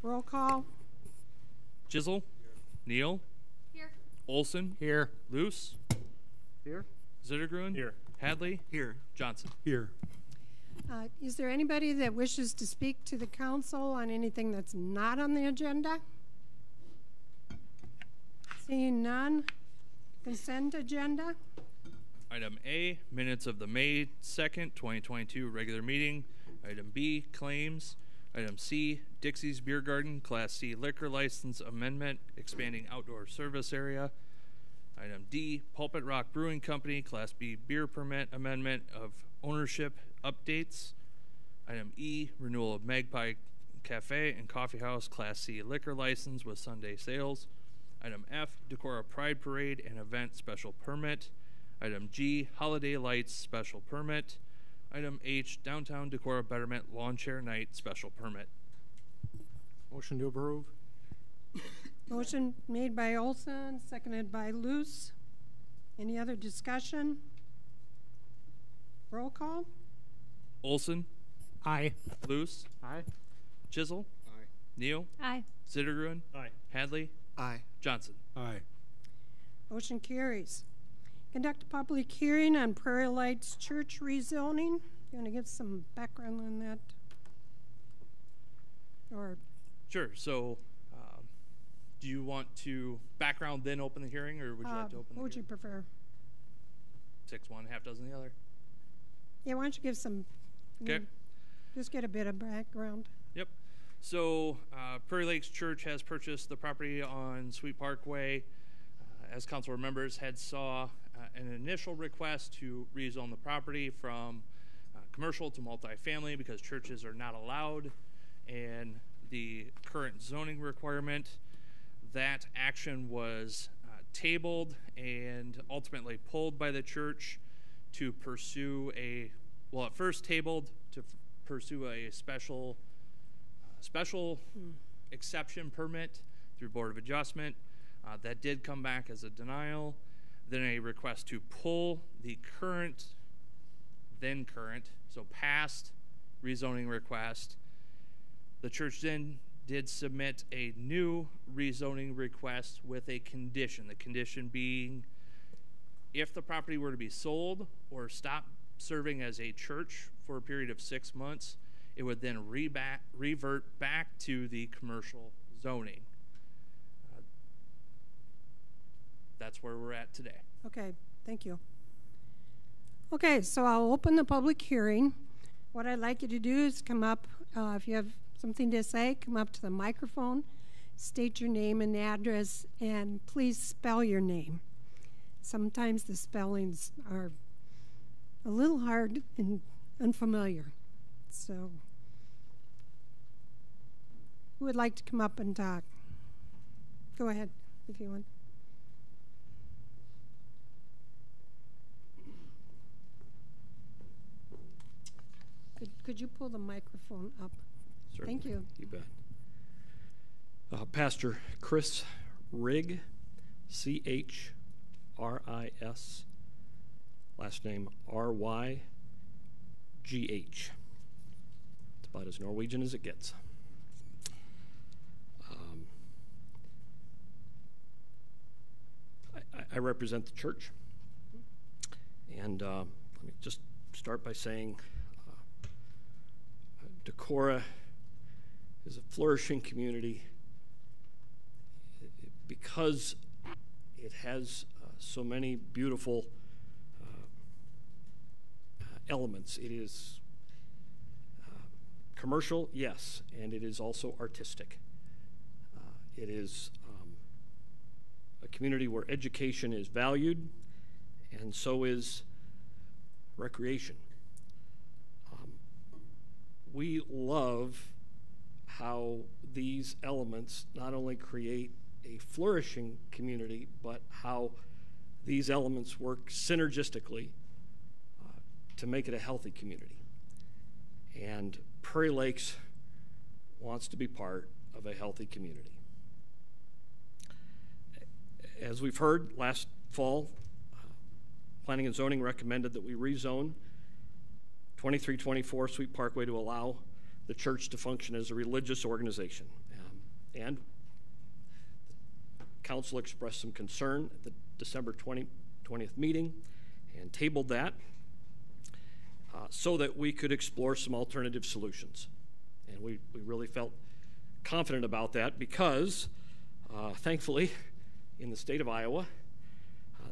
Roll call. Chisel. Neal. Here. Olson. Here. Luce. Here. Zittergruen. Here. Hadley. Here. Johnson. Here. Is there anybody that wishes to speak to the council on anything that's not on the agenda? Seeing none. Consent agenda. Item A, minutes of the May 2nd, 2022 regular meeting. Item B, claims. Item C, Dixie's Beer Garden, Class C liquor license amendment, expanding outdoor service area. Item D, Pulpit Rock Brewing Company, Class B beer permit amendment of ownership updates. Item E, renewal of Magpie Cafe and Coffee House, Class C liquor license with Sunday sales. Item F, Decorah Pride Parade and event special permit. Item G, Holiday Lights special permit. Item H, Downtown Decorah Betterment Lawn Chair Night special permit. Motion to approve. Motion made by Olson, seconded by Luce. Any other discussion? Roll call. Olson. Aye. Luce. Aye. Chisel. Aye. Neal. Aye. Zittergruen. Aye. Hadley. Aye. Johnson. Aye. Motion carries. Conduct a public hearing on Prairie Lights Church rezoning. You want to give some background on that? Or Sure. So, do you want to background then open the hearing, or would you like to open the what would you hearing? prefer? 6 1, half dozen the other. Yeah, why don't you give some, Okay. Just get a bit of background. Yep. So, Prairie Lakes Church has purchased the property on Sweet Parkway. As council members had saw an initial request to rezone the property from commercial to multifamily because churches are not allowed in the current zoning requirement. That action was tabled and ultimately pulled by the church to pursue at first tabled to pursue a special exception permit through Board of Adjustment. That did come back as a denial. Then a request to pull the so past rezoning request. The church then did submit a new rezoning request with a condition. The condition being if the property were to be sold or stop serving as a church for a period of 6 months, it would then revert back to the commercial zoning. That's where we're at today. Okay, thank you. Okay, so I'll open the public hearing. What I'd like you to do is come up, if you have something to say, come up to the microphone, state your name and address, and please spell your name. Sometimes the spellings are a little hard and unfamiliar. So, who would like to come up and talk? Go ahead, if you want. Could you pull the microphone up? Certainly. Thank you. You bet. Pastor Chris Rigg, C-H-R-I-S, last name R-Y-G-H. It's about as Norwegian as it gets. I represent the church, and let me just start by saying Decorah is a flourishing community because it has so many beautiful elements. It is commercial, yes, and it is also artistic. It is a community where education is valued, and so is recreation. We love how these elements not only create a flourishing community, but how these elements work synergistically to make it a healthy community. And Prairie Lakes wants to be part of a healthy community. As we've heard, last fall, Planning and Zoning recommended that we rezone 2324 Sweet Parkway to allow the church to function as a religious organization. And the council expressed some concern at the December 20th meeting and tabled that so that we could explore some alternative solutions. And we really felt confident about that because, thankfully, in the state of Iowa,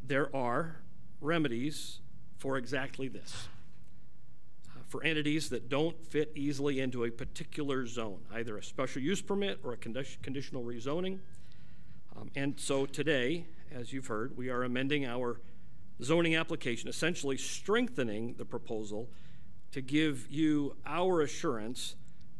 there are remedies for exactly this. For entities that don't fit easily into a particular zone, either a special use permit or a conditional rezoning. And so today, as you've heard, we are amending our zoning application, essentially strengthening the proposal to give you our assurance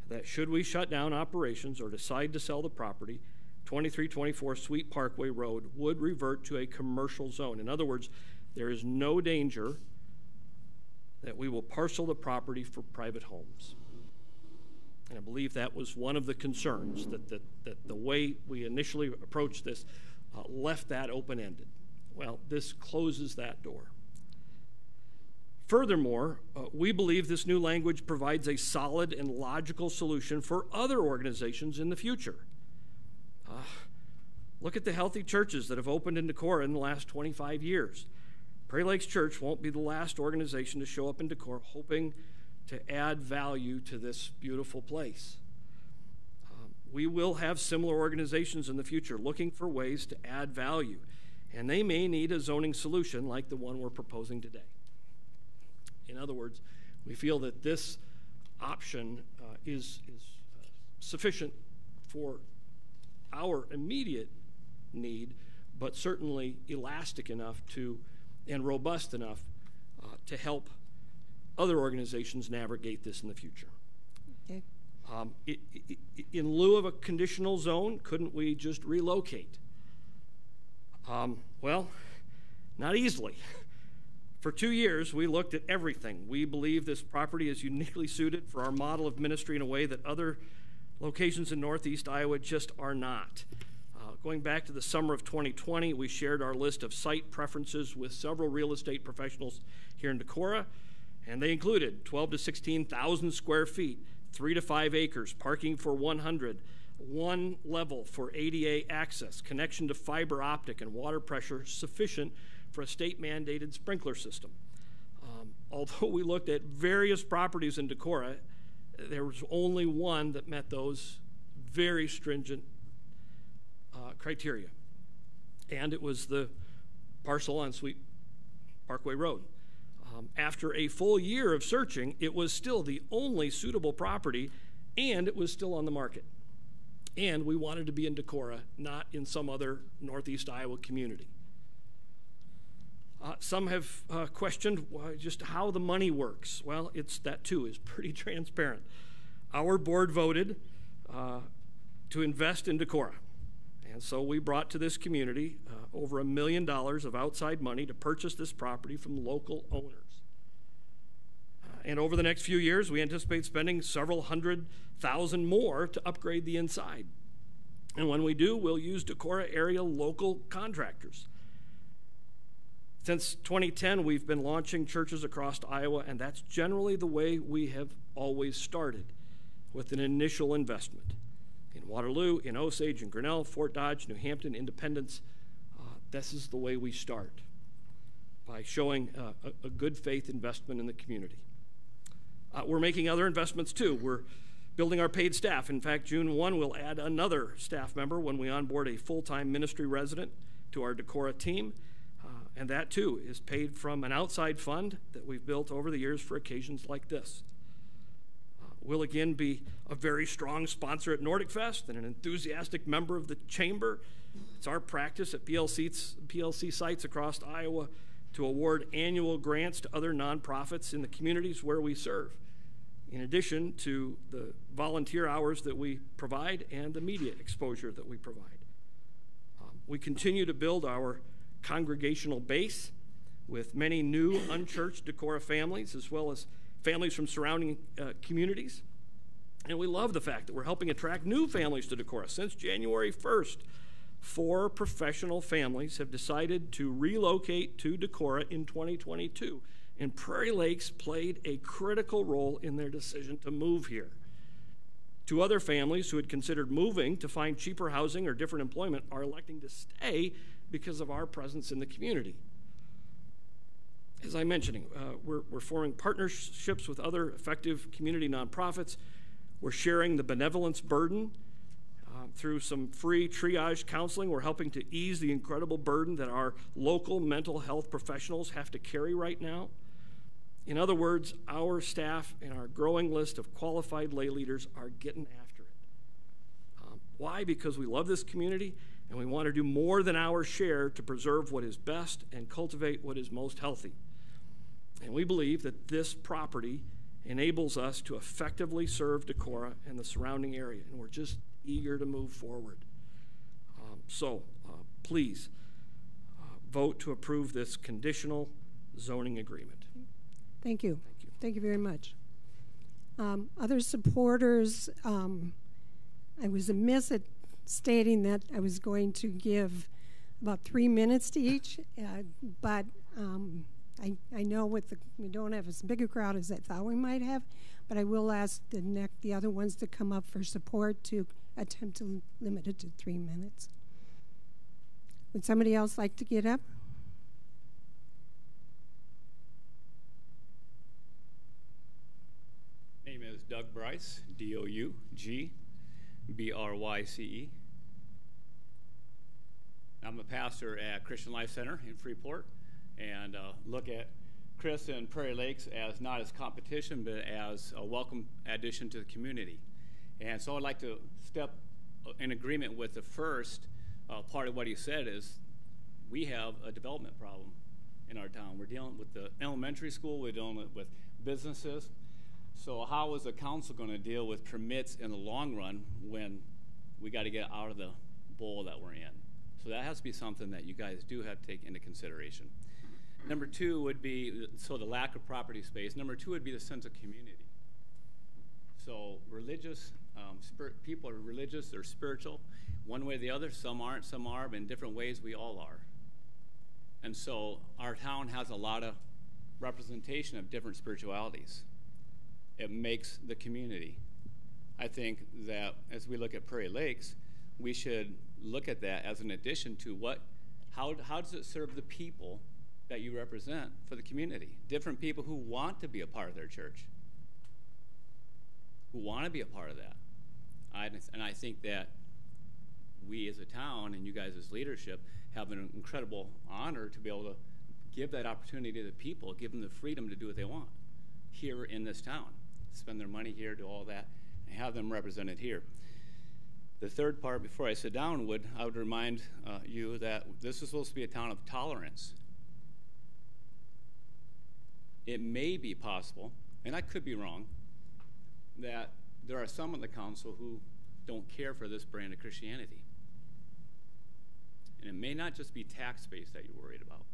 that should we shut down operations or decide to sell the property, 2324 Sweet Parkway Road would revert to a commercial zone. In other words, there is no danger that we will parcel the property for private homes. And I believe that was one of the concerns, that the way we initially approached this left that open-ended. Well, this closes that door. Furthermore, we believe this new language provides a solid and logical solution for other organizations in the future. Look at the healthy churches that have opened in Decorah in the last 25 years. Prairie Lakes Church won't be the last organization to show up in Decorah hoping to add value to this beautiful place. We will have similar organizations in the future looking for ways to add value, and they may need a zoning solution like the one we're proposing today. In other words, we feel that this option is sufficient for our immediate need, but certainly elastic enough and robust enough to help other organizations navigate this in the future. Okay. In lieu of a conditional zone, couldn't we just relocate? Well, not easily. For 2 years, we looked at everything. We believe this property is uniquely suited for our model of ministry in a way that other locations in Northeast Iowa just are not. Going back to the summer of 2020, we shared our list of site preferences with several real estate professionals here in Decorah, and they included 12 to 16,000 square feet, 3 to 5 acres, parking for 100, one level for ADA access, connection to fiber optic and water pressure sufficient for a state-mandated sprinkler system. Although we looked at various properties in Decorah, there was only one that met those very stringent criteria, and it was the parcel on Sweet Parkway Road. After a full year of searching, it was still the only suitable property, and it was still on the market. And we wanted to be in Decorah, not in some other Northeast Iowa community. Some have questioned just how the money works. Well, that too is pretty transparent. Our board voted to invest in Decorah. And so we brought to this community over $1 million of outside money to purchase this property from local owners. And over the next few years, we anticipate spending several $100,000 more to upgrade the inside. And when we do, we'll use Decorah area local contractors. Since 2010, we've been launching churches across Iowa, and that's generally the way we have always started, with an initial investment. In Waterloo, in Osage, in Grinnell, Fort Dodge, New Hampton, Independence, this is the way we start, by showing a good faith investment in the community. We're making other investments too. We're building our paid staff. In fact, June 1, we'll add another staff member when we onboard a full-time ministry resident to our Decorah team. And that too is paid from an outside fund that we've built over the years for occasions like this. We'll again be a very strong sponsor at Nordic Fest and an enthusiastic member of the chamber. It's our practice at PLC sites across Iowa to award annual grants to other nonprofits in the communities where we serve, in addition to the volunteer hours that we provide and the media exposure that we provide. We continue to build our congregational base with many new unchurched Decorah families, as well as families from surrounding communities. And we love the fact that we're helping attract new families to Decorah. Since January 1st, 4 professional families have decided to relocate to Decorah in 2022, and Prairie Lakes played a critical role in their decision to move here. Two other families who had considered moving to find cheaper housing or different employment are electing to stay because of our presence in the community. As I'm mentioning, we're forming partnerships with other effective community nonprofits. We're sharing the benevolence burden through some free triage counseling. We're helping to ease the incredible burden that our local mental health professionals have to carry right now. In other words, our staff and our growing list of qualified lay leaders are getting after it. Why? Because we love this community and we want to do more than our share to preserve what is best and cultivate what is most healthy. And we believe that this property enables us to effectively serve Decorah and the surrounding area, and we're just eager to move forward. So please vote to approve this conditional zoning agreement. Thank you. Thank you. Thank you very much. Other supporters, I was amiss at stating that I was going to give about 3 minutes to each, but I know we don't have as big a crowd as I thought we might have, but I will ask the other ones to come up for support to attempt to limit it to 3 minutes. Would somebody else like to get up? Name is Doug Bryce, D-O-U-G-B-R-Y-C-E. I'm a pastor at Christian Life Center in Freeport, and look at Chris and Prairie Lakes as not as competition, but as a welcome addition to the community. And so I'd like to step in agreement with the first part of what he said is we have a development problem in our town. We're dealing with the elementary school, we're dealing with businesses. So how is the council going to deal with permits in the long run when we got to get out of the bowl that we're in? So that has to be something that you guys do have to take into consideration. Number two would be, so the lack of property space. Number two would be the sense of community. So religious, people are religious, they're spiritual. One way or the other, some aren't, some are, but in different ways we all are. And so our town has a lot of representation of different spiritualities. It makes the community. I think that as we look at Prairie Lakes, we should look at that as an addition to how does it serve the people that you represent for the community? Different people who want to be a part of their church, who want to be a part of that. And I think that we as a town and you guys as leadership have an incredible honor to be able to give that opportunity to the people, give them the freedom to do what they want here in this town, spend their money here, do all that, and have them represented here. The third part, before I sit down, I would remind you that this is supposed to be a town of tolerance. It may be possible, and I could be wrong, that there are some on the council who don't care for this brand of Christianity. And it may not just be tax base that you're worried about.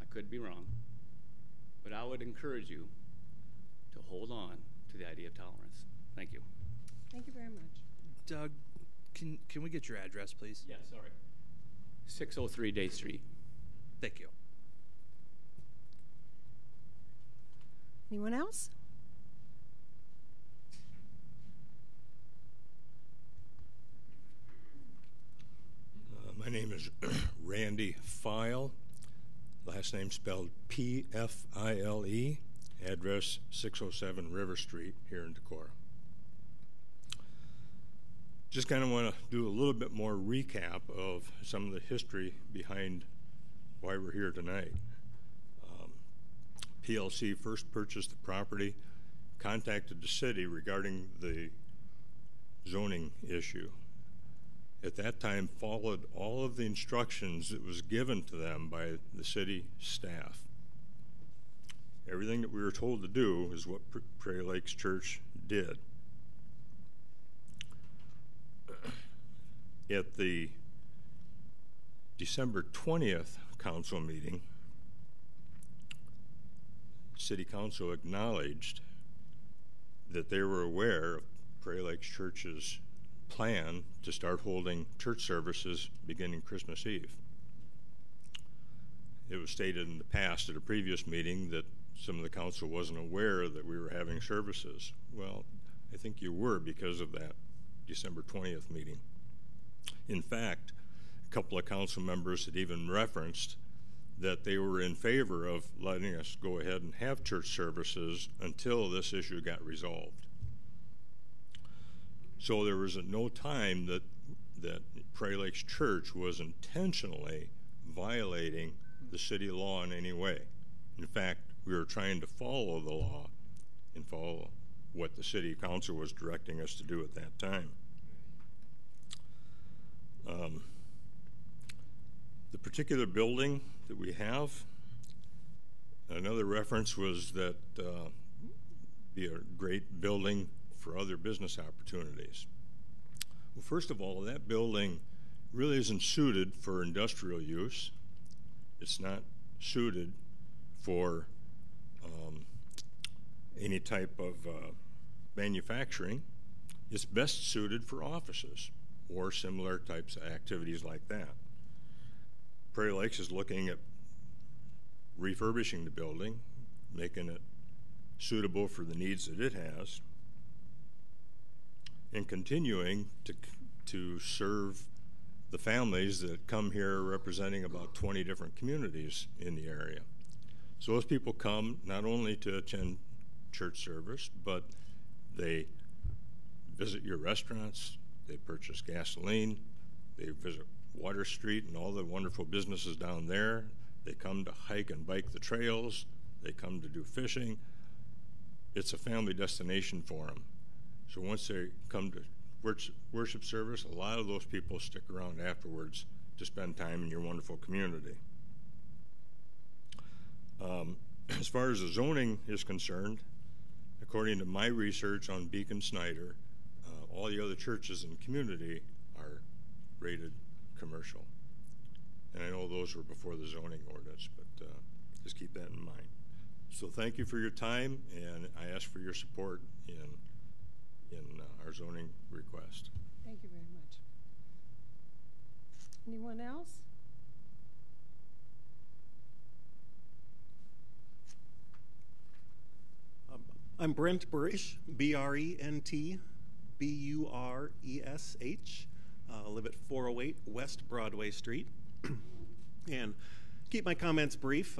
I could be wrong. But I would encourage you to hold on to the idea of tolerance. Thank you. Thank you very much. Doug, can we get your address, please? Yeah, sorry. 603 Day Street. Thank you. Anyone else? My name is Randy File. Last name spelled P-F-I-L-E. Address 607 River Street here in Decorah. Just kind of want to do a little bit more recap of some of the history behind why we're here tonight. PLC first purchased the property, contacted the city regarding the zoning issue. At that time, followed all of the instructions that was given to them by the city staff. Everything that we were told to do is what Prairie Lakes Church did. At the December 20th council meeting, City Council acknowledged that they were aware of Prairie Lakes Church's plan to start holding church services beginning Christmas Eve. It was stated in the past at a previous meeting that some of the council wasn't aware that we were having services. Well, I think you were because of that December 20th meeting. In fact, a couple of council members had even referenced that they were in favor of letting us go ahead and have church services until this issue got resolved. So there was at no time that Prairie Lakes Church was intentionally violating the city law in any way. In fact, we were trying to follow the law and follow what the city council was directing us to do at that time. The particular building that we have, another reference was that be a great building for other business opportunities. Well, first of all, that building really isn't suited for industrial use. It's not suited for any type of manufacturing. It's best suited for offices or similar types of activities like that. Prairie Lakes is looking at refurbishing the building, making it suitable for the needs that it has, and continuing to serve the families that come here representing about 20 different communities in the area. So those people come not only to attend church service, but they visit your restaurants, they purchase gasoline, they visit Water Street and all the wonderful businesses down there. They come to hike and bike the trails. They come to do fishing. It's a family destination for them. So once they come to worship service, a lot of those people stick around afterwards to spend time in your wonderful community. As far as the zoning is concerned, according to my research on Beacon Snyder, all the other churches in the community are rated commercial. And I know those were before the zoning ordinance, but just keep that in mind. So thank you for your time, and I ask for your support in our zoning request. Thank you very much. Anyone else? I'm Brent Burish, B-R-E-N-T B-U-R-E-S-H. I live at 408 West Broadway Street. And keep my comments brief,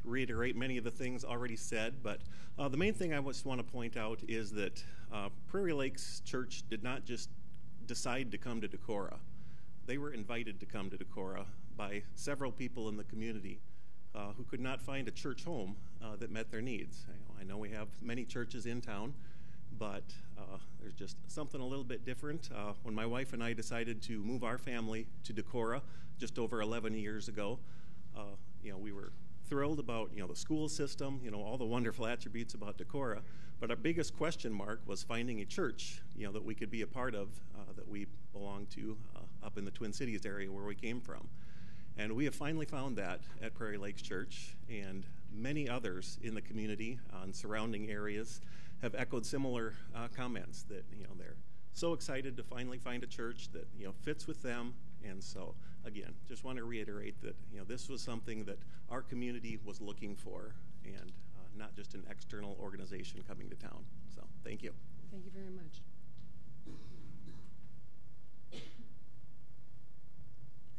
reiterate many of the things already said, but the main thing I just want to point out is that Prairie Lakes Church did not just decide to come to Decorah. They were invited to come to Decorah by several people in the community who could not find a church home that met their needs. I know we have many churches in town, but there's just something a little bit different. When my wife and I decided to move our family to Decorah just over 11 years ago, we were thrilled about the school system, all the wonderful attributes about Decorah, but our biggest question mark was finding a church that we could be a part of, that we belong to up in the Twin Cities area where we came from. And we have finally found that at Prairie Lakes Church, and many others in the community on surrounding areas have echoed similar comments that they're so excited to finally find a church that fits with them. And so again, just want to reiterate that this was something that our community was looking for, and not just an external organization coming to town. So thank you. Thank you very much.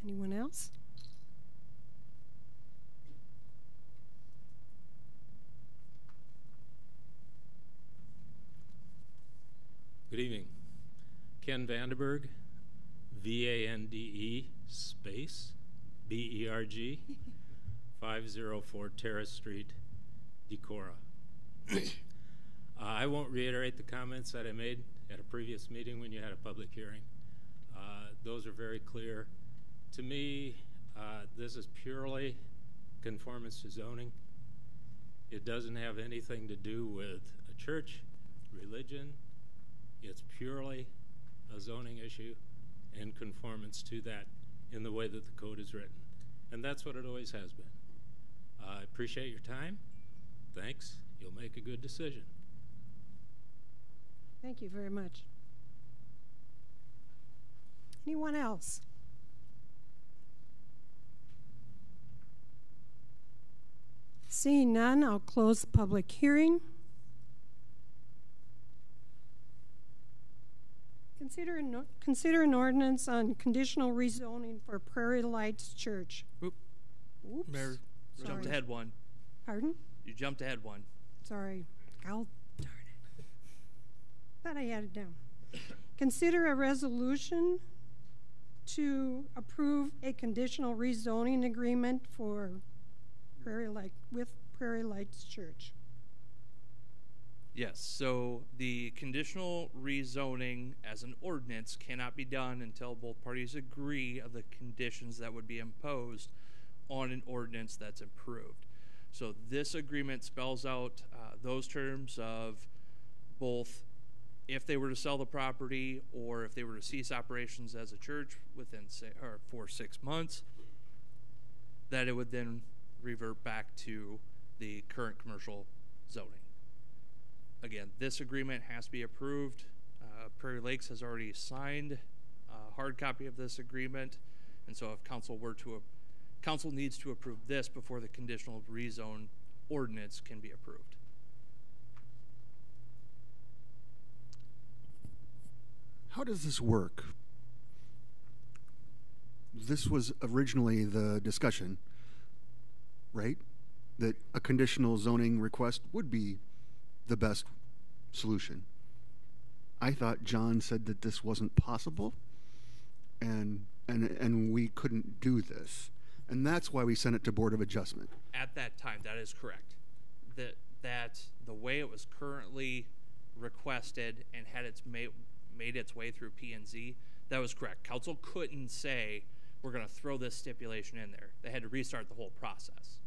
Anyone else? Good evening. Ken Vandenberg, V-A-N-D-E space B-E-R-G, 504 Terrace Street, Decorah. I won't reiterate the comments that I made at a previous meeting when you had a public hearing. Those are very clear. To me, this is purely conformance to zoning. It doesn't have anything to do with a church, religion. It's purely a zoning issue and conformance to that in the way that the code is written. And that's what it always has been. I appreciate your time. Thanks. You'll make a good decision. Thank you very much. Anyone else? Seeing none, I'll close the public hearing. Consider an ordinance on conditional rezoning for Prairie Lights Church. Oops. Mayor, jumped ahead one. Pardon? You jumped ahead one. Sorry. God darn it. Thought I had it down. Consider a resolution to approve a conditional rezoning agreement for Prairie Lights Church. Yes, so the conditional rezoning as an ordinance cannot be done until both parties agree of the conditions that would be imposed on an ordinance that's approved. So this agreement spells out those terms of both if they were to sell the property or if they were to cease operations as a church within for 6 months, that it would then revert back to the current commercial zoning. Again, this agreement has to be approved. Prairie Lakes has already signed a hard copy of this agreement, and so if council needs to approve this before the conditional rezone ordinance can be approved. How does this work? This was originally the discussion, right? That a conditional zoning request would be the best solution. I thought John said that this wasn't possible and we couldn't do this. And that's why we sent it to Board of Adjustment. At that time, that is correct. That the way it was currently requested and had made its way through P&Z, that was correct. Council couldn't say, we're going to throw this stipulation in there. They had to restart the whole process.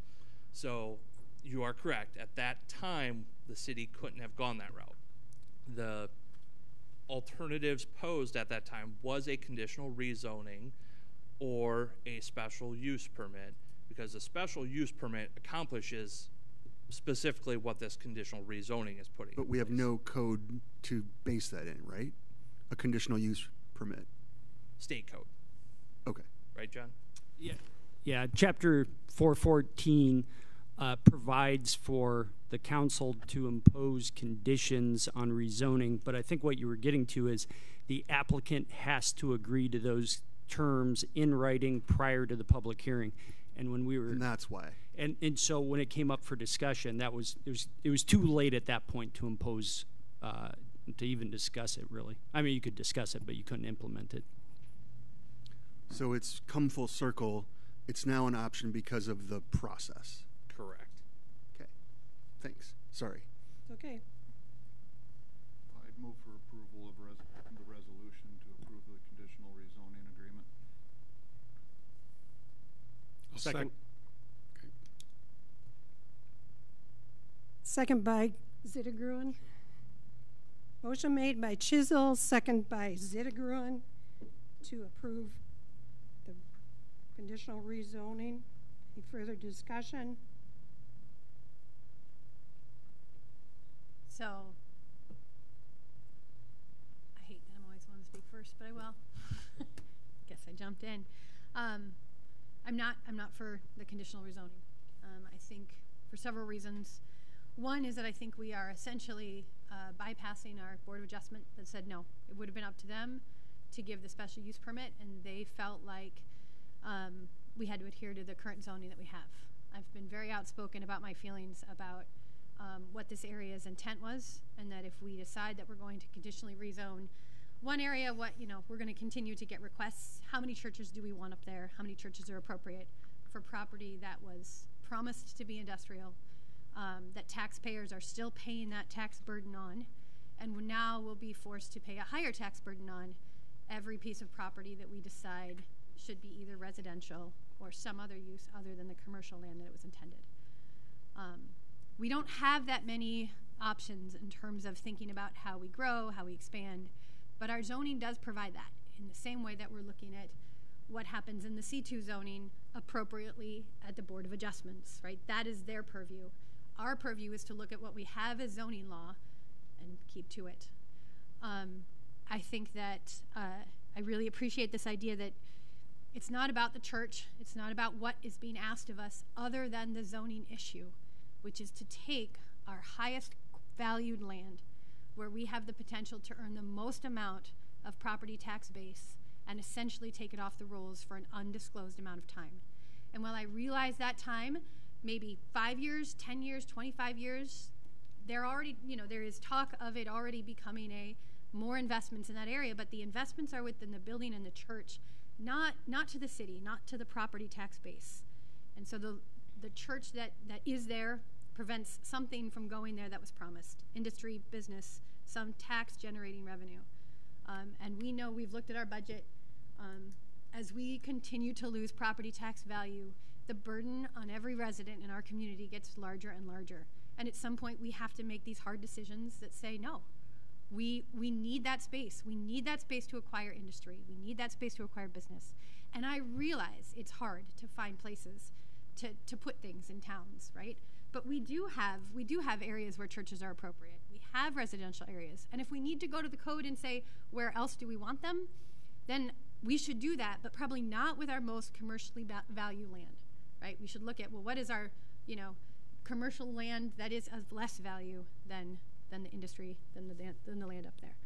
So you are correct. At that time, the city couldn't have gone that route. The alternatives posed at that time was a conditional rezoning or a special use permit, because a special use permit accomplishes specifically what this conditional rezoning is putting. But we have no code to base that in, right? A conditional use permit. State code. Okay. Right, John? Yeah. Chapter 414 provides for the council to impose conditions on rezoning, but I think what you were getting to is the applicant has to agree to those terms in writing prior to the public hearing. And when we were, and that's why. And so when it came up for discussion, it was too late at that point to impose to even discuss it, really. I mean, you could discuss it, but you couldn't implement it. So it's come full circle. It's now an option because of the process. Correct. Okay. Thanks. Sorry. Okay. I'd move for approval of the resolution to approve the conditional rezoning agreement. Second. Okay. Second by Zittergruen. Motion made by Chisel, second by Zittergruen to approve the conditional rezoning. Any further discussion? So, I hate that I'm always one to speak first, but I will. Guess I jumped in. I'm not for the conditional rezoning. I think for several reasons. One is that I think we are essentially bypassing our Board of Adjustment that said no. It would have been up to them to give the special use permit, and they felt like we had to adhere to the current zoning that we have. I've been very outspoken about my feelings about what this area's intent was, and that if we decide that we're going to conditionally rezone one area, we're going to continue to get requests. How many churches do we want up there? How many churches are appropriate for property that was promised to be industrial, that taxpayers are still paying that tax burden on, and now will be forced to pay a higher tax burden on every piece of property that we decide should be either residential or some other use other than the commercial land that it was intended. We don't have that many options in terms of thinking about how we grow, how we expand, but our zoning does provide that in the same way that we're looking at what happens in the C2 zoning appropriately at the Board of Adjustments, right? That is their purview. Our purview is to look at what we have as zoning law and keep to it. I think that I really appreciate this idea that it's not about the church, it's not about what is being asked of us other than the zoning issue, which is to take our highest valued land where we have the potential to earn the most amount of property tax base and essentially take it off the rolls for an undisclosed amount of time. And while I realize that time, maybe 5 years, 10 years, 25 years, there is talk of it already becoming more investments in that area, but the investments are within the building and the church, not to the city, not to the property tax base. And so the church that is there prevents something from going there that was promised. Industry, business, some tax generating revenue. And we know, we've looked at our budget, as we continue to lose property tax value, the burden on every resident in our community gets larger and larger. And at some point we have to make these hard decisions that say, no, we need that space. We need that space to acquire industry. We need that space to acquire business. And I realize it's hard to find places to put things in towns, right? But we do have areas where churches are appropriate. We have residential areas. And if we need to go to the code and say, where else do we want them? Then we should do that, but probably not with our most commercially valued land, right? We should look at, well, what is our, commercial land that is of less value than the industry, than the land up there.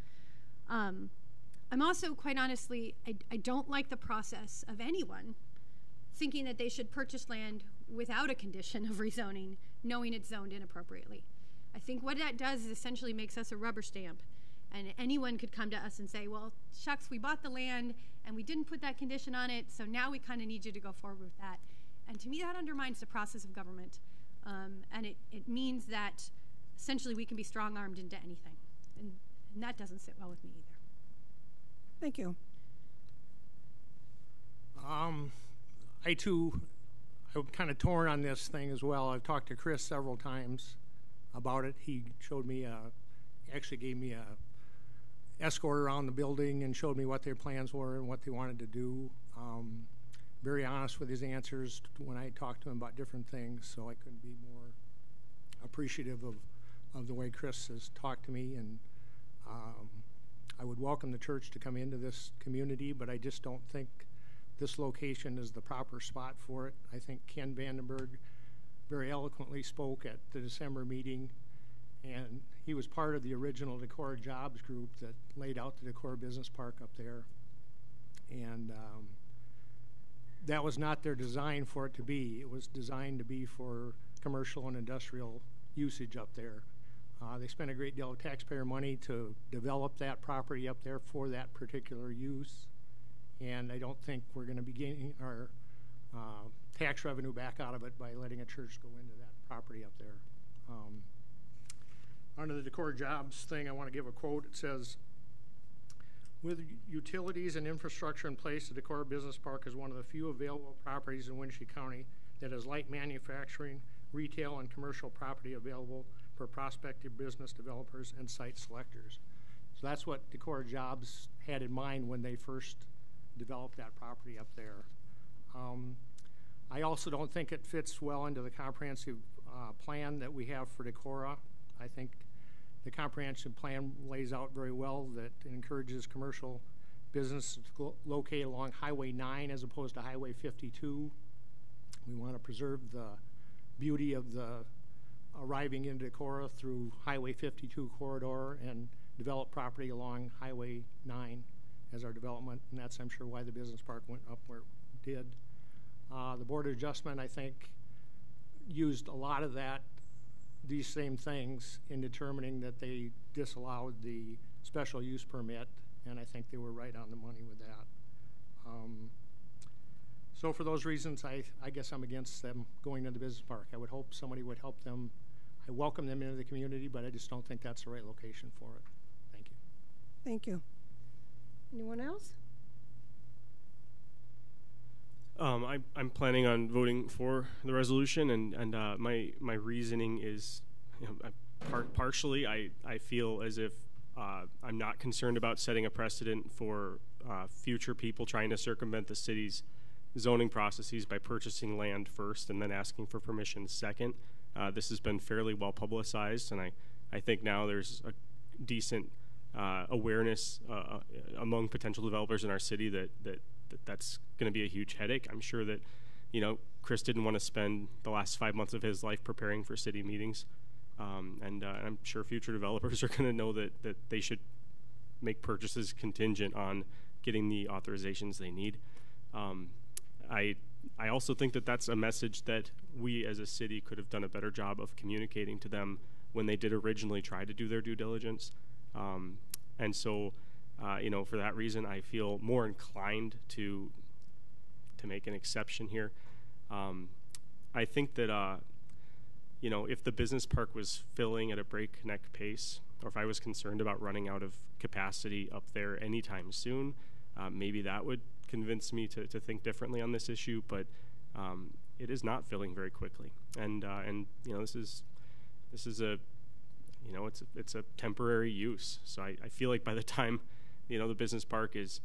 I'm also, quite honestly, I don't like the process of anyone thinking that they should purchase land without a condition of rezoning, knowing it's zoned inappropriately. I think what that does is essentially makes us a rubber stamp, and anyone could come to us and say, well, shucks, we bought the land and we didn't put that condition on it, so now we kind of need you to go forward with that. And to me, that undermines the process of government, and it means that essentially we can be strong-armed into anything, and that doesn't sit well with me either. Thank you. I'm kind of torn on this thing as well. I've talked to Chris several times about it. He showed me, actually gave me a escort around the building and showed me what their plans were and what they wanted to do. Very honest with his answers when I talked to him about different things, so I couldn't be more appreciative of the way Chris has talked to me. And I would welcome the church to come into this community, but I just don't think this location is the proper spot for it. I think Ken Vandenberg very eloquently spoke at the December meeting, and he was part of the original Decorah Jobs group that laid out the Decorah Business Park up there. And that was not their design for it to be. It was designed to be for commercial and industrial usage up there. They spent a great deal of taxpayer money to develop that property up there for that particular use. And I don't think we're going to be gaining our tax revenue back out of it by letting a church go into that property up there. Under the Decorah Jobs thing, I want to give a quote. It says, with utilities and infrastructure in place, the Decorah Business Park is one of the few available properties in Wenatchee County that has light manufacturing, retail, and commercial property available for prospective business developers and site selectors. So that's what Decorah Jobs had in mind when they first developed that property up there. I also don't think it fits well into the comprehensive plan that we have for Decorah. I think the comprehensive plan lays out very well that it encourages commercial business to locate along Highway 9 as opposed to Highway 52. We want to preserve the beauty of the arriving into Decorah through Highway 52 corridor and develop property along Highway 9 as our development, and that's, I'm sure, why the business park went up where it did. The Board of Adjustment, I think, used a lot of these same things in determining that they disallowed the special use permit, and I think they were right on the money with that. So for those reasons, I guess I'm against them going to the business park. I would hope somebody would help them. I welcome them into the community, but I just don't think that's the right location for it. Thank you. Thank you. Anyone else? I'm planning on voting for the resolution, and my reasoning is, partially I feel as if I'm not concerned about setting a precedent for future people trying to circumvent the city's zoning processes by purchasing land first and then asking for permission second. This has been fairly well publicized, and I think now there's a decent awareness among potential developers in our city that's going to be a huge headache. I'm sure that, Chris didn't want to spend the last 5 months of his life preparing for city meetings, and I'm sure future developers are going to know that they should make purchases contingent on getting the authorizations they need. I also think that that's a message that we as a city could have done a better job of communicating to them when they did originally try to do their due diligence. And so, for that reason, I feel more inclined to make an exception here. I think that, if the business park was filling at a breakneck pace, or if I was concerned about running out of capacity up there anytime soon, maybe that would convince me to think differently on this issue. But it is not filling very quickly, and this is a it's a temporary use. So I feel like by the time the business park is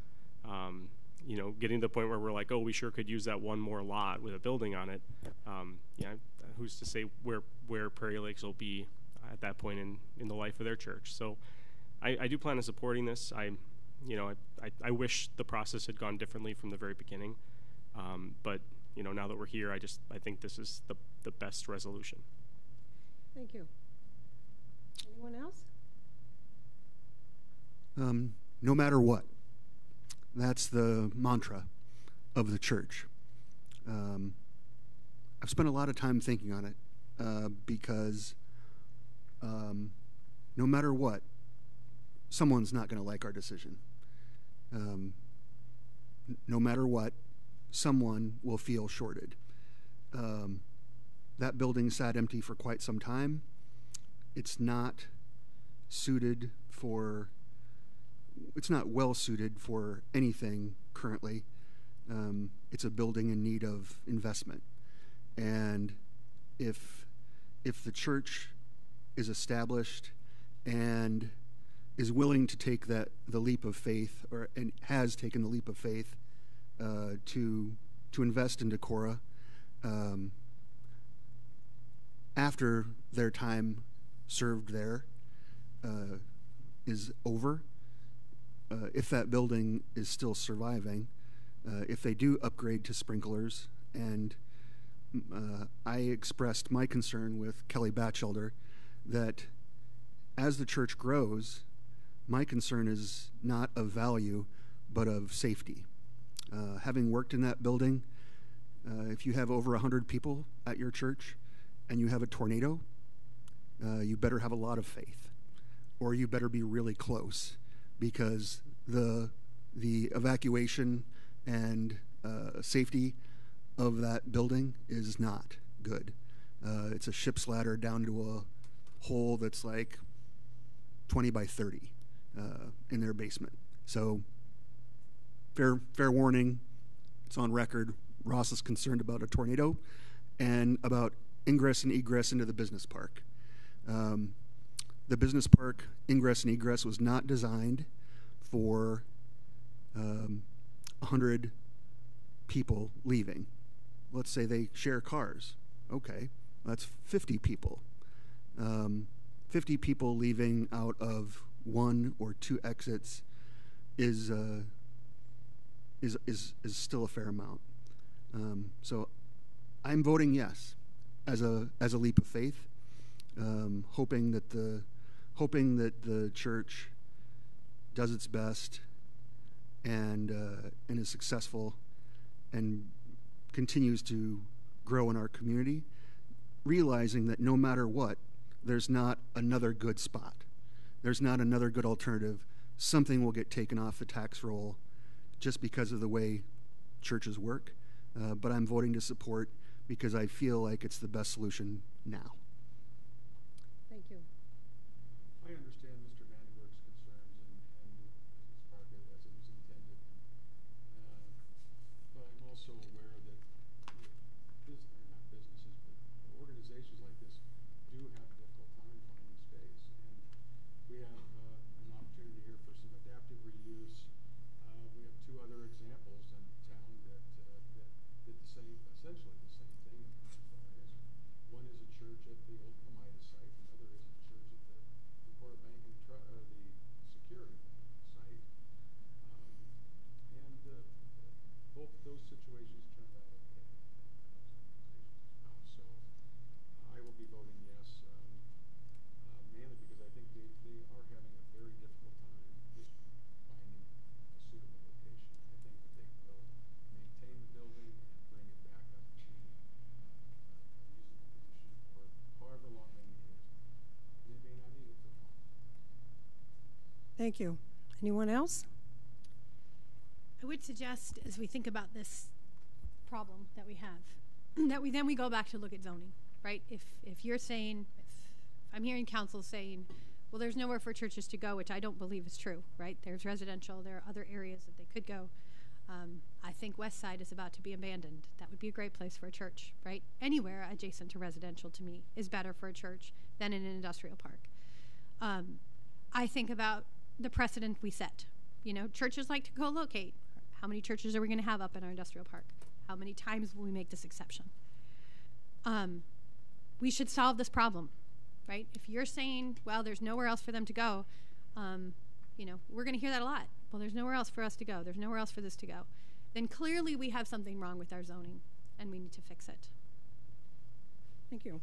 getting to the point where we're like, oh, we sure could use that one more lot with a building on it. Who's to say where Prairie Lakes will be at that point in the life of their church? So I do plan on supporting this. I wish the process had gone differently from the very beginning. But now that we're here, I think this is the best resolution. Thank you. Anyone else? No matter what. That's the mantra of the church. I've spent a lot of time thinking on it because no matter what, someone's not going to like our decision. No matter what, someone will feel shorted. That building sat empty for quite some time. It's not well suited for anything currently. It's a building in need of investment. And if the church is established and is willing to take the leap of faith, and has taken the leap of faith to invest in Decorah after their time served there is over, if that building is still surviving, if they do upgrade to sprinklers, and I expressed my concern with Kelly Batchelder that as the church grows, my concern is not of value, but of safety. Having worked in that building, if you have over 100 people at your church and you have a tornado, you better have a lot of faith, or you better be really close, because the evacuation and safety of that building is not good. It's a ship's ladder down to a hole that's like 20 by 30 in their basement. So fair warning, it's on record. Ross is concerned about a tornado and about ingress and egress into the business park. The business park ingress and egress was not designed for 100 people leaving. Let's say they share cars. Okay, that's 50 people. 50 people leaving out of one or two exits is still a fair amount. So I'm voting yes as a leap of faith, hoping that the church does its best and is successful and continues to grow in our community, realizing that no matter what, there's not another good spot. There's not another good alternative. Something will get taken off the tax roll just because of the way churches work. But I'm voting to support because I feel like it's the best solution now. Thank you. I understand Mr. Vandenberg's concerns and the business park as it was intended. But I'm also aware that organizations like this do have a difficult time finding space. And we have an opportunity here for some adaptive reuse. We have two other examples in town that did essentially the same thing in areas. One is a church at Thank you. Anyone else? I would suggest, as we think about this problem that we have, that we go back to look at zoning, right? If you're saying, if I'm hearing council saying, well, there's nowhere for churches to go, which I don't believe is true, right? There's residential, there are other areas that they could go. I think West Side is about to be abandoned. That would be a great place for a church, right? Anywhere adjacent to residential, to me, is better for a church than in an industrial park. I think about the precedent we set. You know, churches like to co-locate. How many churches are we going to have up in our industrial park? How many times will we make this exception? We should solve this problem, right? If you're saying, well, there's nowhere else for them to go, you know, we're going to hear that a lot. Well, there's nowhere else for us to go. There's nowhere else for this to go. Then clearly we have something wrong with our zoning, and we need to fix it. Thank you.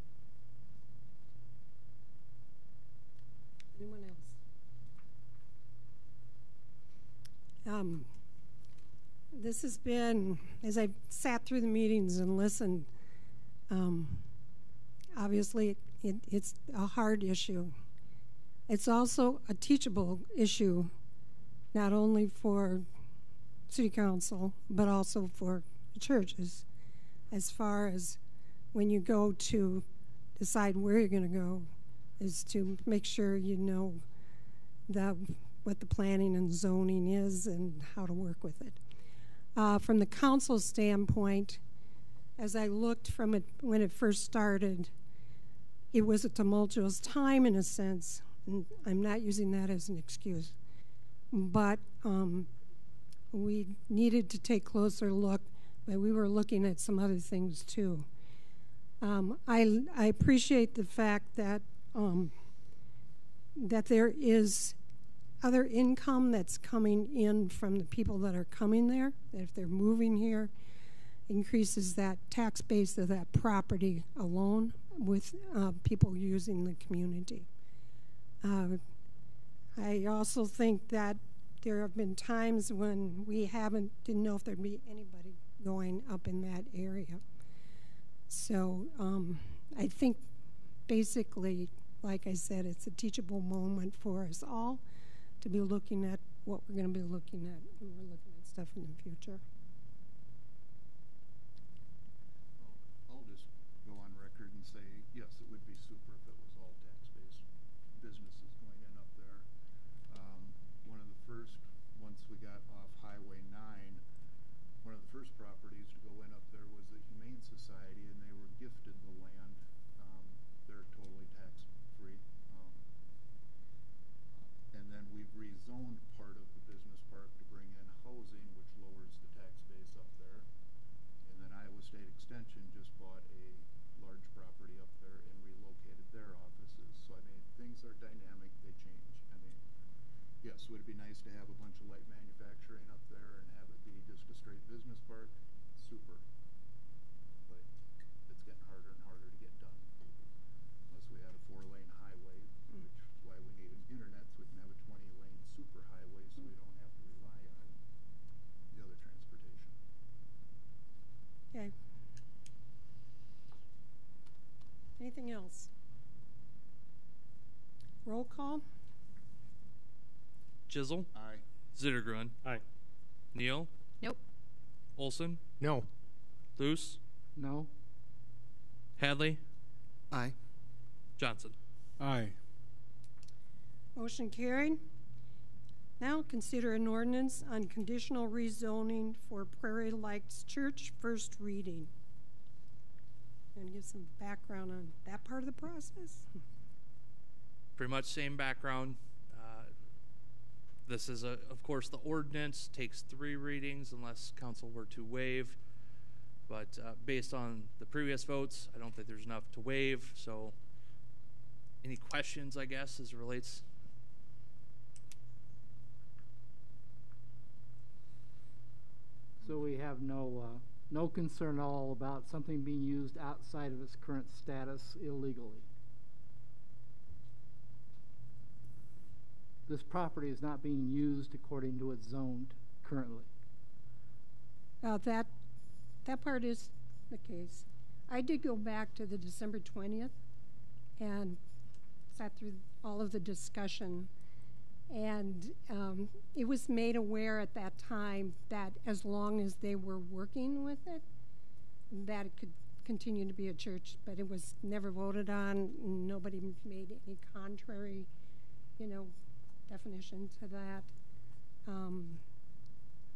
Anyone else? This has been, as I've sat through the meetings and listened, obviously it's a hard issue. It's also a teachable issue, not only for city council, but also for churches, as far as when you go to decide where you're going to go, is to make sure you know what the planning and zoning is and how to work with it. From the council standpoint, as I looked from it when it first started, it was a tumultuous time in a sense, and I'm not using that as an excuse, but we needed to take a closer look, but we were looking at some other things too. I appreciate the fact that that there is other income that's coming in from the people that are coming there, that if they're moving here, increases that tax base of that property alone with people using the community. I also think that there have been times when we didn't know if there'd be anybody going up in that area. So I think basically, like I said, it's a teachable moment for us all to be looking at what we're going to be looking at when we're looking at stuff in the future. I'll just go on record and say, yes, it would be super if it was all tax-based businesses going in up there. One of the first, once we got off Highway 9, one of the first properties to go in up there was the Humane Society, and they were gifted the land. They're totally tax-free. And then we've rezoned part of the business park to bring in housing, which lowers the tax base up there. And then Iowa State Extension just bought a large property up there and relocated their offices. So, I mean, things are dynamic, they change. I mean, yes, would it be nice to have a bunch of light manufacturing up there and have it be just a straight business park? Super. But it's getting harder and harder to get done. Unless we had a 4-lane highway, which is why we need an internet, so we can have a 20-lane super highway so we don't have to rely on the other transportation. Okay. Anything else? Roll call. Jizzle? Aye. Zittergrun? Aye. Neal? Nope. Olson? No. Luce? No. Hadley? Aye. Johnson? Aye. Motion carried. Now consider an ordinance on conditional rezoning for Prairie Lights Church, first reading. And give some background on that part of the process. Pretty much same background. This is, of course, the ordinance takes 3 readings unless council were to waive. But based on the previous votes, I don't think there's enough to waive. So any questions, I guess, as it relates? So we have no concern at all about something being used outside of its current status illegally. This property is not being used according to its zoned currently. That part is the case. I did go back to the December 20th and sat through all of the discussion, And it was made aware at that time that as long as they were working with it, that it could continue to be a church, but it was never voted on. Nobody made any contrary, definition to that.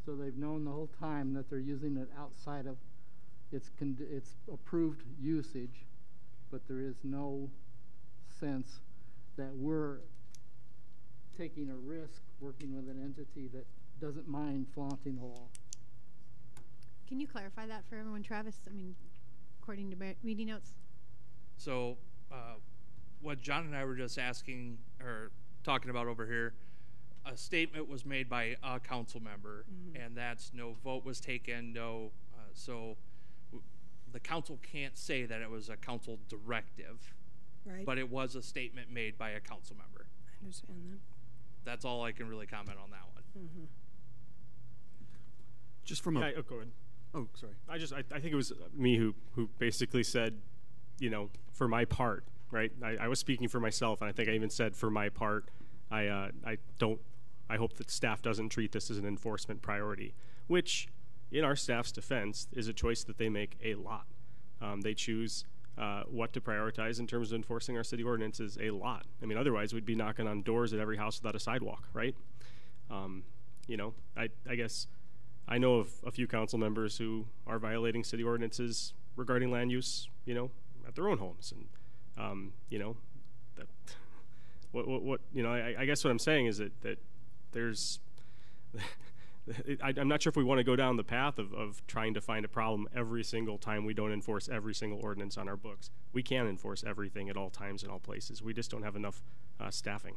So they've known the whole time that they're using it outside of its approved usage, but there is no sense that we're taking a risk working with an entity that doesn't mind flaunting the law. Can you clarify that for everyone, Travis? I mean, according to meeting notes. So, what John and I were just asking or talking about over here, a statement was made by a council member, and that's no vote was taken, so the council can't say that it was a council directive, right? But it was a statement made by a council member. I understand that. That's all I can really comment on that one. Just from a... go ahead. Oh, sorry. I think it was me who basically said, for my part, right? I was speaking for myself, and I think I even said for my part, I hope that staff doesn't treat this as an enforcement priority, which, in our staff's defense, is a choice that they make a lot. They choose what to prioritize in terms of enforcing our city ordinances a lot. I mean, otherwise we'd be knocking on doors at every house without a sidewalk, right? I guess I know of a few council members who are violating city ordinances regarding land use, at their own homes, and I guess what I'm saying is that there's I'm not sure if we want to go down the path of trying to find a problem every single time we don't enforce every single ordinance on our books. We can enforce everything at all times in all places. We just don't have enough staffing.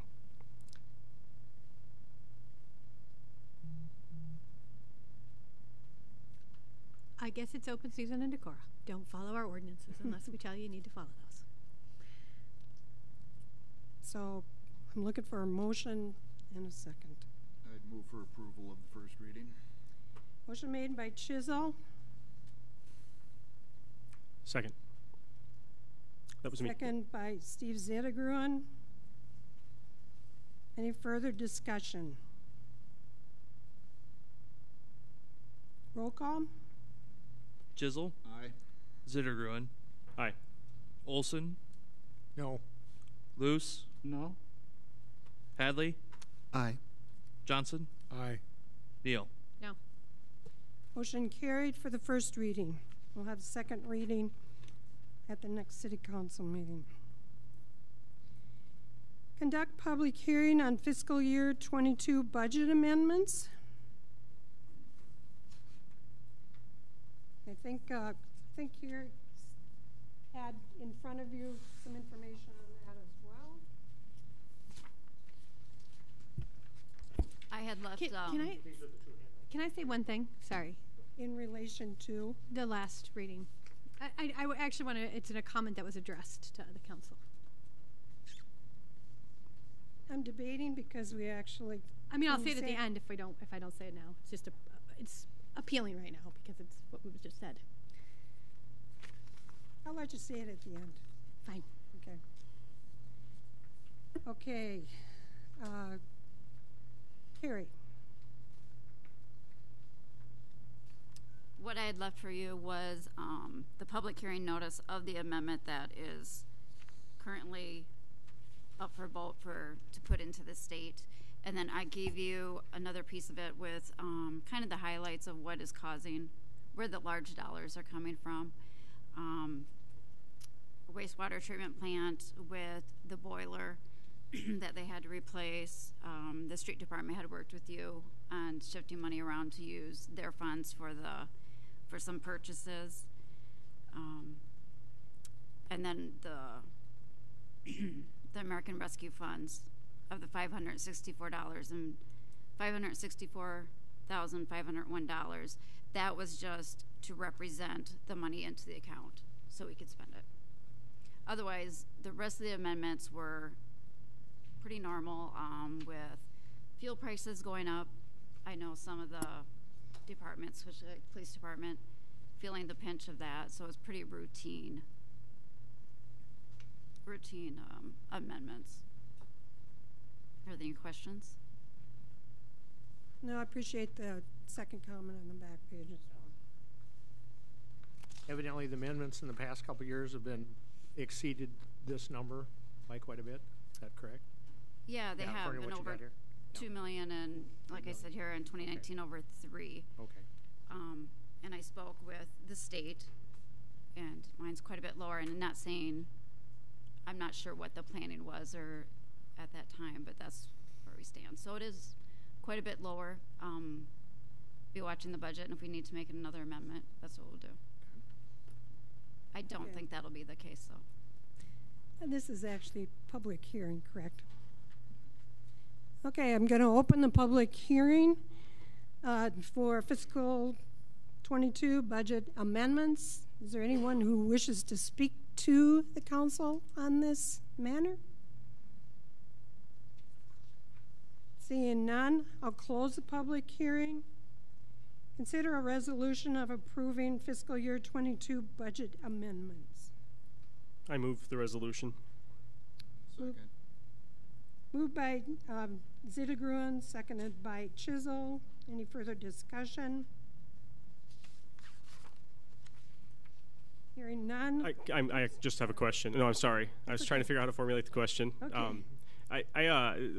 I guess it's open season in Decorah. Don't follow our ordinances unless we tell you need to follow those. So I'm looking for a motion and a second. I'd move for approval of the first reading. Motion made by Chisel. Second. That was me. Second by Steve Zettergruen. Any further discussion? Roll call. Chisel. Aye. Zittergruen. Aye. Olson. No. Luce. No. Hadley. Aye. Johnson. Aye. Neal. No. Motion carried for the first reading. We'll have a second reading at the next city council meeting. Conduct public hearing on fiscal year 22 budget amendments. I think you had in front of you some information on that as well. I had left. Can I say one thing? Sorry. In relation to the last reading, I actually want to. It's in a comment that was addressed to the council. I'm debating because we actually. I mean, I'll say it at the end if I don't say it now. It's just it's appealing right now because it's what was just said. I'll let you say it at the end. Fine. Okay. Okay. Carrie. What I had left for you was the public hearing notice of the amendment that is currently up for vote to put into the state. And then I gave you another piece of it with kind of the highlights of what is causing, where the large dollars are coming from. A wastewater treatment plant with the boiler that they had to replace. The street department had worked with you on shifting money around to use their funds for some purchases. And then the American Rescue Funds of the $564 and $564,501. That was just to represent the money into the account so we could spend it. Otherwise, the rest of the amendments were pretty normal with fuel prices going up. I know some of the departments, especially like the police department, feeling the pinch of that, so it was pretty routine amendments. Are there any questions? No, I appreciate the second comment on the back page as well. Evidently, the amendments in the past couple of years have been exceeded this number by quite a bit. Is that correct? Yeah, they have been over 2 million, and like I said here in 2019, over 3. Okay. And I spoke with the state, and mine's quite a bit lower. And I'm not saying, I'm not sure what the planning was or at that time, but that's where we stand. So it is quite a bit lower. Be watching the budget, and if we need to make another amendment, that's what we'll do. I don't think that'll be the case, though. And this is actually public hearing, correct? Okay, I'm going to open the public hearing for fiscal 22 budget amendments. Is there anyone who wishes to speak to the council on this matter? Seeing none, I'll close the public hearing. Consider a resolution of approving fiscal year 22 budget amendments. I move the resolution. Second. Moved by Zittergruen, seconded by Chisel. Any further discussion? Hearing none. I just have a question. No, I'm sorry. I was trying to figure out how to formulate the question. Okay.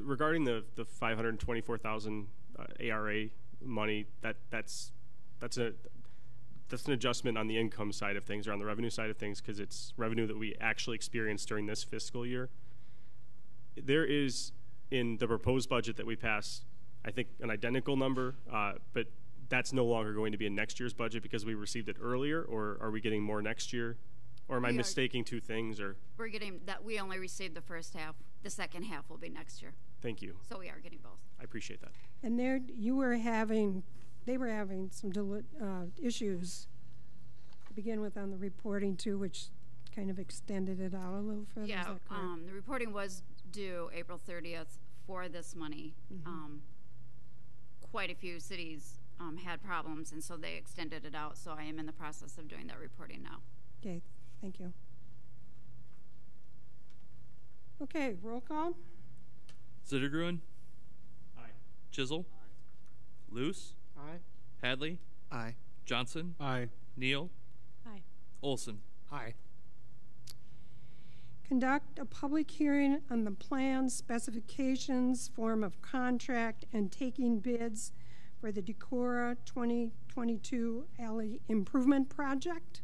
Regarding the 524,000 ARA money, that's an adjustment on the income side of things or on the revenue side of things, because it's revenue that we actually experienced during this fiscal year. There is, in the proposed budget that we passed, I think an identical number, but that's no longer going to be in next year's budget because we received it earlier, or are we getting more next year? Or am I mistaking two things? Or we're getting that. We only received the first half. The second half will be next year. Thank you. So we are getting both. I appreciate that. And there, they were having some issues to begin with on the reporting too, which kind of extended it out a little further. Yeah, the reporting was due April 30th for this money. Mm-hmm. Quite a few cities had problems, and so they extended it out. So I am in the process of doing that reporting now. Okay, thank you. Okay, roll call. Zittergruen? Aye. Chisel? Aye. Luce? Aye. Hadley? Aye. Johnson? Aye. Neal? Aye. Olson? Aye. Conduct a public hearing on the plans, specifications, form of contract, and taking bids for the Decorah 2022 Alley Improvement Project.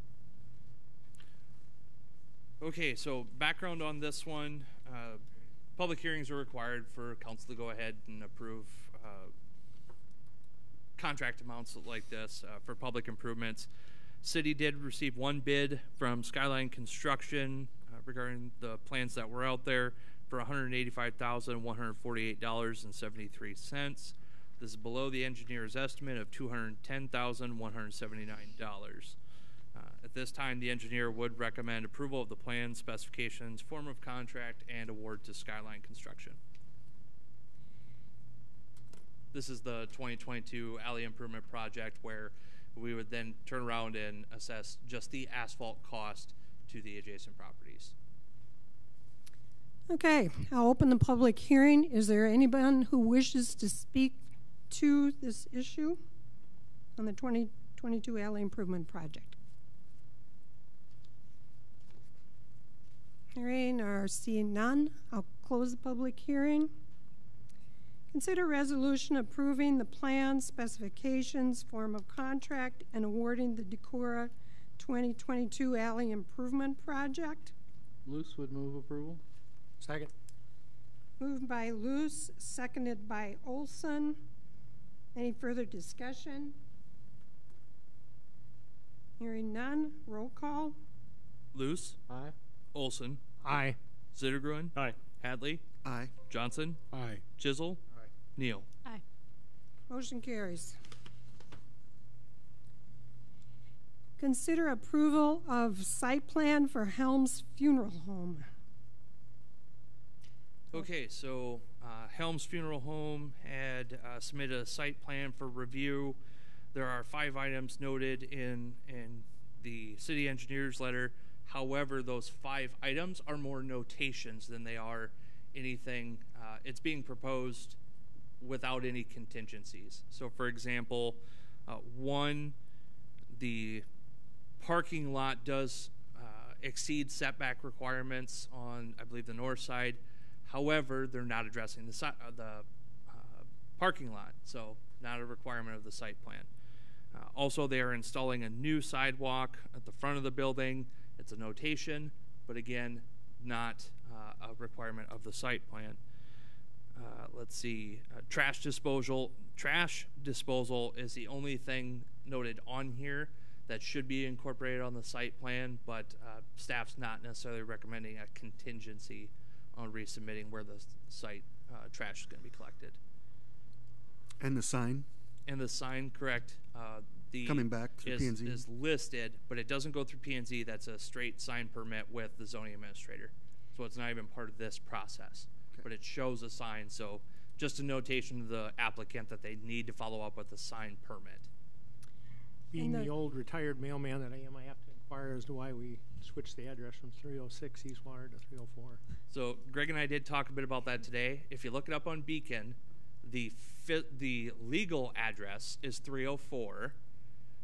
Okay, so background on this one. Public hearings are required for council to go ahead and approve contract amounts like this for public improvements. City did receive one bid from Skyline Construction regarding the plans that were out there for $185,148.73. This is below the engineer's estimate of $210,179. At this time, the engineer would recommend approval of the plan, specifications, form of contract, and award to Skyline Construction. This is the 2022 alley improvement project where we would then turn around and assess just the asphalt cost to the adjacent properties. Okay, I'll open the public hearing. Is there anyone who wishes to speak to this issue on the 2022 alley improvement project? Hearing or seeing none, I'll close the public hearing. Consider resolution approving the plan, specifications, form of contract, and awarding the Decorah 2022 Alley Improvement Project. Luce would move approval. Second. Moved by Luce, seconded by Olson. Any further discussion? Hearing none, roll call. Luce? Aye. Olson? Aye. Zittergruen? Aye. Hadley? Aye. Johnson? Aye. Chisel? Aye. Neal? Aye. Motion carries. Consider approval of site plan for Helm's Funeral Home. Okay, so Helm's Funeral Home had submitted a site plan for review. There are 5 items noted in the city engineer's letter. However, those 5 items are more notations than they are anything. It's being proposed without any contingencies. So, for example, one, the parking lot does exceed setback requirements on, I believe, the north side. However, they're not addressing the parking lot, so not a requirement of the site plan. Also, they are installing a new sidewalk at the front of the building. It's a notation, but again, not a requirement of the site plan. Let's see, trash disposal. Trash disposal is the only thing noted on here that should be incorporated on the site plan, but staff's not necessarily recommending a contingency on resubmitting where the site trash is going to be collected. And the sign? And the sign, correct. The coming back through P&Z is listed, but it doesn't go through P&Z. That's a straight sign permit with the zoning administrator. So it's not even part of this process. Okay. But it shows a sign, so just a notation to the applicant that they need to follow up with a sign permit. Being the old retired mailman that I am, I have to inquire as to why we switched the address from 306 Eastwater to 304. So Greg and I did talk a bit about that today. If you look it up on Beacon, the legal address is 304.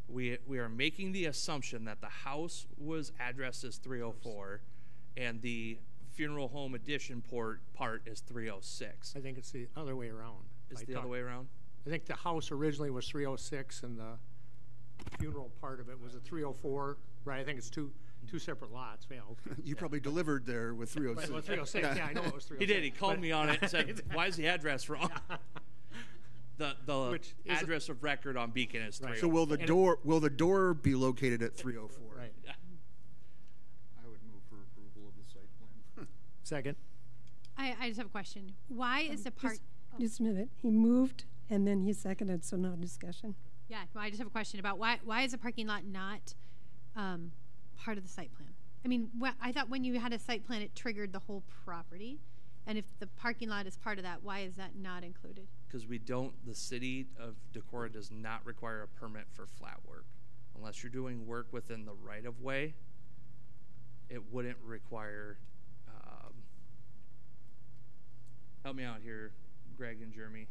We are making the assumption that the house was addressed as 304, and the funeral home addition part is 306. I think it's the other way around. It's the other way around? I think the house originally was 306, and the funeral part of it was a 304. Right, I think it's two separate lots. Well, you probably delivered there with 306. Right, well, 306, yeah, I know it was 306. He did. He called me on it and said, why is the address wrong? The address of record on Beacon is 304. So will the door be located at 304? Right. Yeah. I would move for approval of the site plan. Second. I just have a question. Why is the part... Just a minute. He moved and then he seconded, so no discussion. Yeah, well, I just have a question about why is the parking lot not part of the site plan? I mean, I thought when you had a site plan, it triggered the whole property. And if the parking lot is part of that, why is that not included? Because the city of Decorah does not require a permit for flat work. Unless you're doing work within the right-of-way, it wouldn't require, help me out here, Greg and Jeremy.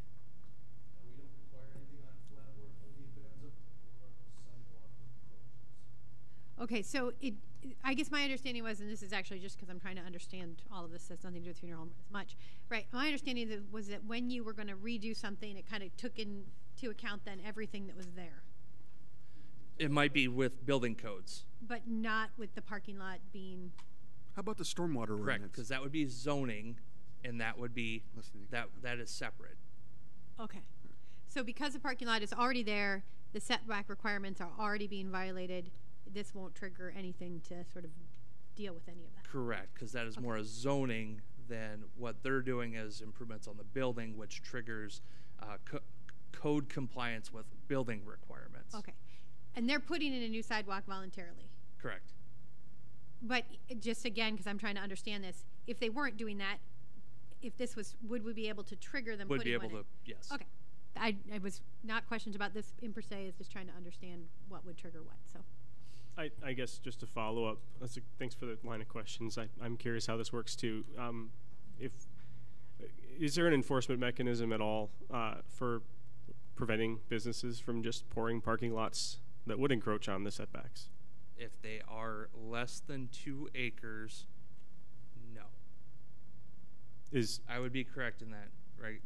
We don't require anything on flat work, only if it ends up over sidewalk approaches. Okay, so I guess my understanding was, and this is actually just because I'm trying to understand all of this, has nothing to do with funeral home as much, right? My understanding was that when you were going to redo something, it kind of took into account then everything that was there. It might be with building codes. But not with the parking lot being... How about the stormwater ordinance? Correct, because that would be zoning, and that would be, that is separate. Okay. So because the parking lot is already there, the setback requirements are already being violated, this won't trigger anything to sort of deal with any of that. Correct, because that is more a zoning than what they're doing as improvements on the building, which triggers code compliance with building requirements. Okay. And they're putting in a new sidewalk voluntarily. Correct. But just again, because I'm trying to understand this, if they weren't doing that, if this was, would we be able to trigger them putting one in? Would be able to, yes. Okay. I was not questions about this in per se, is just trying to understand what would trigger what, so. I guess just to follow up, thanks for the line of questions. I'm curious how this works too. Is there an enforcement mechanism at all for preventing businesses from just pouring parking lots that would encroach on the setbacks? If they are less than 2 acres, no. I would be correct in that, right,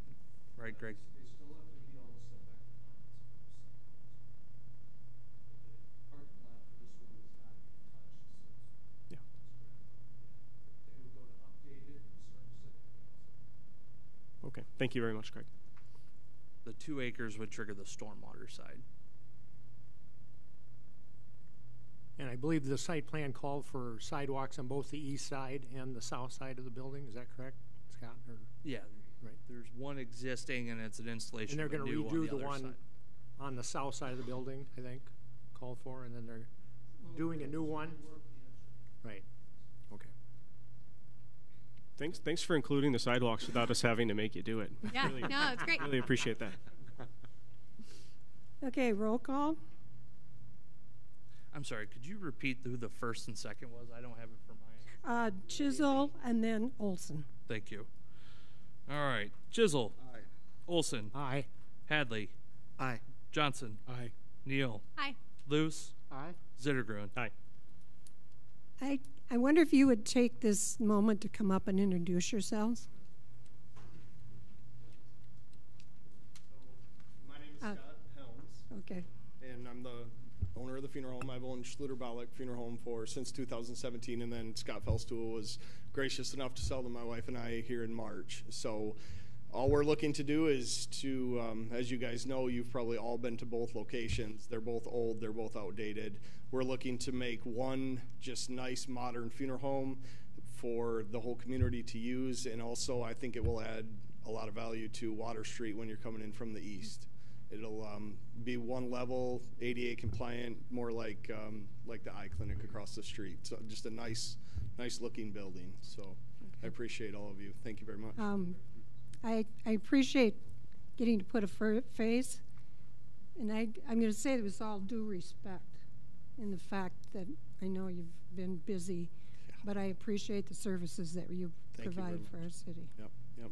Greg? They still have to meet all the setback requirements, of course. The parking lot for this one is not being touched. Yeah. They would go to updated and service it. Okay. Thank you very much, Greg. The 2 acres would trigger the stormwater side. And I believe the site plan called for sidewalks on both the east side and the south side of the building. Is that correct, Scott? Yeah. Right. There's one existing, and it's an installation. And they're going to redo the one on the south side of the building, I think, called for, and then they're doing a new one. Right. Okay. Thanks for including the sidewalks without us having to make you do it. Yeah, really, no, it's great. Really appreciate that. Okay, roll call. I'm sorry, could you repeat who the first and second was? I don't have it for mine. Chisel and then Olson. Thank you. All right, Chisel. Aye. Olson. Aye. Hadley. Aye. Johnson. Aye. Neal. Aye. Luce. Aye. Zittergruen. Aye. I wonder if you would take this moment to come up and introduce yourselves. My name is Scott Helms. Okay. And I'm the owner of the funeral home. I've owned Schluter-Baulich Funeral Home since 2017, and then Scott Felstool was gracious enough to sell to my wife and I here in March. So all we're looking to do is to, as you guys know, you've probably all been to both locations. They're both old, they're both outdated. We're looking to make one just nice modern funeral home for the whole community to use, and also I think it will add a lot of value to Water Street when you're coming in from the east. It'll be one level, ADA compliant, more like the eye clinic across the street. So just a nice looking building. So okay. I appreciate all of you. Thank you very much. I appreciate getting to put a face, and I'm going to say it with all due respect in the fact that I know you've been busy, but I appreciate the services that you provide for our city. Yep.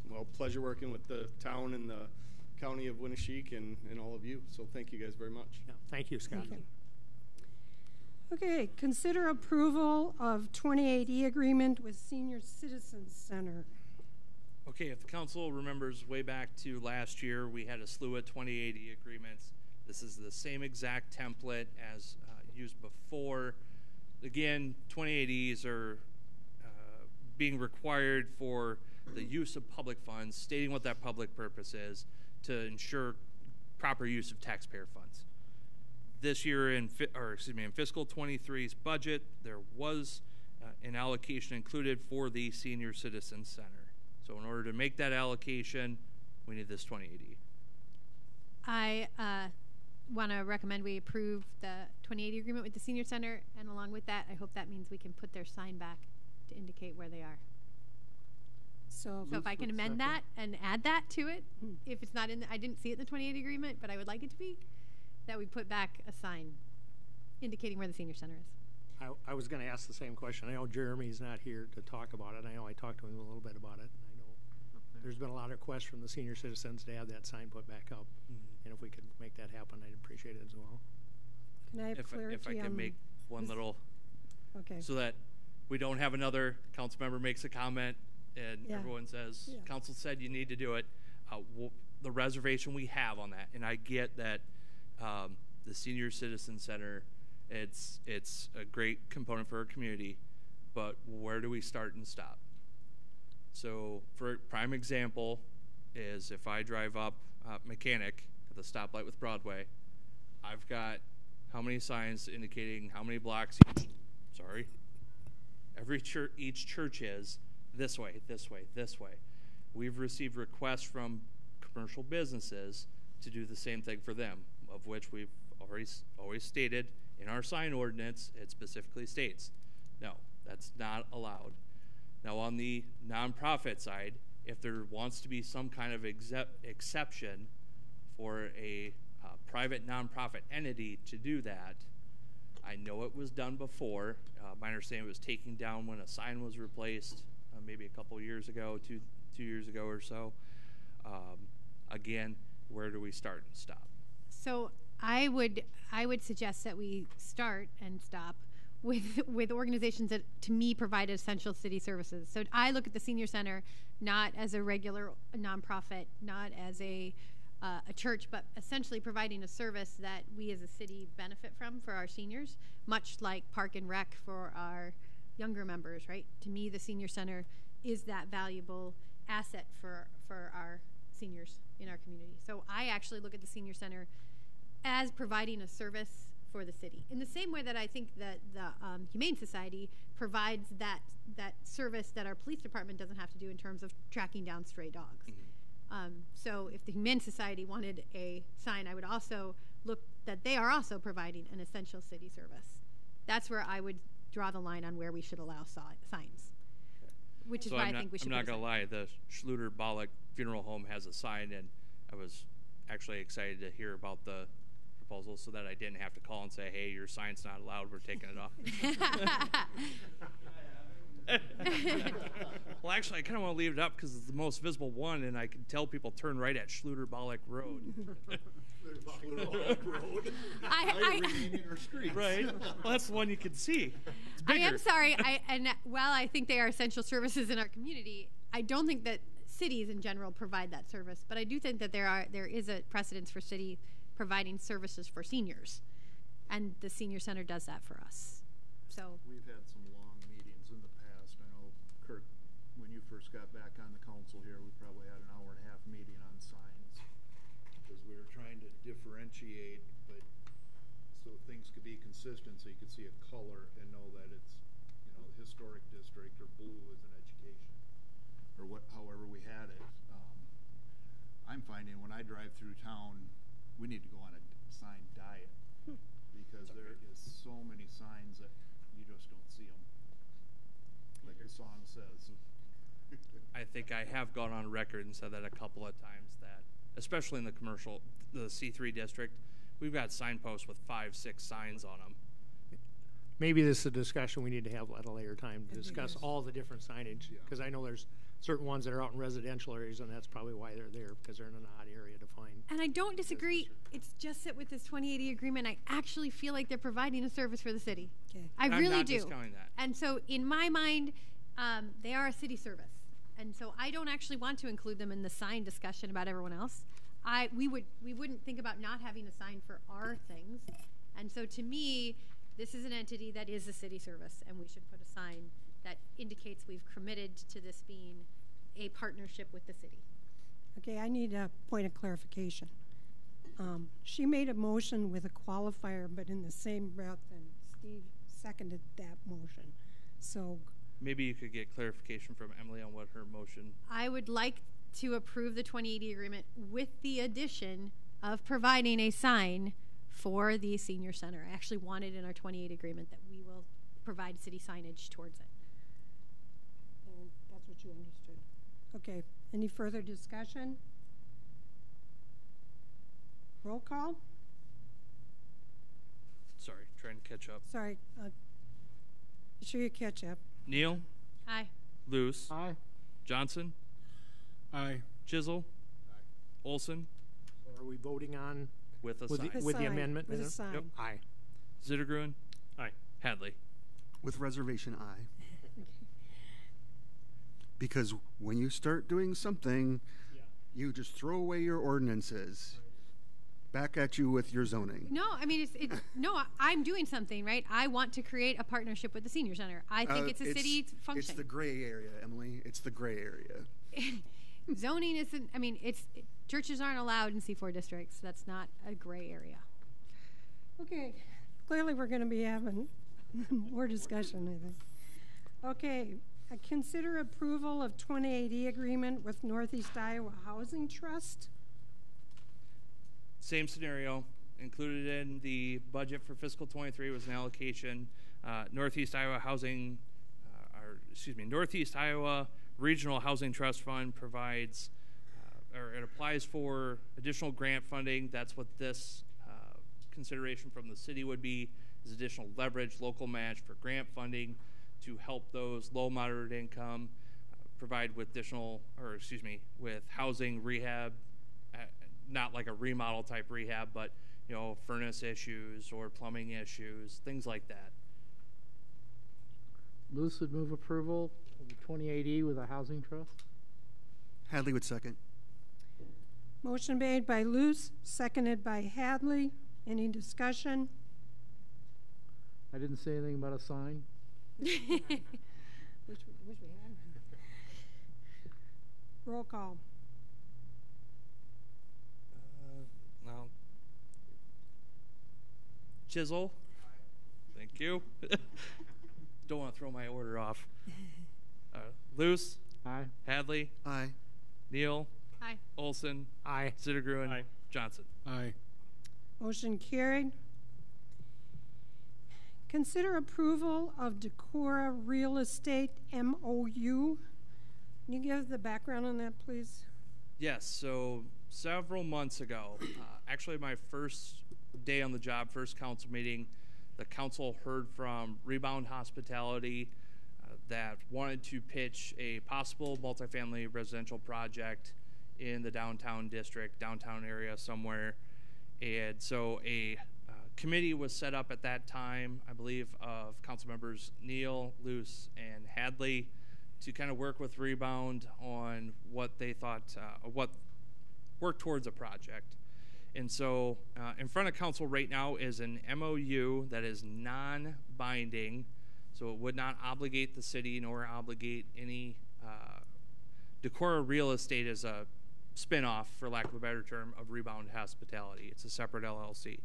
Well, pleasure working with the town and the County of Winneshiek and all of you. So thank you guys very much. Yeah, thank you, Scott. Thank you. Okay, consider approval of 28E agreement with Senior Citizens Center. Okay, if the council remembers way back to last year, we had a slew of 2080 agreements. This is the same exact template as used before. Again, 2080s are being required for the use of public funds, stating what that public purpose is to ensure proper use of taxpayer funds. This year in fiscal 23's budget, there was an allocation included for the Senior Citizens Center. So in order to make that allocation, we need this 2080. I want to recommend we approve the 2080 agreement with the Senior Center, and along with that, I hope that means we can put their sign back to indicate where they are. So if I can amend that and add that to it, if it's not in, I didn't see it in the 2080 agreement, but I would like it to be, that we put back a sign indicating where the Senior Center is. I was going to ask the same question. I know Jeremy's not here to talk about it. I know I talked to him a little bit about it. I know there's been a lot of requests from the senior citizens to have that sign put back up. And if we could make that happen, I'd appreciate it as well. Can I have clarity? If I can make one little, okay, so that we don't have another council member makes a comment and everyone says, council said you need to do it. The reservation we have on that, and I get that the Senior Citizen Center, it's a great component for our community, but where do we start and stop? So for a prime example is if I drive up Mechanic at the stoplight with Broadway, I've got how many signs indicating how many blocks each church is this way, this way, this way. We've received requests from commercial businesses to do the same thing for them, of which we've always stated in our sign ordinance, it specifically states, no, that's not allowed. Now on the nonprofit side, if there wants to be some kind of exception for a private nonprofit entity to do that, I know it was done before. My understanding was taken down when a sign was replaced, maybe a couple years ago, two years ago or so. Again, where do we start and stop? So I would suggest that we start and stop with organizations that, to me, provide essential city services. So I look at the Senior Center not as a regular nonprofit, not as a church, but essentially providing a service that we as a city benefit from for our seniors, much like Park and Rec for our younger members, right? To me, the Senior Center is that valuable asset for our seniors in our community. So I actually look at the Senior Center as providing a service for the city, in the same way that I think that the Humane Society provides that service that our police department doesn't have to do in terms of tracking down stray dogs. So if the Humane Society wanted a sign, I would also look that they are also providing an essential city service. That's where I would draw the line on where we should allow signs, which is why I think we should. I'm not going to lie, the Schluter-Baulich Funeral Home has a sign, and I was actually excited to hear about the proposal so that I didn't have to call and say, hey, your sign's not allowed, we're taking it off. Well, actually, I kind of want to leave it up because it's the most visible one, and I can tell people turn right at Schluter-Bollock Road. Right. Well, that's the one you can see. It's I bigger. am sorry. And while I think they are essential services in our community, I don't think that cities in general provide that service. But I do think that there is a precedence for city providing services for seniors, and the senior center does that for us. So we've had some long meetings in the past. I know, Kirk, when you first got back on the council here, we probably had an hour-and-a-half meeting on signs because we were trying to differentiate, but so things could be consistent, so you could see a color and know that it's, the historic district, or blue is an education, or however we had it. I'm finding when I drive through town, we need to go on a sign diet because there is so many signs that you just don't see them, like the song says. I think I have gone on record and said that a couple of times, that especially in the C3 district, we've got signposts with 5-6 signs on them. Maybe this is a discussion we need to have at a later time to discuss all the different signage, because I know there's certain ones that are out in residential areas, and that's probably why they're there, because they're in an odd area to find. And I don't disagree. It's just that with this 2080 agreement, I actually feel like they're providing a service for the city. Okay. I I'm really not do. discounting that. And so in my mind, they are a city service. And so I don't actually want to include them in the sign discussion about everyone else. We wouldn't think about not having a sign for our things. And so to me, this is an entity that is a city service, and we should put a sign that indicates we've committed to this being a partnership with the city. Okay, I need a point of clarification. She made a motion with a qualifier, but in the same breath, and Steve seconded that motion. So Maybe you could get clarification from Emily on what her motion. I would like to approve the 2080 agreement with the addition of providing a sign for the senior center. I actually wanted in our 2080 agreement that we will provide city signage towards it. And that's what you understood. Okay, any further discussion? Roll call? Sorry, trying to catch up. Sorry, be sure you catch up. Neal? Aye. Luce? Aye. Johnson? Aye. Chisel? Aye. Olson? So are we voting on With a with sign. the sign, amendment? with a Yep. sign. Aye. Zittergruen? Aye. Hadley? With reservation, aye. Because when you start doing something, you just throw away your ordinances. Back at you with your zoning. No, I mean, no, I'm doing something, right? I want to create a partnership with the senior center. I think it's a city function. It's the gray area, Emily. It's the gray area. Zoning isn't, I mean, churches aren't allowed in C4 districts. That's not a gray area. Okay, clearly we're going to be having more discussion, I think. Okay, consider approval of 2080 agreement with Northeast Iowa Housing Trust. Same scenario. Included in the budget for fiscal 23 was an allocation. Northeast Iowa Northeast Iowa Regional Housing Trust Fund provides, or it applies for additional grant funding. That's what this consideration from the city would be, is additional leverage, local match for grant funding to help those low, moderate income provide with with housing rehab. Not like a remodel type rehab, but furnace issues or plumbing issues, things like that. Luce would move approval of the 2080 with a housing trust. Hadley would second. Motion made by Luce, seconded by Hadley. Any discussion? I didn't say anything about a sign. Wish we had. Roll call. No. Chisel? Thank you. Don't want to throw my order off. Luce? Aye. Hadley? Aye. Neal? Aye. Olson? Aye. Zittergruen? Aye. Johnson? Aye. Motion carried. Consider approval of Decorah Real Estate MOU. Can you give the background on that, please? Yes, so several months ago, actually my first day on the job, first council meeting, the council heard from Rebound Hospitality. that wanted to pitch a possible multifamily residential project in the downtown district, downtown area somewhere. And so a committee was set up at that time, I believe, of council members Neal, Luce, and Hadley to kind of work with Rebound on what they thought, work towards a project. And so in front of council right now is an MOU that is non-binding, so it would not obligate the city nor obligate any. Decorah Real Estate is a spinoff, for lack of a better term, of Rebound Hospitality. It's a separate LLC.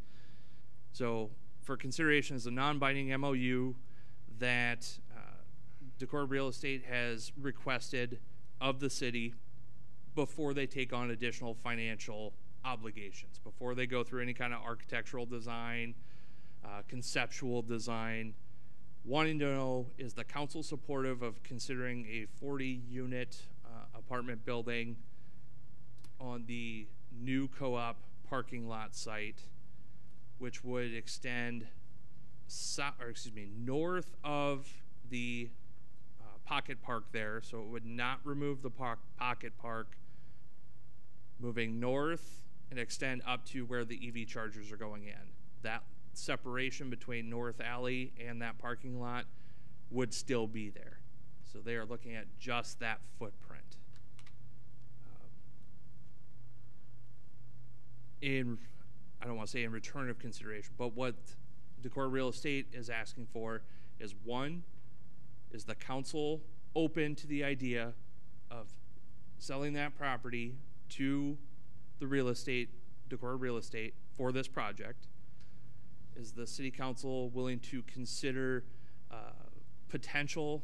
So for consideration is a non-binding MOU that Decorah Real Estate has requested of the city before they take on additional financial obligations, before they go through any kind of architectural design, conceptual design. Wanting to know, is the council supportive of considering a 40-unit apartment building on the new co-op parking lot site, which would extend north of the pocket park there, so it would not remove the pocket park, moving north and extend up to where the EV chargers are going in. That separation between North Alley and that parking lot would still be there. So they are looking at just that footprint. I don't want to say in return of consideration, but what Decorah Real Estate is asking for is, one, is the council open to the idea of selling that property to the real estate, Decorah Real Estate, for this project? Is the city council willing to consider potential,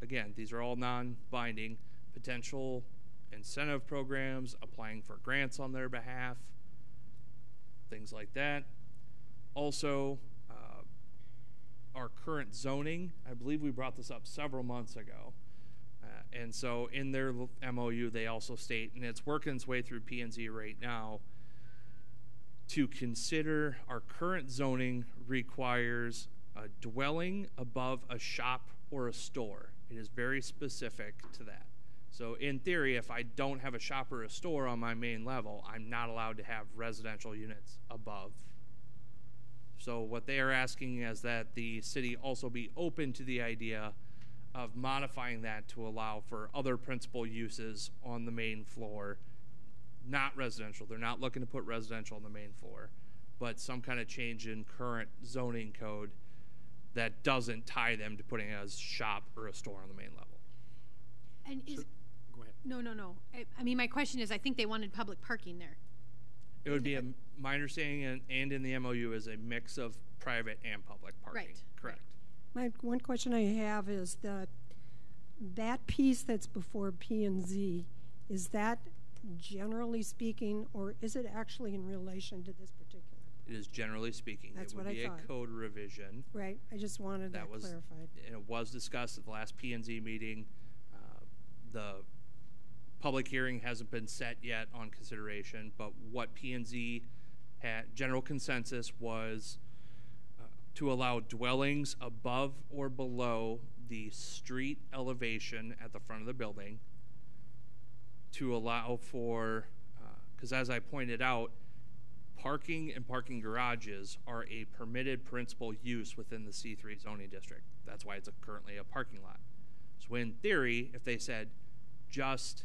again, these are all non-binding, potential incentive programs, applying for grants on their behalf, things like that? Also, our current zoning, I believe we brought this up several months ago. And so in their MOU, they also state, and it's working its way through P&Z right now, to consider our current zoning requires a dwelling above a shop or a store. It is very specific to that. So in theory, if I don't have a shop or a store on my main level, I'm not allowed to have residential units above. So what they are asking is that the city also be open to the idea of modifying that to allow for other principal uses on the main floor, not residential. They're not looking to put residential on the main floor, but some kind of change in current zoning code that doesn't tie them to putting a shop or a store on the main level. And is, go ahead. No. I mean, my question is, I think they wanted public parking there. It would be my understanding, and in the MOU, is a mix of private and public parking. Right. Correct. One question I have is that piece that's before P&Z, is that generally speaking, or is it actually in relation to this particular? It is generally speaking. That's what I thought. It would be a code revision. Right. I just wanted that clarified. And it was discussed at the last P&Z meeting. The public hearing hasn't been set yet on consideration, but what P&Z had, general consensus was to allow dwellings above or below the street elevation at the front of the building, to allow for, because as I pointed out, parking and parking garages are a permitted principal use within the C3 zoning district. That's why it's currently a parking lot. So in theory, if they said just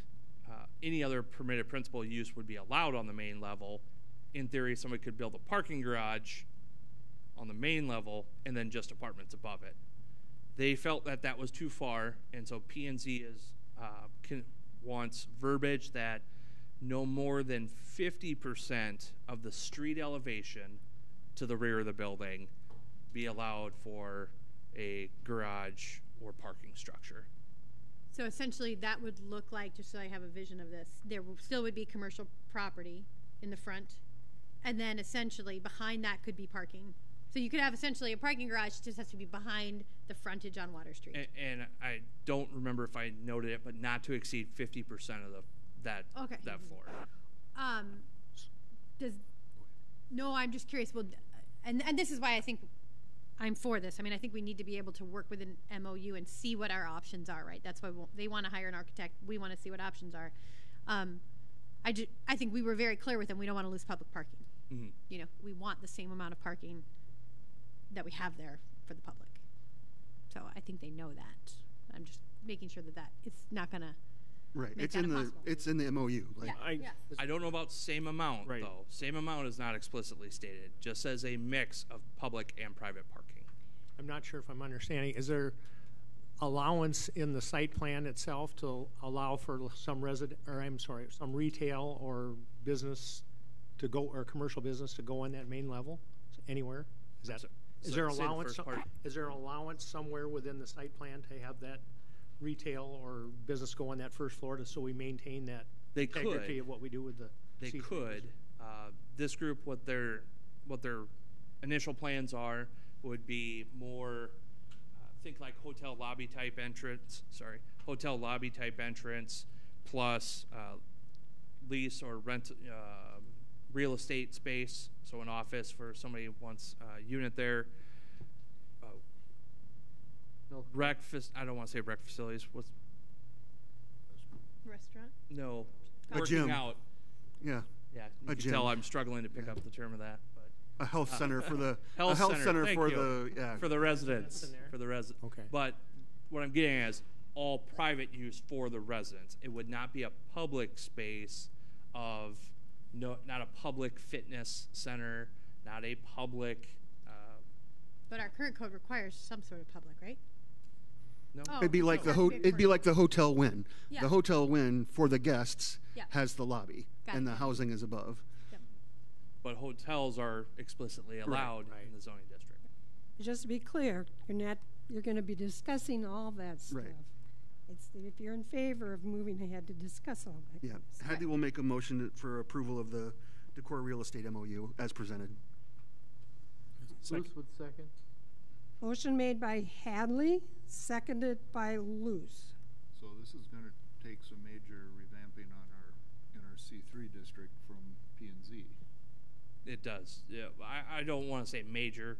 any other permitted principal use would be allowed on the main level, in theory somebody could build a parking garage on the main level and then just apartments above it. They felt that that was too far, and so P&Z wants verbiage that no more than 50% of the street elevation to the rear of the building be allowed for a garage or parking structure. So essentially that would look like, just so I have a vision of this, there still would be commercial property in the front, and then essentially behind that could be parking. So you could have essentially a parking garage, just has to be behind the frontage on Water Street. And I don't remember if I noted it, but not to exceed 50% of that floor. No, I'm just curious. Well, and this is why I think I'm for this. I mean, I think we need to be able to work with an MOU and see what our options are, right? That's why they want to hire an architect. We want to see what options are. I think we were very clear with them. We don't want to lose public parking. Mm-hmm. You know, we want the same amount of parking that we have there for the public. So I think they know that. I'm just making sure that it's not going to Right. make It's that in impossible. the MOU. Like, I don't know about same amount though. Same amount is not explicitly stated. Just says a mix of public and private parking. I'm not sure if I'm understanding. Is there allowance in the site plan itself to allow for some some retail or business to go, or commercial business to go on that main level anywhere? Is there allowance somewhere within the site plan to have that retail or business go on that first floor, so we maintain that integrity of what we do with the They C3 could. This group, what their initial plans are, would be more, think like hotel lobby type entrance. Hotel lobby type entrance, plus lease or rent real estate space. So an office for somebody who wants a unit there. I don't want to say rec facilities. What's restaurant? No, a working gym. out. Yeah. Yeah, you A can gym. tell I'm struggling to pick up the term of that, but a health center for the health center for you. For the residents. That's in there. Okay. But what I'm getting at is all private use for the residents. It would not be a public space of not a public fitness center, not a public. But our current code requires some sort of public, right? No. Oh, It'd be like it'd be like the Hotel Wynn. Yeah. The Hotel Wynn for the guests Yeah. has the lobby, and the housing is above. Yep. But hotels are explicitly allowed in the zoning district. Just to be clear, you're going to be discussing all that stuff. Right. It's if you're in favor of moving ahead to discuss all that. Yeah. Hadley will make a motion for approval of the Decorah Real Estate MOU as presented. Bruce would second. Motion made by Hadley, seconded by Luce. So this is going to take some major revamping in our C3 district from P&Z. It does. Yeah, I don't want to say major,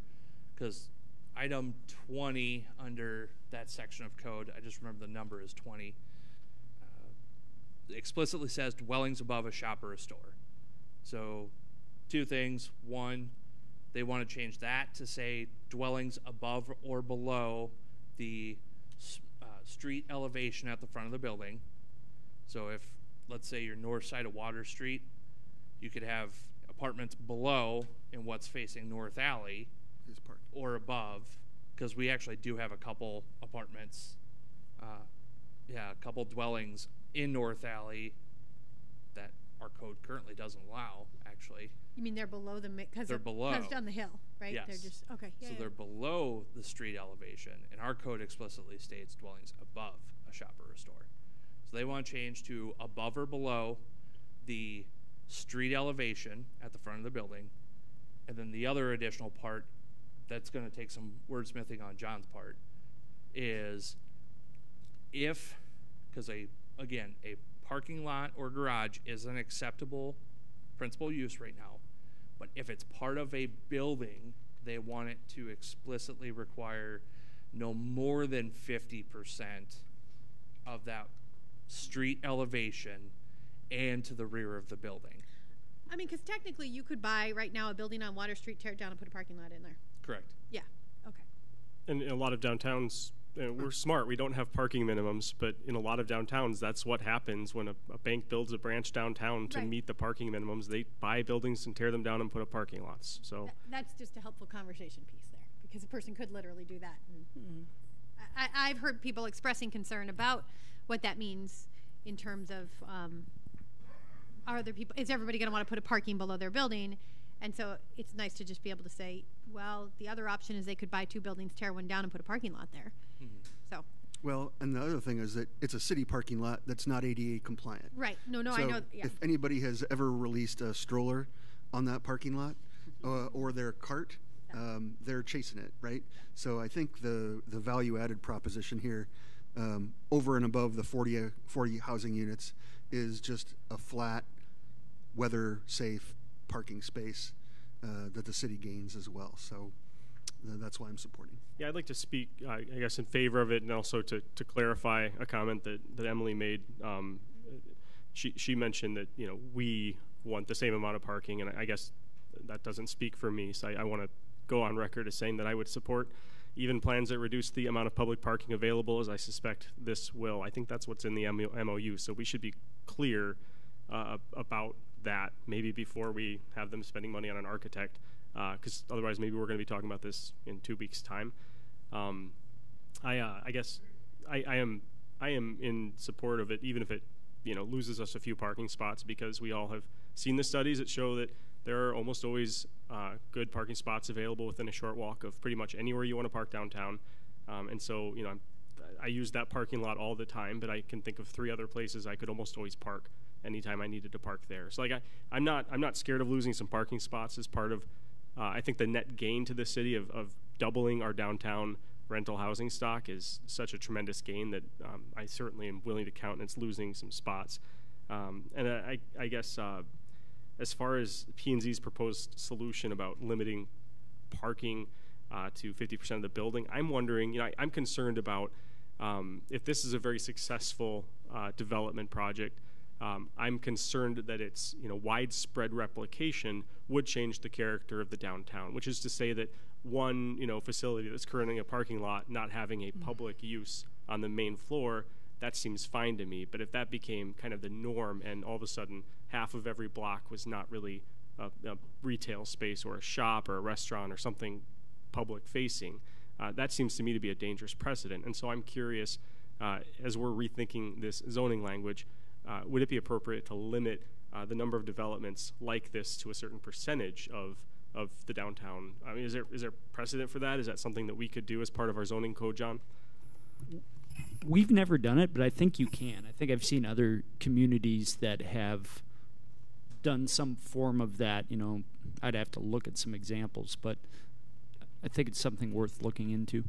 because item 20 under that section of code, I just remember the number is 20, explicitly says dwellings above a shop or a store. So two things. One, they want to change that to say dwellings above or below the street elevation at the front of the building. So if, let's say, you're north side of Water Street, you could have apartments below in what's facing North Alley or above, because we actually do have a couple apartments, a couple dwellings in North Alley that our code currently doesn't allow, actually. You mean they're below the because they're below. Because down the hill, right? Yes. They're just okay. Yeah, so they're below the street elevation, and our code explicitly states dwellings above a shop or a store. So they want to change to above or below the street elevation at the front of the building, and then the other additional part that's going to take some wordsmithing on John's part is if, because a parking lot or garage is an acceptable principal use right now, but if it's part of a building, they want it to explicitly require no more than 50% of that street elevation and to the rear of the building. I mean, because technically you could buy right now a building on Water Street, tear it down, and put a parking lot in there. Correct. Yeah. Okay. And in a lot of downtowns, we're smart. We don't have parking minimums, but in a lot of downtowns, that's what happens when a bank builds a branch downtown to meet the parking minimums. They buy buildings and tear them down and put up parking lots. So that's just a helpful conversation piece there, because a person could literally do that. And I've heard people expressing concern about what that means in terms of are other people, is everybody going to want to put a parking below their building? And so it's nice to just be able to say, well, the other option is they could buy two buildings, tear one down, and put a parking lot there. So. Well, and the other thing is that it's a city parking lot that's not ADA compliant. Right. No, so I know. Yeah. If anybody has ever released a stroller on that parking lot or their cart, they're chasing it, right? So I think the value-added proposition here, over and above the 40 housing units, is just a flat, weather-safe parking space that the city gains as well. So that's why I'm supporting. Yeah, I'd like to speak, I guess, in favor of it, and also to clarify a comment that Emily made. She mentioned that we want the same amount of parking, and I guess that doesn't speak for me. So I want to go on record as saying that I would support even plans that reduce the amount of public parking available, as I suspect this will. I think that's what's in the MOU. So we should be clear about that, maybe before we have them spending money on an architect, because otherwise maybe we're going to be talking about this in 2 weeks' time. I guess I am in support of it, even if it loses us a few parking spots, because we all have seen the studies that show that there are almost always good parking spots available within a short walk of pretty much anywhere you want to park downtown. And so I use that parking lot all the time, but I can think of 3 other places I could almost always park anytime I needed to park there. So I'm not scared of losing some parking spots as part of I think the net gain to the city of doubling our downtown rental housing stock is such a tremendous gain that I certainly am willing to countenance losing some spots. And I guess as far as P&Z's proposed solution about limiting parking to 50% of the building, I'm wondering, I'm concerned about if this is a very successful development project. I'm concerned that its widespread replication would change the character of the downtown, which is to say that one facility that's currently a parking lot not having a public use on the main floor, that seems fine to me. But if that became kind of the norm and all of a sudden half of every block was not really a retail space or a shop or a restaurant or something public facing, that seems to me to be a dangerous precedent. And so I'm curious, as we're rethinking this zoning language, would it be appropriate to limit the number of developments like this to a certain percentage of the downtown? I mean, is there precedent for that? Is that something that we could do as part of our zoning code, John? We've never done it, but I think you can. I think I've seen other communities that have done some form of that. I'd have to look at some examples, but I think it's something worth looking into.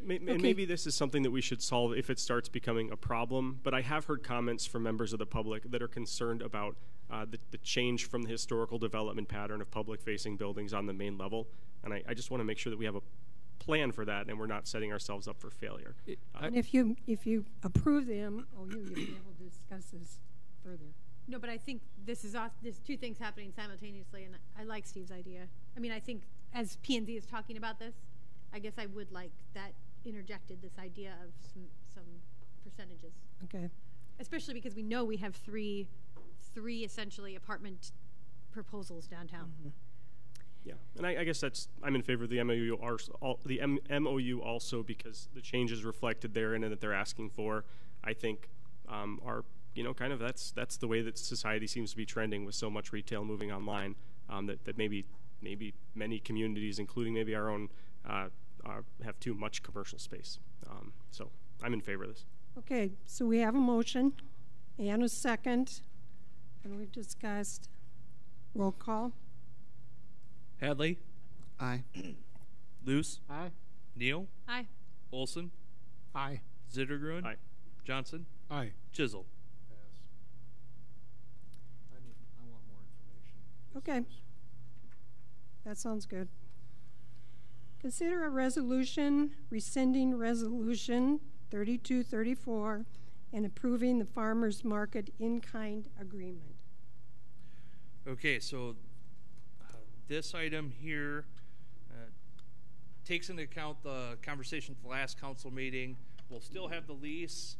Maybe this is something that we should solve if it starts becoming a problem, but I have heard comments from members of the public that are concerned about the change from the historical development pattern of public-facing buildings on the main level, and I just want to make sure that we have a plan for that and we're not setting ourselves up for failure. And if you approve the MOU, you'll be able to discuss this further. No, but I think there's 2 things happening simultaneously, and I like Steve's idea. I mean, I think as P&Z is talking about this, I guess I would like that interjected, this idea of some percentages. Okay. Especially because we know we have three essentially apartment proposals downtown. Mm-hmm. Yeah, and I guess I'm in favor of the MOU. MOU also because the changes reflected therein and that they're asking for, I think, are kind of that's the way that society seems to be trending with so much retail moving online. That maybe many communities, including maybe our own, have too much commercial space. So I'm in favor of this. Okay, so we have a motion and a second, and we've discussed. Roll call. Hadley? Aye. Luce? Aye. Neal? Aye. Olson? Aye. Zittergruen? Aye. Johnson? Aye. Chisel? Pass. I want more information. Okay. That sounds good. Consider a resolution rescinding resolution 3234 and approving the farmers market in-kind agreement. Okay, so this item here takes into account the conversation at the last council meeting. We'll still have the lease,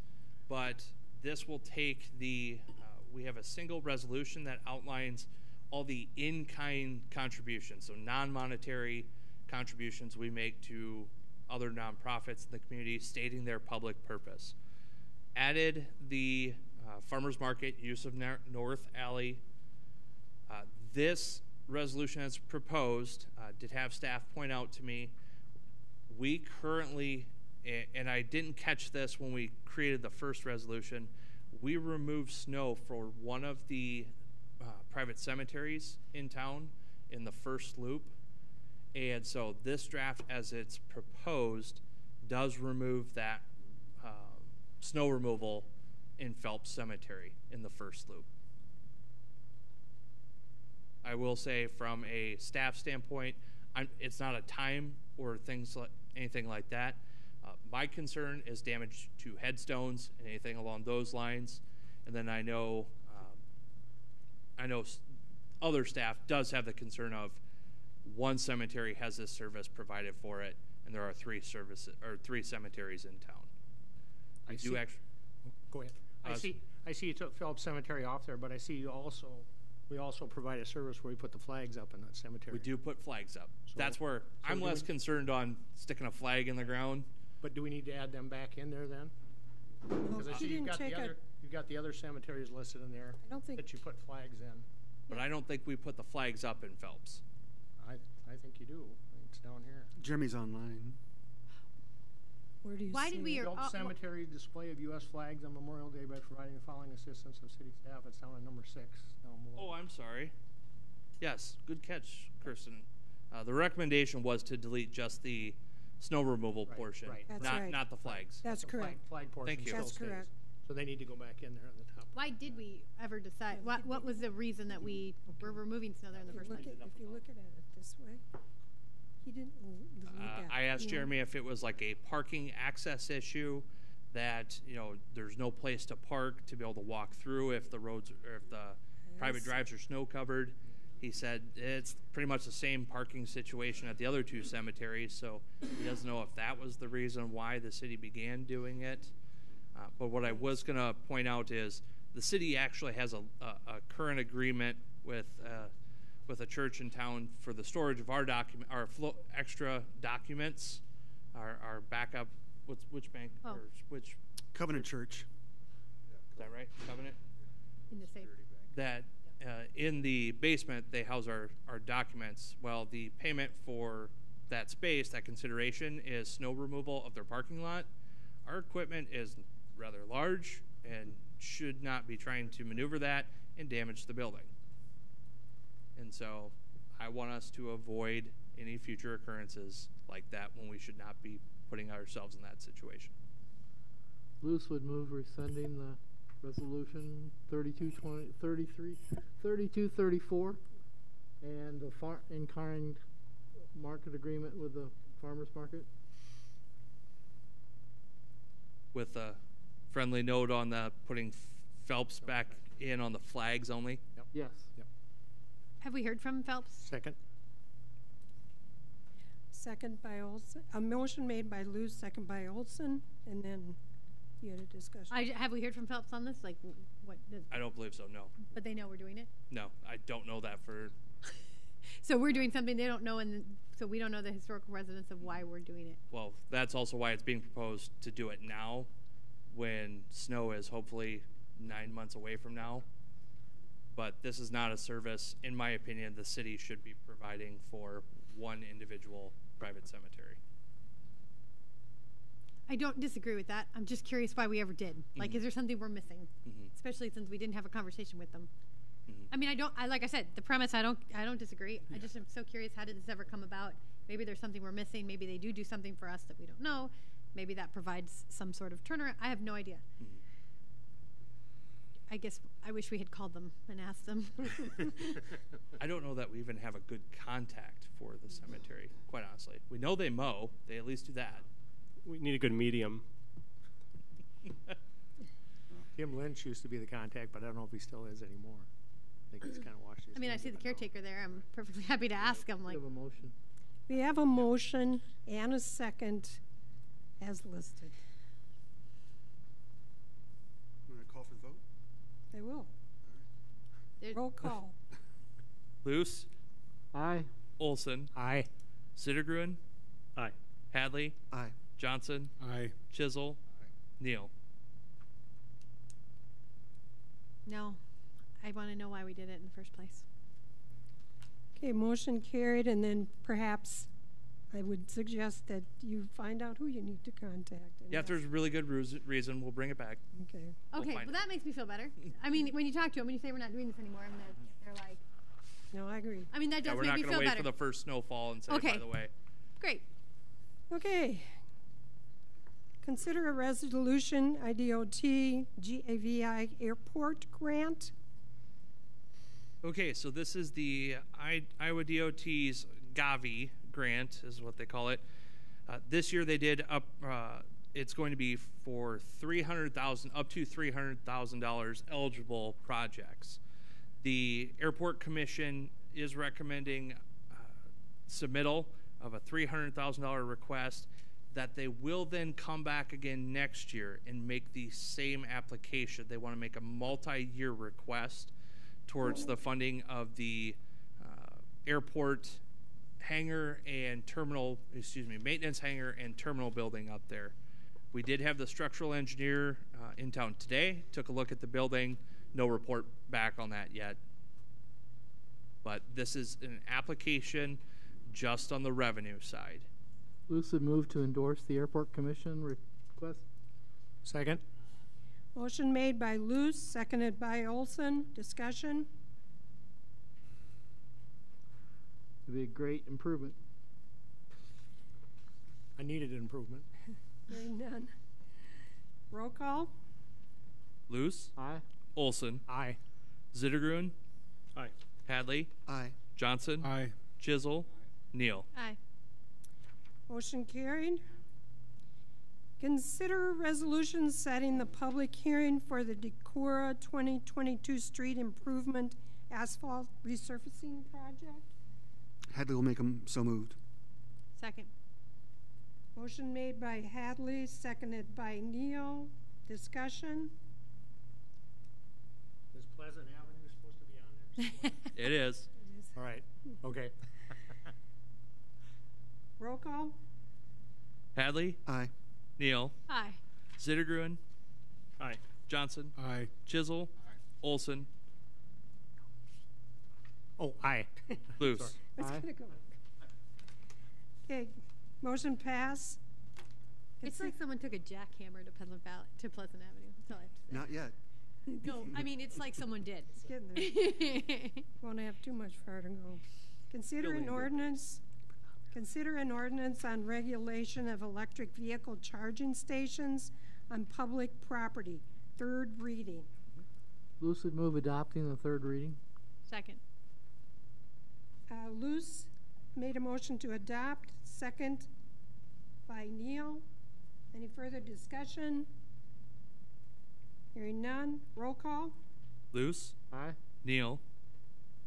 but this will take we have a single resolution that outlines all the in-kind contributions, so non-monetary contributions we make to other nonprofits in the community stating their public purpose. Added the farmers market use of North Alley. This resolution as proposed did have staff point out to me, we currently, and I didn't catch this when we created the first resolution, we removed snow for one of the private cemeteries in town in the first loop. And so this draft, as it's proposed, does remove that snow removal in Phelps Cemetery in the first loop. I will say from a staff standpoint, it's not a time or anything like that. My concern is damage to headstones and anything along those lines. And then I know other staff does have the concern of one cemetery has this service provided for it, and there are three cemeteries in town. Go ahead. I see you took Phillips Cemetery off there, but I see we also provide a service where we put the flags up in that cemetery. We do put flags up. So, that's where I'm less concerned on sticking a flag in the ground. But do we need to add them back in there then? Because I see you've got the other cemeteries listed in there. I don't think that you put flags in. But I don't think we put the flags up in Phelps. I think you do. It's down here. Jeremy's online. Where do you Why did we? Phillips Cemetery display of U.S. flags on Memorial Day by providing the following assistance of city staff. It's down at number 6. Down below. Oh, I'm sorry. Yes, good catch, Kirsten. The recommendation was to delete just the snow removal portion, not the flags. That's correct. Flag portion. Thank you. That's correct. So they need to go back in there on the top. Why did we ever decide? What was the reason that we were removing snow there in the first place? If you look at it this way, he didn't look at it. I asked Jeremy if it was like a parking access issue, that there's no place to park to be able to walk through if the roads or if the private drives are snow covered. He said it's pretty much the same parking situation at the other two cemeteries, so he doesn't know if that was the reason why the city began doing it. But what I was going to point out is the city actually has a current agreement with a church in town for the storage of our extra documents, our backup. Which bank? Oh. Or which? Covenant Church. Is that right? Covenant? In the safe. That in the basement they house our documents. Well, the payment for that space, that consideration, is snow removal of their parking lot. Our equipment is rather large and should not be trying to maneuver that and damage the building. And so I want us to avoid any future occurrences like that when we should not be putting ourselves in that situation. Luce would move rescinding the resolution 3234 and the in-kind market agreement with the farmers market. With a friendly note on the putting Phelps back in on the flags only. Yep. Yes. Yep. Have we heard from Phelps? Second. Second by Olson. A motion made by Luz, second by Olson, and then you had a discussion. Have we heard from Phelps on this? Like, what? I don't believe so, no. But they know we're doing it? No, I don't know that for... So we're doing something they don't know, and so we don't know the historical resonance of why we're doing it. Well, that's also why it's being proposed to do it now, when snow is hopefully 9 months away from now. But this is not a service, in my opinion, the city should be providing for one individual private cemetery. I don't disagree with that. I'm just curious why we ever did. Like, is there something we're missing? Especially since we didn't have a conversation with them. I mean, like I said, the premise, I don't disagree. I just am so curious, how did this ever come about? Maybe there's something we're missing. Maybe they do something for us that we don't know. Maybe that provides some sort of turnaround. I have no idea. I guess I wish we had called them and asked them. I don't know that we even have a good contact for the cemetery, quite honestly. We know they mow. They at least do that. We need a good medium. Tim Lynch used to be the contact, but I don't know if he still is anymore. I think he's kind of washed his I mean, I see the caretaker there. I'm perfectly happy to ask him. Like, We have a motion. We have a motion and a second as listed. You want to call for the vote? They will. Roll call. Luce? Aye. Olson? Aye. Sittergruen? Aye. Hadley? Aye. Johnson? Aye. Chisel? Neal? no, I want to know why we did it in the first place. Okay, motion carried, and then perhaps I would suggest that you find out who you need to contact. Yeah, if there's a really good reason, we'll bring it back. Okay. Okay, well, that makes me feel better. I mean, when you talk to them, when you say we're not doing this anymore, and they're like, no, I agree. I mean, that does we're make not me going to feel wait better. for the first snowfall and say, by the way. Great. Okay. Consider a resolution, IDOT, GAVI Airport Grant. Okay, so this is the Iowa DOT's Gavi grant is what they call it. This year they did up. It's going to be for $300,000 up to $300,000 eligible projects. The Airport Commission is recommending submittal of a $300,000 request that they will then come back again next year and make the same application. They want to make a multi-year request towards the funding of the airport hangar and terminal, maintenance hangar and terminal building up there. We did have the structural engineer in town today, took a look at the building, no report back on that yet. But this is an application just on the revenue side. Lucid move to endorse the Airport Commission request. Second. Motion made by Luce, seconded by Olson. Discussion? It'd be a great improvement. I needed an improvement. Hearing none. Roll call. Luce? Aye. Olson? Aye. Zittergruen? Aye. Hadley? Aye. Johnson? Aye. Chisel? Neal? Aye. Motion carried. Consider resolution setting the public hearing for the Decorah 2022 street improvement asphalt resurfacing project. Hadley will make them so moved. Second. Motion made by Hadley, seconded by Neal. Discussion? Is Pleasant Avenue supposed to be on there? It is. All right. Okay. Roll call. Hadley? Aye. Neal? Aye. Zittergruen? Aye. Johnson? Aye. Chisel? Olson? Oh, aye. Luce? It's Aye. gonna go. Okay, motion pass. It's like someone took a jackhammer to Pleasant Avenue. That's all I have to say. Not yet. No, I mean, it's like someone did. It's getting there. Won't have too much far to go. Consider an ordinance on regulation of electric vehicle charging stations on public property. Third reading. Lucid move adopting the third reading. Second. Luce made a motion to adopt, second by Neal. Any further discussion? Hearing none. Roll call. Luce? Aye. Neal?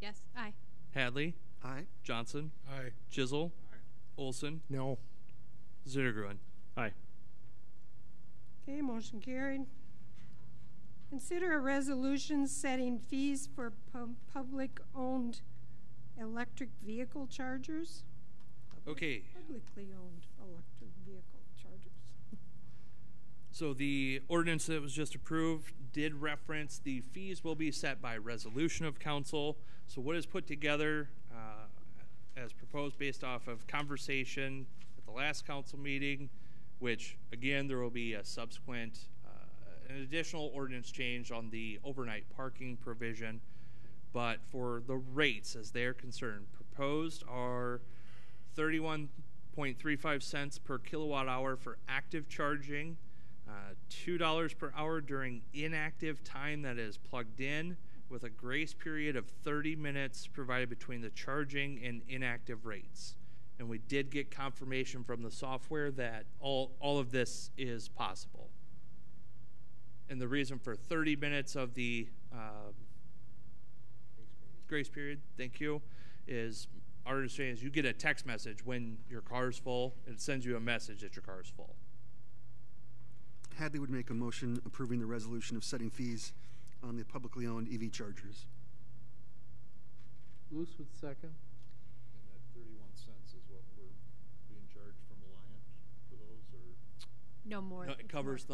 Yes. Aye. Hadley? Aye. Johnson? Aye. Chisel? Olson? No. Zittergruen? Aye. Okay, motion carried. Consider a resolution setting fees for public-owned electric vehicle chargers. Okay. Publicly owned electric vehicle chargers. So the ordinance that was just approved did reference the fees will be set by resolution of council. So what is put together as proposed based off of conversation at the last council meeting, which again there will be a subsequent an additional ordinance change on the overnight parking provision. But for the rates as they're concerned, proposed are 31.35 cents per kilowatt hour for active charging, $2 per hour during inactive time that is plugged in, with a grace period of 30 minutes provided between the charging and inactive rates. And we did get confirmation from the software that all of this is possible. And the reason for 30 minutes of the grace period, thank you, is our understanding is you get a text message when your car is full, and it sends you a message that your car is full. Hadley would make a motion approving the resolution of setting fees on the publicly owned EV chargers. Luce would second. And that 31 cents is what we're being charged from Alliant for those, or? No more. No, it covers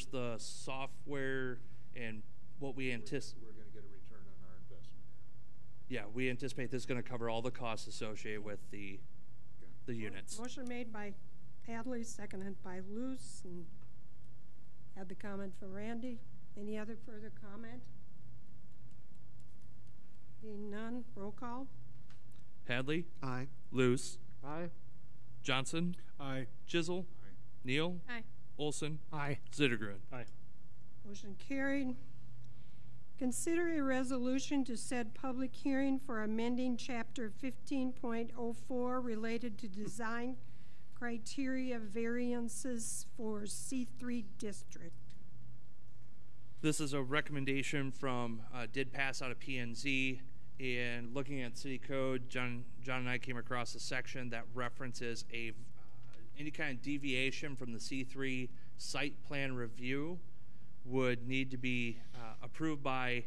the software and what we anticipate. We're going to get a return on our investment here. Yeah, we anticipate this is going to cover all the costs associated with the units. Motion made by Hadley, seconded by Luce, and had the comment from Randy. Any other further comment? Being none, roll call. Hadley? Aye. Luce? Aye. Johnson? Aye. Chisel? Aye. Neal? Aye. Olson? Aye. Zittergruen? Aye. Motion carried. Consider a resolution to set public hearing for amending Chapter 15.04 related to design criteria variances for C3 district. This is a recommendation from did pass out of P&Z, and looking at city code, John and I came across a section that references any kind of deviation from the C3 site plan review would need to be approved by,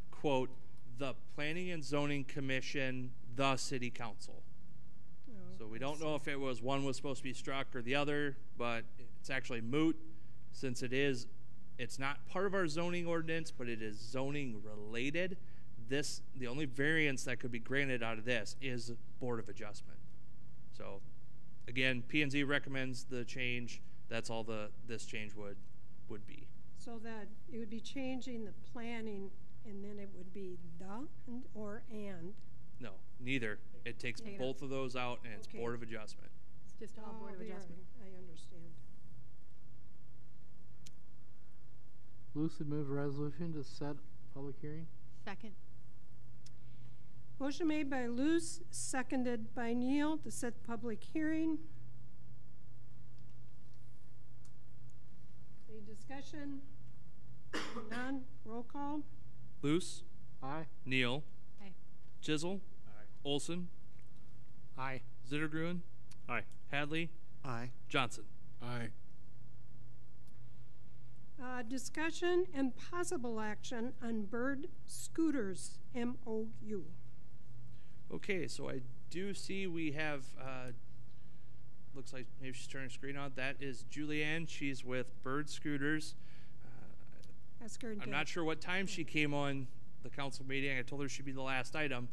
quote, the Planning and Zoning Commission, the City Council. Oh, so we don't know if it was one was supposed to be struck or the other, but it's actually moot since it's not part of our zoning ordinance, but it is zoning related. The only variance that could be granted out of this is Board of Adjustment. So again, P&Z recommends the change. That's all this change would be. So that it would be changing the planning, and then it would be the or and. No, neither. It takes both of those out, and it's Board of Adjustment. It's just all Board of Adjustment. I understand. Luce would move a resolution to set public hearing. Second. Motion made by Luce, seconded by Neal to set public hearing. Any discussion? None. Roll call. Luce. Aye. Neal. Aye. Chisel. Aye. Olson. Aye. Zittergruen. Aye. Hadley. Aye. Johnson. Aye. Discussion and possible action on bird scooters, MOU. Okay, so I do see we have, looks like maybe she's turning the screen on. That is Julianne. She's with Bird Scooters. Ask her I'm not sure what time she came on the council meeting. I told her she'd be the last item,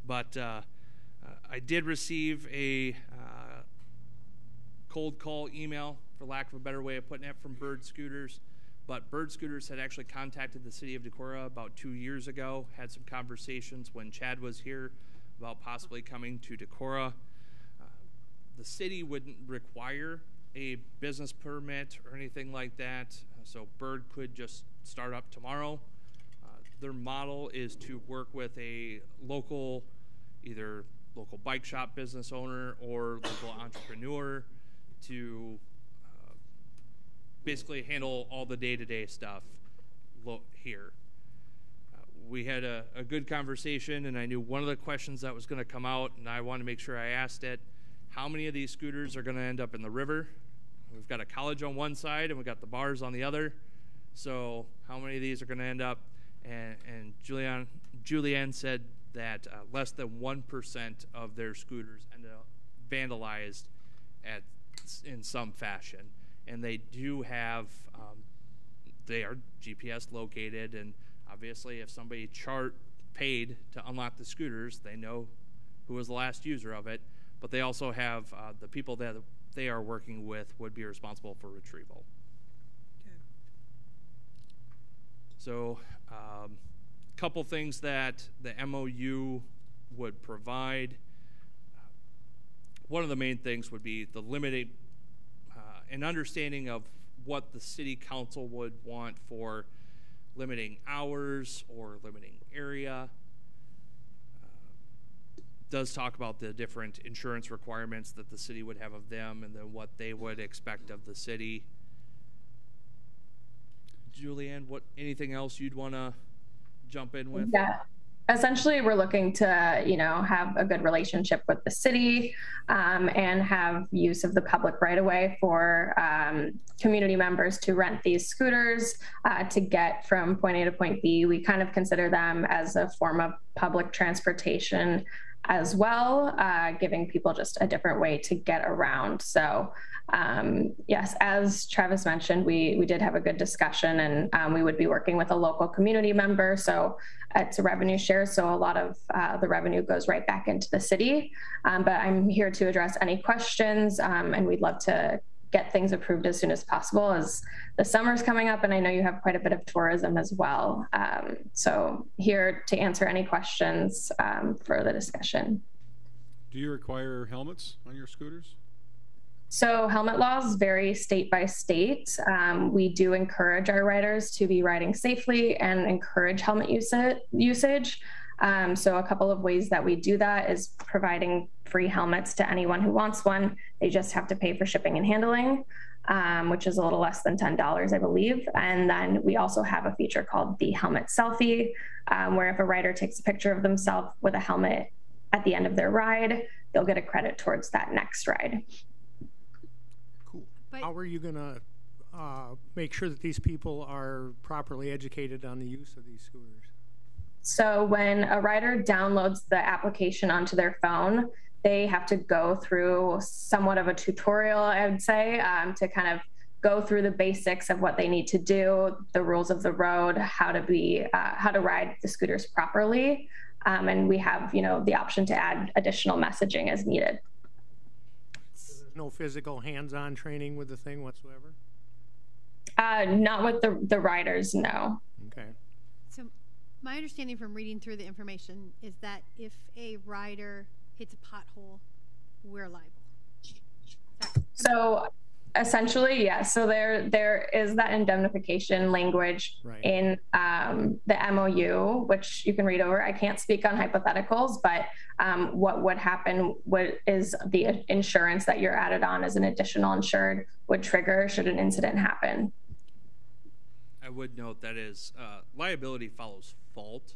but I did receive a cold call email, for lack of a better way of putting it, from Bird Scooters. But Bird Scooters had actually contacted the city of Decorah about 2 years ago, had some conversations when Chad was here about possibly coming to Decorah. The city wouldn't require a business permit or anything like that, so Bird could just start up tomorrow. Their model is to work with a local, either local bike shop business owner or local entrepreneur to basically handle all the day-to-day stuff here. We had a good conversation, and I knew one of the questions that was going to come out, and I wanted to make sure I asked it. How many of these scooters are going to end up in the river? We've got a college on one side, and we've got the bars on the other. So how many of these are going to end up? And Julianne said that less than 1% of their scooters ended up vandalized in some fashion. And they do have, they are GPS located, and obviously if somebody paid to unlock the scooters, they know who was the last user of it. But they also have the people that they are working with would be responsible for retrieval. Okay. So couple things that the MOU would provide. One of the main things would be the limited an understanding of what the city council would want for limiting hours or limiting area. Does talk about the different insurance requirements that the city would have of them and then what they would expect of the city. Julianne, anything else you'd want to jump in with? Yeah. Essentially, we're looking to, have a good relationship with the city and have use of the public right of way for community members to rent these scooters to get from point A to point B. We kind of consider them as a form of public transportation as well, giving people just a different way to get around. So yes, as Travis mentioned, we did have a good discussion, and we would be working with a local community member. So it's a revenue share. So a lot of the revenue goes right back into the city. But I'm here to address any questions, and we'd love to get things approved as soon as possible, as the summer's coming up, and I know you have quite a bit of tourism as well. So here to answer any questions for the discussion. Do you require helmets on your scooters? So helmet laws vary state by state. We do encourage our riders to be riding safely and encourage helmet usage. So a couple of ways that we do that is providing free helmets to anyone who wants one. They just have to pay for shipping and handling, which is a little less than $10, I believe. And then we also have a feature called the helmet selfie, where if a rider takes a picture of themselves with a helmet at the end of their ride, they'll get a credit towards that next ride. Cool. How are you going to make sure that these people are properly educated on the use of these scooters? So when a rider downloads the application onto their phone, they have to go through somewhat of a tutorial, I would say, to kind of go through the basics of what they need to do, the rules of the road, how to ride the scooters properly. And we have, the option to add additional messaging as needed. So there's no physical hands-on training with the thing whatsoever? Not with the riders, no. Okay. So my understanding from reading through the information is that if a rider hits a pothole, we're liable. So essentially, yes. So there is that indemnification language in the MOU, which you can read over. I can't speak on hypotheticals, but what would happen is the insurance that you're added on as an additional insured would trigger should an incident happen. I would note that is liability follows fault,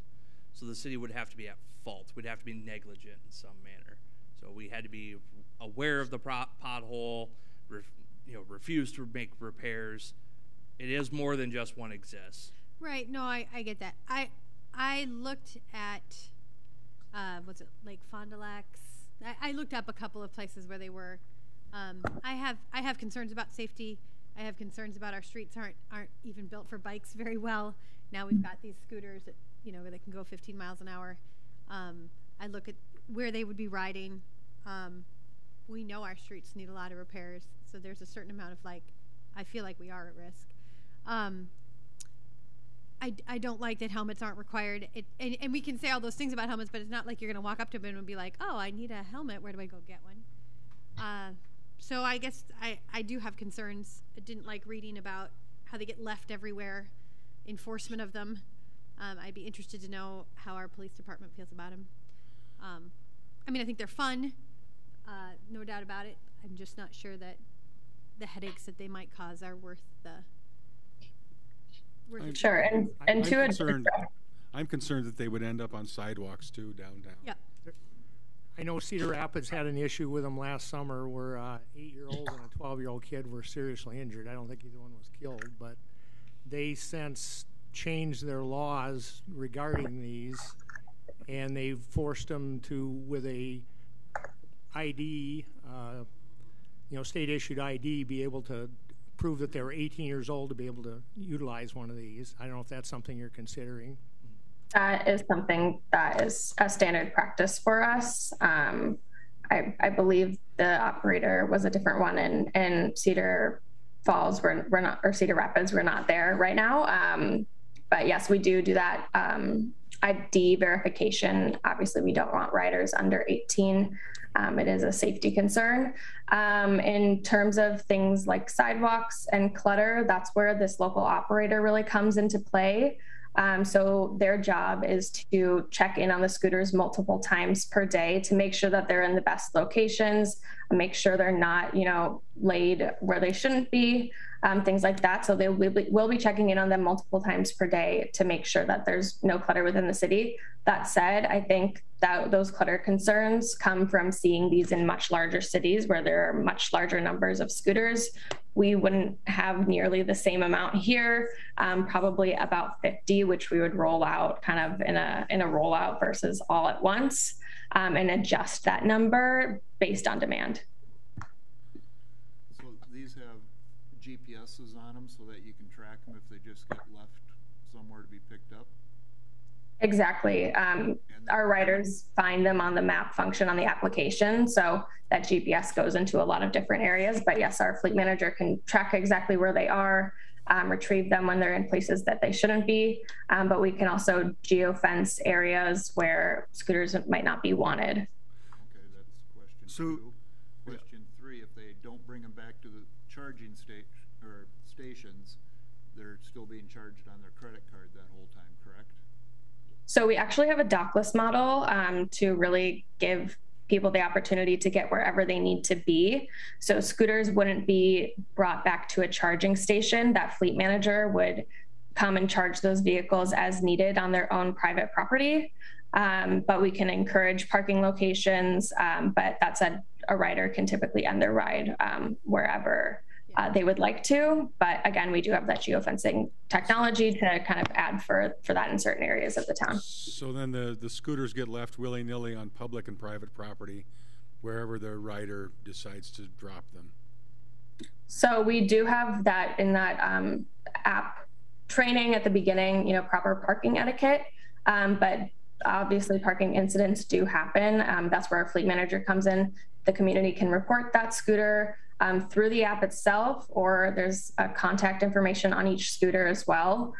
so the city would have to be at fault. We'd have to be negligent in some manner. So we had to be aware of the pothole, refuse to make repairs. It is more than just one exists. Right. No, I get that. I looked at was it Lake Fond du Lac? I looked up a couple of places where they were. I have concerns about safety. I have concerns about our streets aren't even built for bikes very well. Now we've got these scooters that where they can go 15 miles an hour. I look at where they would be riding. We know our streets need a lot of repairs, so there's a certain amount of I feel like we are at risk. I don't like that helmets aren't required. And we can say all those things about helmets, but it's not like you're going to walk up to them and be like, oh, I need a helmet. Where do I go get one? So I guess I do have concerns. I didn't like reading about how they get left everywhere, enforcement of them. I'd be interested to know how our police department feels about them. I think they're fun, no doubt about it. I'm just not sure that the headaches that they might cause are worth the. Sure, and to I'm concerned that they would end up on sidewalks too downtown. Yeah. I know Cedar Rapids had an issue with them last summer where an 8-year-old and a 12-year-old kid were seriously injured. I don't think either one was killed, but they since changed their laws regarding these, and they've forced them to, with a ID, state-issued ID, be able to prove that they were 18 years old to be able to utilize one of these. I don't know if that's something you're considering. That is something that is a standard practice for us. I believe the operator was a different one, and Cedar Falls we're not, or Cedar Rapids we're not there right now. But yes, we do that ID verification. Obviously, we don't want riders under 18. It is a safety concern. In terms of things like sidewalks and clutter, that's where this local operator really comes into play. So their job is to check in on the scooters multiple times per day to make sure that they're in the best locations, make sure they're not, laid where they shouldn't be, things like that. So we'll be checking in on them multiple times per day to make sure that there's no clutter within the city. That said, I think that those clutter concerns come from seeing these in much larger cities where there are much larger numbers of scooters. We wouldn't have nearly the same amount here, probably about 50, which we would roll out kind of in a rollout versus all at once, and adjust that number based on demand. So these have GPSs on them so that you can track them if they just get left somewhere to be picked up? Exactly. Our riders find them on the map function on the application. So that GPS goes into a lot of different areas. But yes, our fleet manager can track exactly where they are, retrieve them when they're in places that they shouldn't be. But we can also geofence areas where scooters might not be wanted. Okay, that's question two. Question three, if they don't bring them back to the charging stations, they're still being charged on their credit card that whole time, correct? So we actually have a dockless model to really give people the opportunity to get wherever they need to be. So scooters wouldn't be brought back to a charging station. That fleet manager would come and charge those vehicles as needed on their own private property. But we can encourage parking locations, but that said, a rider can typically end their ride wherever they would like to. But again, we do have that geofencing technology to kind of add for that in certain areas of the town. So then the scooters get left willy-nilly on public and private property wherever the rider decides to drop them. So we do have that in that app training at the beginning, proper parking etiquette. But obviously parking incidents do happen. That's where our fleet manager comes in. The community can report that scooter through the app itself, or there's contact information on each scooter as well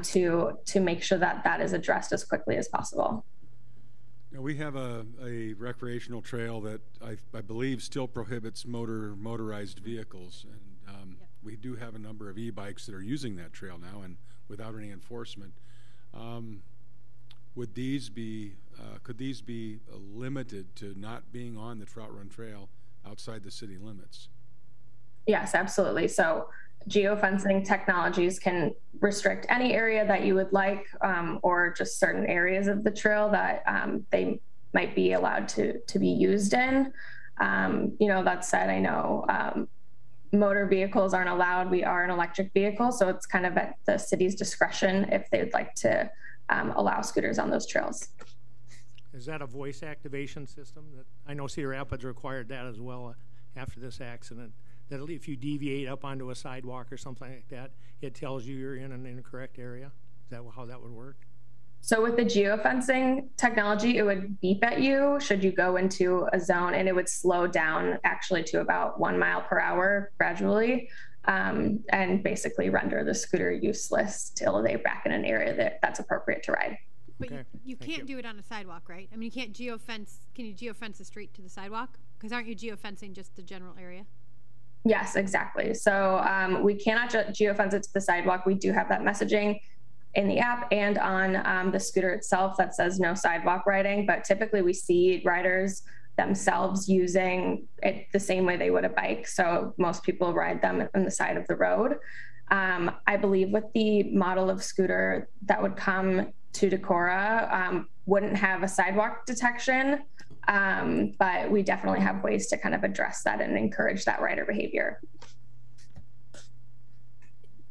to make sure that that is addressed as quickly as possible. Now, we have a recreational trail that I believe still prohibits motorized vehicles, and we do have a number of e-bikes that are using that trail now, and without any enforcement. Would these be, could these be limited to not being on the Trout Run Trail outside the city limits? Yes, absolutely. So geofencing technologies can restrict any area that you would like, or just certain areas of the trail that they might be allowed to be used in. That said, I know motor vehicles aren't allowed. We are an electric vehicle, so it's kind of at the city's discretion if they'd like to allow scooters on those trails. Is that a voice activation system? That I know Cedar Rapids required that as well after this accident, that if you deviate up onto a sidewalk or something like that, it tells you you're in an incorrect area. Is that how that would work? So with the geofencing technology, it would beep at you should you go into a zone, and it would slow down actually to about 1 mile per hour gradually, and basically render the scooter useless till they're back in an area that's appropriate to ride. But you can't do it on a sidewalk, right? I mean, you can't geofence. Can you geofence the street to the sidewalk? Because aren't you geofencing just the general area? Yes, exactly. So we cannot geofence it to the sidewalk. We do have that messaging in the app and on the scooter itself that says no sidewalk riding, but typically we see riders themselves using it the same way they would a bike. So most people ride them on the side of the road. I believe with the model of scooter that would come to Decorah wouldn't have a sidewalk detection, but we definitely have ways to kind of address that and encourage that rider behavior.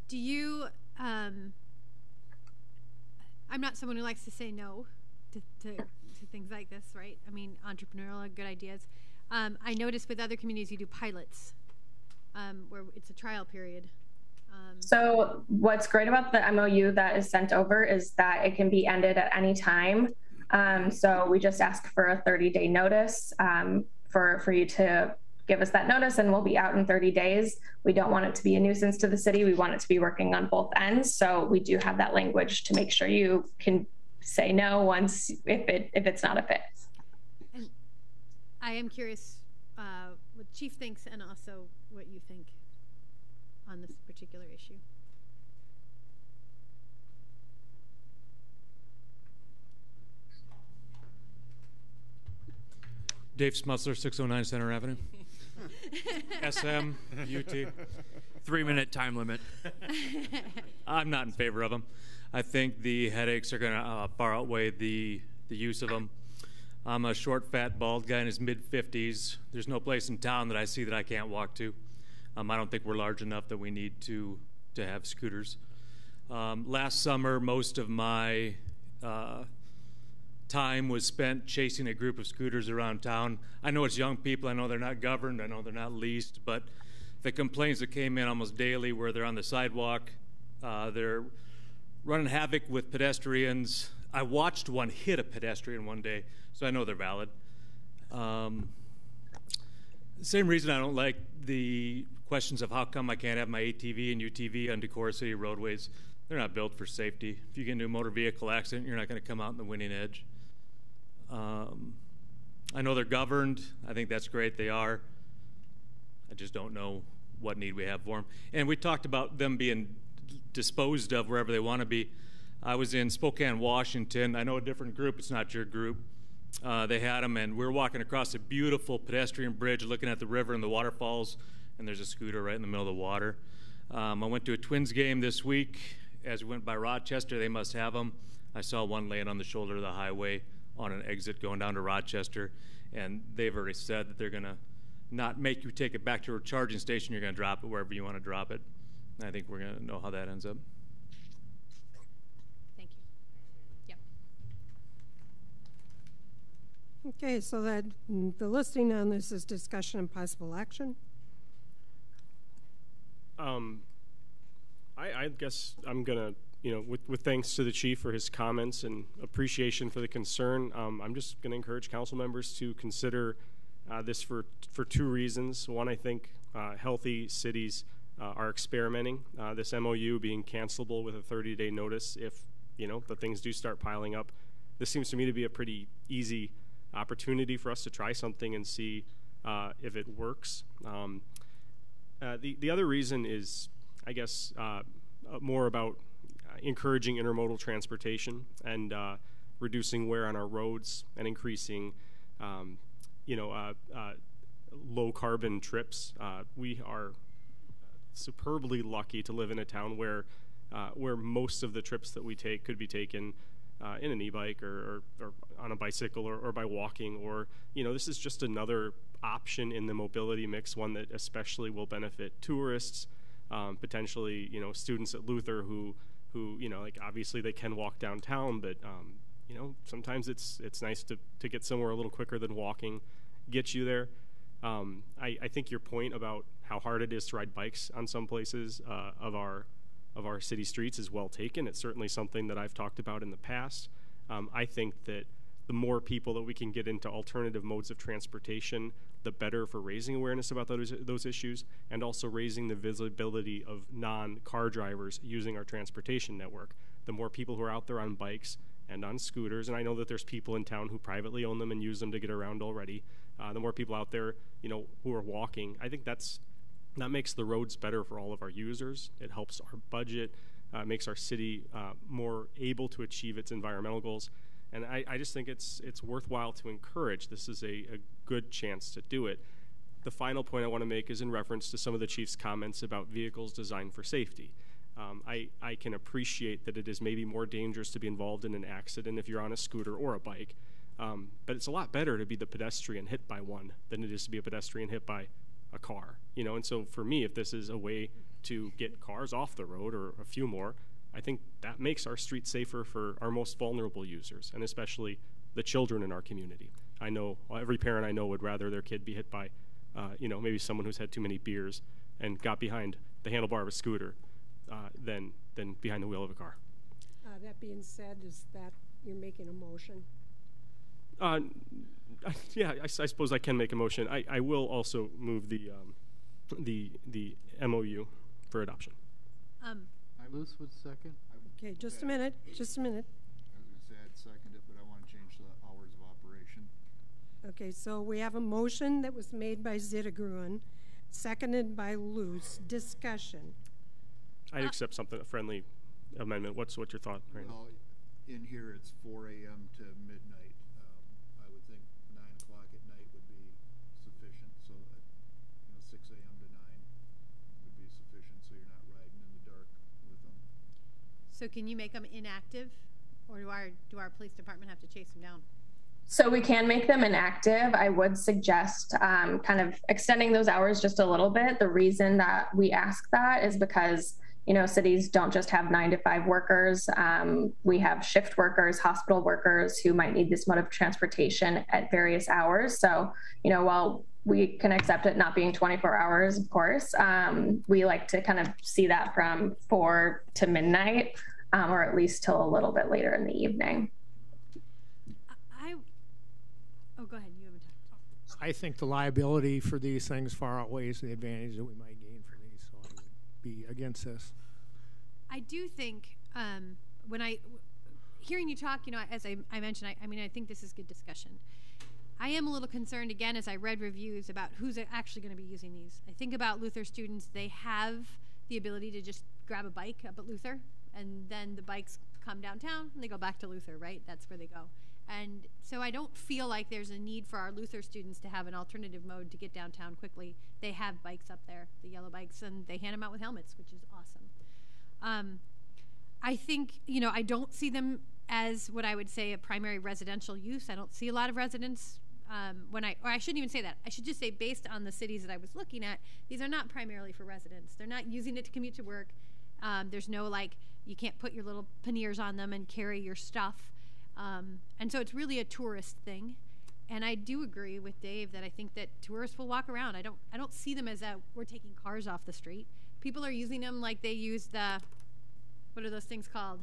Do you, I'm not someone who likes to say no to things like this, right? I mean, entrepreneurial, good ideas. I noticed with other communities you do pilots where it's a trial period. So what's great about the MOU that is sent over is that it can be ended at any time. So we just ask for a 30-day notice for you to give us that notice, and we'll be out in 30 days. We don't want it to be a nuisance to the city. We want it to be working on both ends. So we do have that language to make sure you can say no once if it's not a fit. And I am curious what Chief thinks and also what you think on this particular issue. Dave Smutzler, 609 Center Avenue. SM, UT. 3-minute time limit. I'm not in favor of them. I think the headaches are going to far outweigh the use of them. I'm a short, fat, bald guy in his mid-50s. There's no place in town that I see that I can't walk to. I don't think we're large enough that we need to have scooters. Last summer, most of my time was spent chasing a group of scooters around town. I know it's young people. I know they're not governed. I know they're not leased. But the complaints that came in almost daily where they're on the sidewalk, they're running havoc with pedestrians. I watched one hit a pedestrian one day, so I know they're valid. Same reason I don't like the questions of how come I can't have my ATV and UTV on Decorah City roadways. They're not built for safety. If you get into a motor vehicle accident, you're not going to come out in the winning edge. I know they're governed. I think that's great. They are. I just don't know what need we have for them. And we talked about them being disposed of wherever they want to be. I was in Spokane, Washington. I know a different group. It's not your group. They had them, and we were walking across a beautiful pedestrian bridge looking at the river and the waterfalls, and there's a scooter right in the middle of the water. I went to a Twins game this week. As we went by Rochester, they must have them. I saw one laying on the shoulder of the highway on an exit going down to Rochester, and they've already said that they're going to not make you take it back to a charging station. You're going to drop it wherever you want to drop it. I think we're going to know how that ends up. Thank you. Yep. Okay, so that the listing on this is discussion and possible action. I guess I'm gonna, with thanks to the chief for his comments and appreciation for the concern, I'm just gonna encourage council members to consider this for two reasons. One, I think healthy cities are experimenting. This MOU being cancelable with a 30-day notice if, the things do start piling up. This seems to me to be a pretty easy opportunity for us to try something and see if it works. The other reason is, I guess, more about encouraging intermodal transportation and reducing wear on our roads and increasing, low carbon trips. We are superbly lucky to live in a town where most of the trips that we take could be taken in an e-bike or on a bicycle or by walking, or this is just another option in the mobility mix, one that especially will benefit tourists, potentially students at Luther who obviously they can walk downtown, but sometimes it's nice to get somewhere a little quicker than walking gets you there. I think your point about how hard it is to ride bikes on some places of our city streets is well taken. It's certainly something that I've talked about in the past. I think that the more people that we can get into alternative modes of transportation, the better for raising awareness about those issues, and also raising the visibility of non-car drivers using our transportation network. The more people who are out there on bikes and on scooters, and I know that there's people in town who privately own them and use them to get around already, the more people out there who are walking, I think that makes the roads better for all of our users. It helps our budget, makes our city more able to achieve its environmental goals. And I just think it's worthwhile to encourage. This is a good chance to do it. The final point I want to make is in reference to some of the chief's comments about vehicles designed for safety. I can appreciate that it is maybe more dangerous to be involved in an accident if you're on a scooter or a bike, but it's a lot better to be the pedestrian hit by one than it is to be a pedestrian hit by a car. And so for me, if this is a way to get cars off the road, or a few more, I think that makes our streets safer for our most vulnerable users, and especially the children in our community. I know every parent I know would rather their kid be hit by, maybe someone who's had too many beers and got behind the handlebar of a scooter than behind the wheel of a car. That being said, is that you're making a motion? Yeah, I suppose I can make a motion. I will also move the MOU for adoption. Luce would second. Okay, just a minute. Just a minute. I was going to say I'd second it, but I want to change the hours of operation. Okay, so we have a motion that was made by Zittegruin, seconded by Luce. Discussion. I'd accept a friendly amendment. What's your thought, Randy? Well, in here it's 4 a.m. to midnight. I would think 9 o'clock at night would be sufficient, so that 6 a.m. to 9 would be sufficient, so you're not riding in the dark with them. So can you make them inactive, or do our police department have to chase them down? So we can make them inactive. I would suggest kind of extending those hours just a little bit. The reason that we ask that is because cities don't just have 9 to 5 workers. We have shift workers, hospital workers who might need this mode of transportation at various hours. So, while we can accept it not being 24 hours, of course, we like to kind of see that from 4 to midnight, or at least till a little bit later in the evening. Go ahead. You haven't talked. I think the liability for these things far outweighs the advantage that we might gain for these, so I would be against this. I do think when hearing you talk, as I mentioned, I think this is good discussion. I am a little concerned, again, as I read reviews about who's actually going to be using these. I think about Luther students. They have the ability to just grab a bike up at Luther, and then the bikes come downtown, and they go back to Luther, right? That's where they go. And so I don't feel like there's a need for our Luther students to have an alternative mode to get downtown quickly. They have bikes up there, the yellow bikes, and they hand them out with helmets, which is awesome. I think, I don't see them as what I would say a primary residential use. I don't see a lot of residents or I shouldn't even say that. I should just say, based on the cities that I was looking at, these are not primarily for residents. They're not using it to commute to work. There's no, you can't put your little panniers on them and carry your stuff. And so it's really a tourist thing. And I do agree with Dave that I think that tourists will walk around. I don't see them as we're taking cars off the street. People are using them like they use what are those things called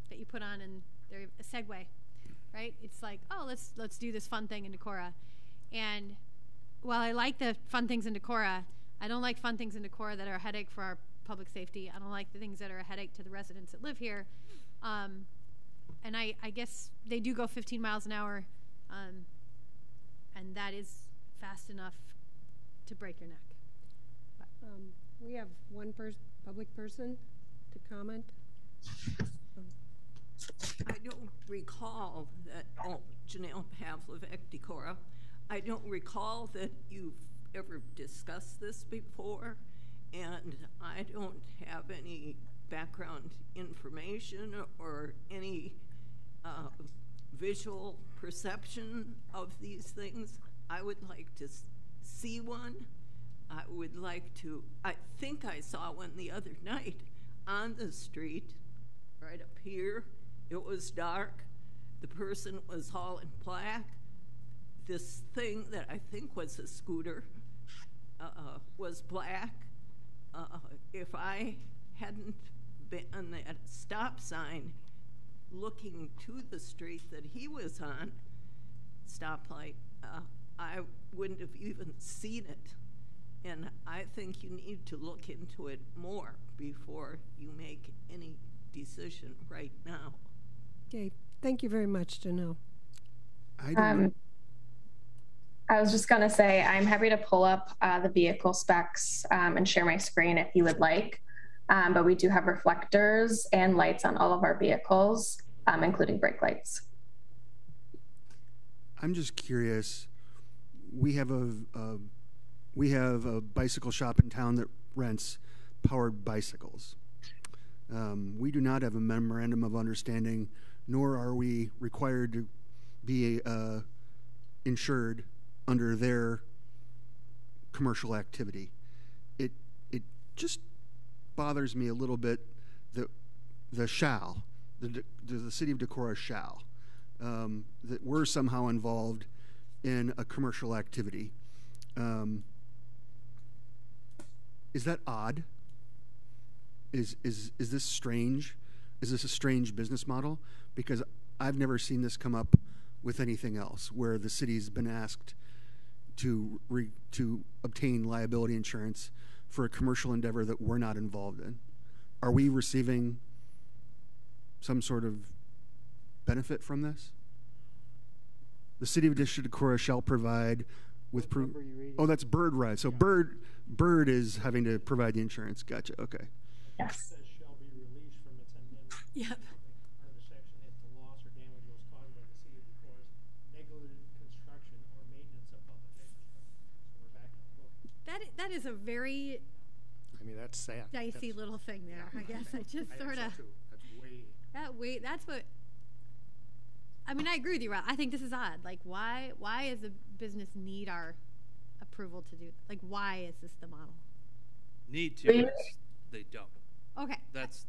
that you put on, and they're a Segway, right? It's like, oh, let's do this fun thing in Decorah. And while I like the fun things in Decorah, I don't like fun things in Decorah that are a headache for our public safety. I don't like the things that are a headache to the residents that live here. And I guess they do go 15 miles an hour, and that is fast enough to break your neck. But, we have one public person to comment. I don't recall that, Janelle Pavlovec, Decorah, I don't recall that you've ever discussed this before, and I don't have any background information or any visual perception of these things. I would like to see one. I would like to, I think I saw one the other night on the street right up here. It was dark. The person was all in black. This thing that I think was a scooter was black. If I hadn't been on that stop sign looking to the street that he was on, stoplight, I wouldn't have even seen it. And I think you need to look into it more before you make any decision right now. Okay, thank you very much, Janelle. I was just going to say, I'm happy to pull up the vehicle specs and share my screen if you would like. But we do have reflectors and lights on all of our vehicles, including brake lights. I'm just curious. We have a bicycle shop in town that rents powered bicycles. We do not have a memorandum of understanding, nor are we required to be insured under their commercial activity. It just bothers me a little bit that the city of Decorah shall, that we're somehow involved in a commercial activity. Is that odd? Is this strange? Is this a strange business model? Because I've never seen this come up with anything else where the city's been asked to obtain liability insurance for a commercial endeavor that we're not involved in. Are we receiving some sort of benefit from this? The city of Decorah shall provide with proof. Oh, that's Bird Ride. So yeah. Bird is having to provide the insurance. Gotcha. Okay. Yes. It says shall be released from its amendment. Yep. Under the section, if the loss or damage was caused by the city of Decorah's negligent construction or maintenance of public infrastructure. So we're back on the book. That is a very that's sad. Dicey little thing there. I guess I just sort of. That's what. I mean, I agree with you, Rob. I think this is odd. Like, why does a business need our approval to do? Like, why is this the model? Need to. They don't. Okay. That's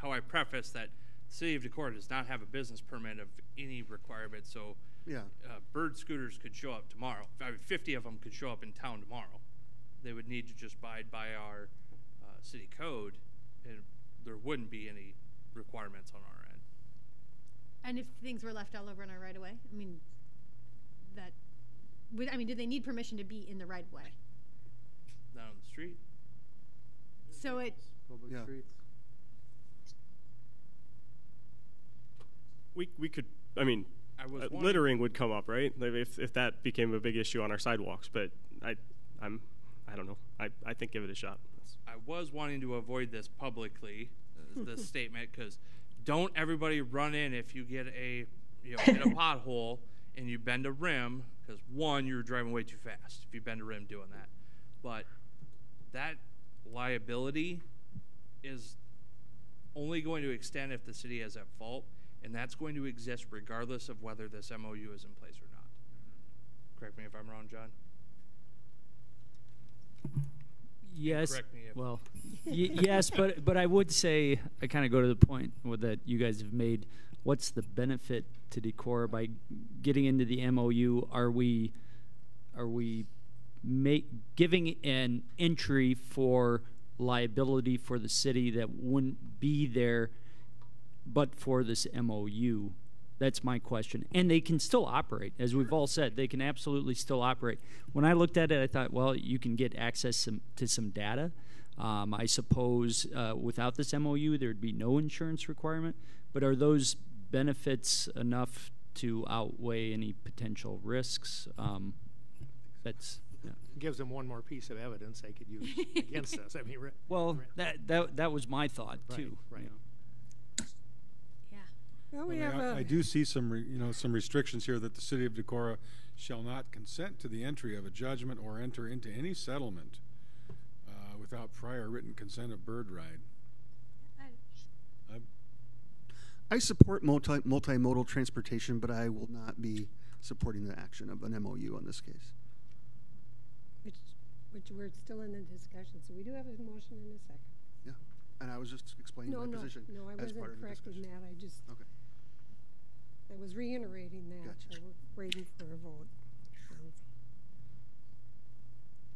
how I preface that. The city of Decorah does not have a business permit of any requirement, so yeah, Bird scooters could show up tomorrow. 50 of them could show up in town tomorrow. They would need to just abide by our city code, and there wouldn't be any requirements on our end. And if things were left all over in our right of way, do they need permission to be in the right of way? Not on the street. So public streets. We could. I mean, littering would come up, right? Like if that became a big issue on our sidewalks. But I don't know. I think give it a shot. I was wanting to avoid this publicly, this statement, because don't everybody run in if you get hit a pothole and you bend a rim, because one, you're driving way too fast if you bend a rim doing that. But that liability is only going to extend if the city is at fault, and that's going to exist regardless of whether this MOU is in place or not. Correct me if I'm wrong, John. Yes. Correct me if Well, yes, but I would say I kind of go to the point that you guys have made. What's the benefit to Decorah by getting into the MOU? Are we giving an entry for liability for the city that wouldn't be there but for this MOU? That's my question. And they can still operate. As we've all said, they can absolutely still operate. When I looked at it, I thought, well, you can get access to some data. I suppose without this MOU, there'd be no insurance requirement. But are those benefits enough to outweigh any potential risks? That's... Yeah. Gives them one more piece of evidence they could use against us. I mean, well, that was my thought too. Right. You know. Well, I do see some restrictions here that the city of Decorah shall not consent to the entry of a judgment or enter into any settlement without prior written consent of Bird Ride. I support multimodal transportation, but I will not be supporting the action of an MOU on this case. Which we're still in the discussion, so we do have a motion in a second. Yeah, and I was just explaining my position. No, I wasn't correcting that. I just I was reiterating that. Gotcha. So we're waiting for a vote. So.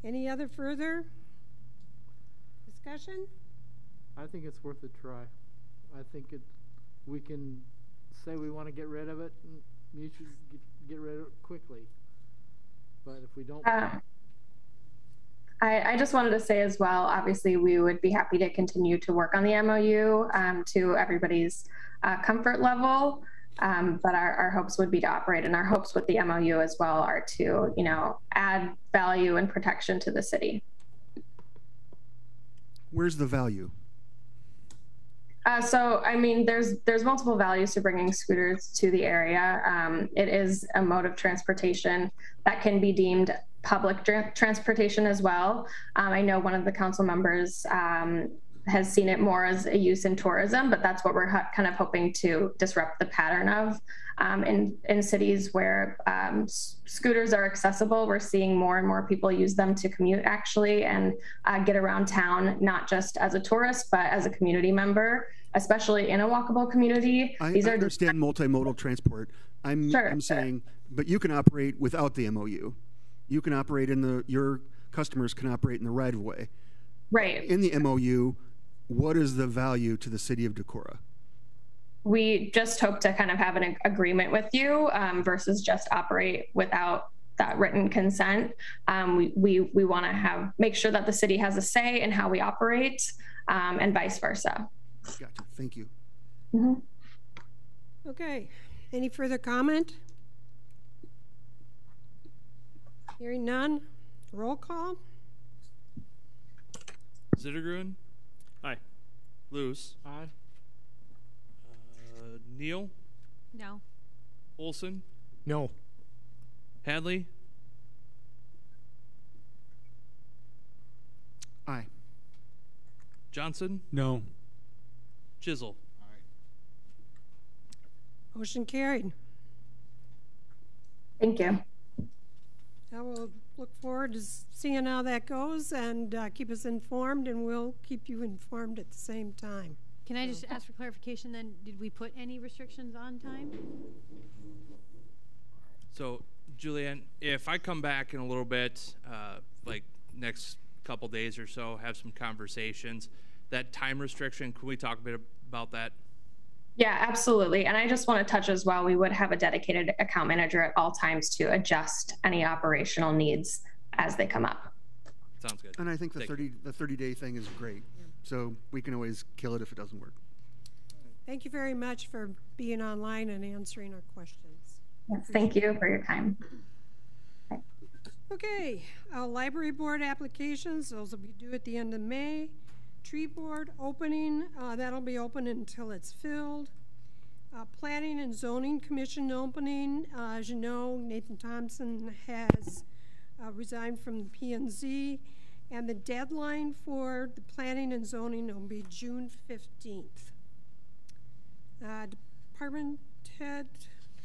Any other further discussion? I think it's worth a try. I think we can say we want to get rid of it, and you should get rid of it quickly. But if we don't... I just wanted to say as well, obviously we would be happy to continue to work on the MOU to everybody's comfort level, but our hopes would be to operate, and our hopes with the MOU as well are to, add value and protection to the city. Where's the value? So, I mean, there's multiple values to bringing scooters to the area. It is a mode of transportation that can be deemed public transportation as well. I know one of the council members has seen it more as a use in tourism, but that's what we're kind of hoping to disrupt the pattern of. In cities where scooters are accessible, we're seeing more and more people use them to commute actually and get around town, not just as a tourist, but as a community member, especially in a walkable community. I understand multimodal transport. I'm saying, but you can operate without the MOU. You can operate your customers can operate in the right of way. Right. In the MOU, what is the value to the city of Decorah? We just hope to kind of have an agreement with you versus just operate without that written consent. We want to make sure that the city has a say in how we operate and vice versa. Gotcha. Thank you. Mm-hmm. Okay. Any further comment? Hearing none. Roll call. Zittergruen? Aye. Luce? Aye. Neal? No. Olson? No. Hadley? Aye. Johnson? No. Chisel? Motion carried. Thank you. I will look forward to seeing how that goes and keep us informed, and we'll keep you informed at the same time. Can I just ask for clarification then? Did we put any restrictions on time? So, Julianne, if I come back in a little bit, like next couple days or so, have some conversations, that time restriction, can we talk a bit about that? Yeah, absolutely. And I just want to touch as well, we would have a dedicated account manager at all times to adjust any operational needs as they come up. Sounds good. And I think the 30-day thing is great. Yeah. So we can always kill it if it doesn't work. Thank you very much for being online and answering our questions. Yes, thank you for your time. Okay, library board applications, those will be due at the end of May. Tree board opening, that'll be open until it's filled. Planning and zoning commission opening, as you know, Nathan Thompson has resigned from the P&Z, and the deadline for the planning and zoning will be June 15th. Department head,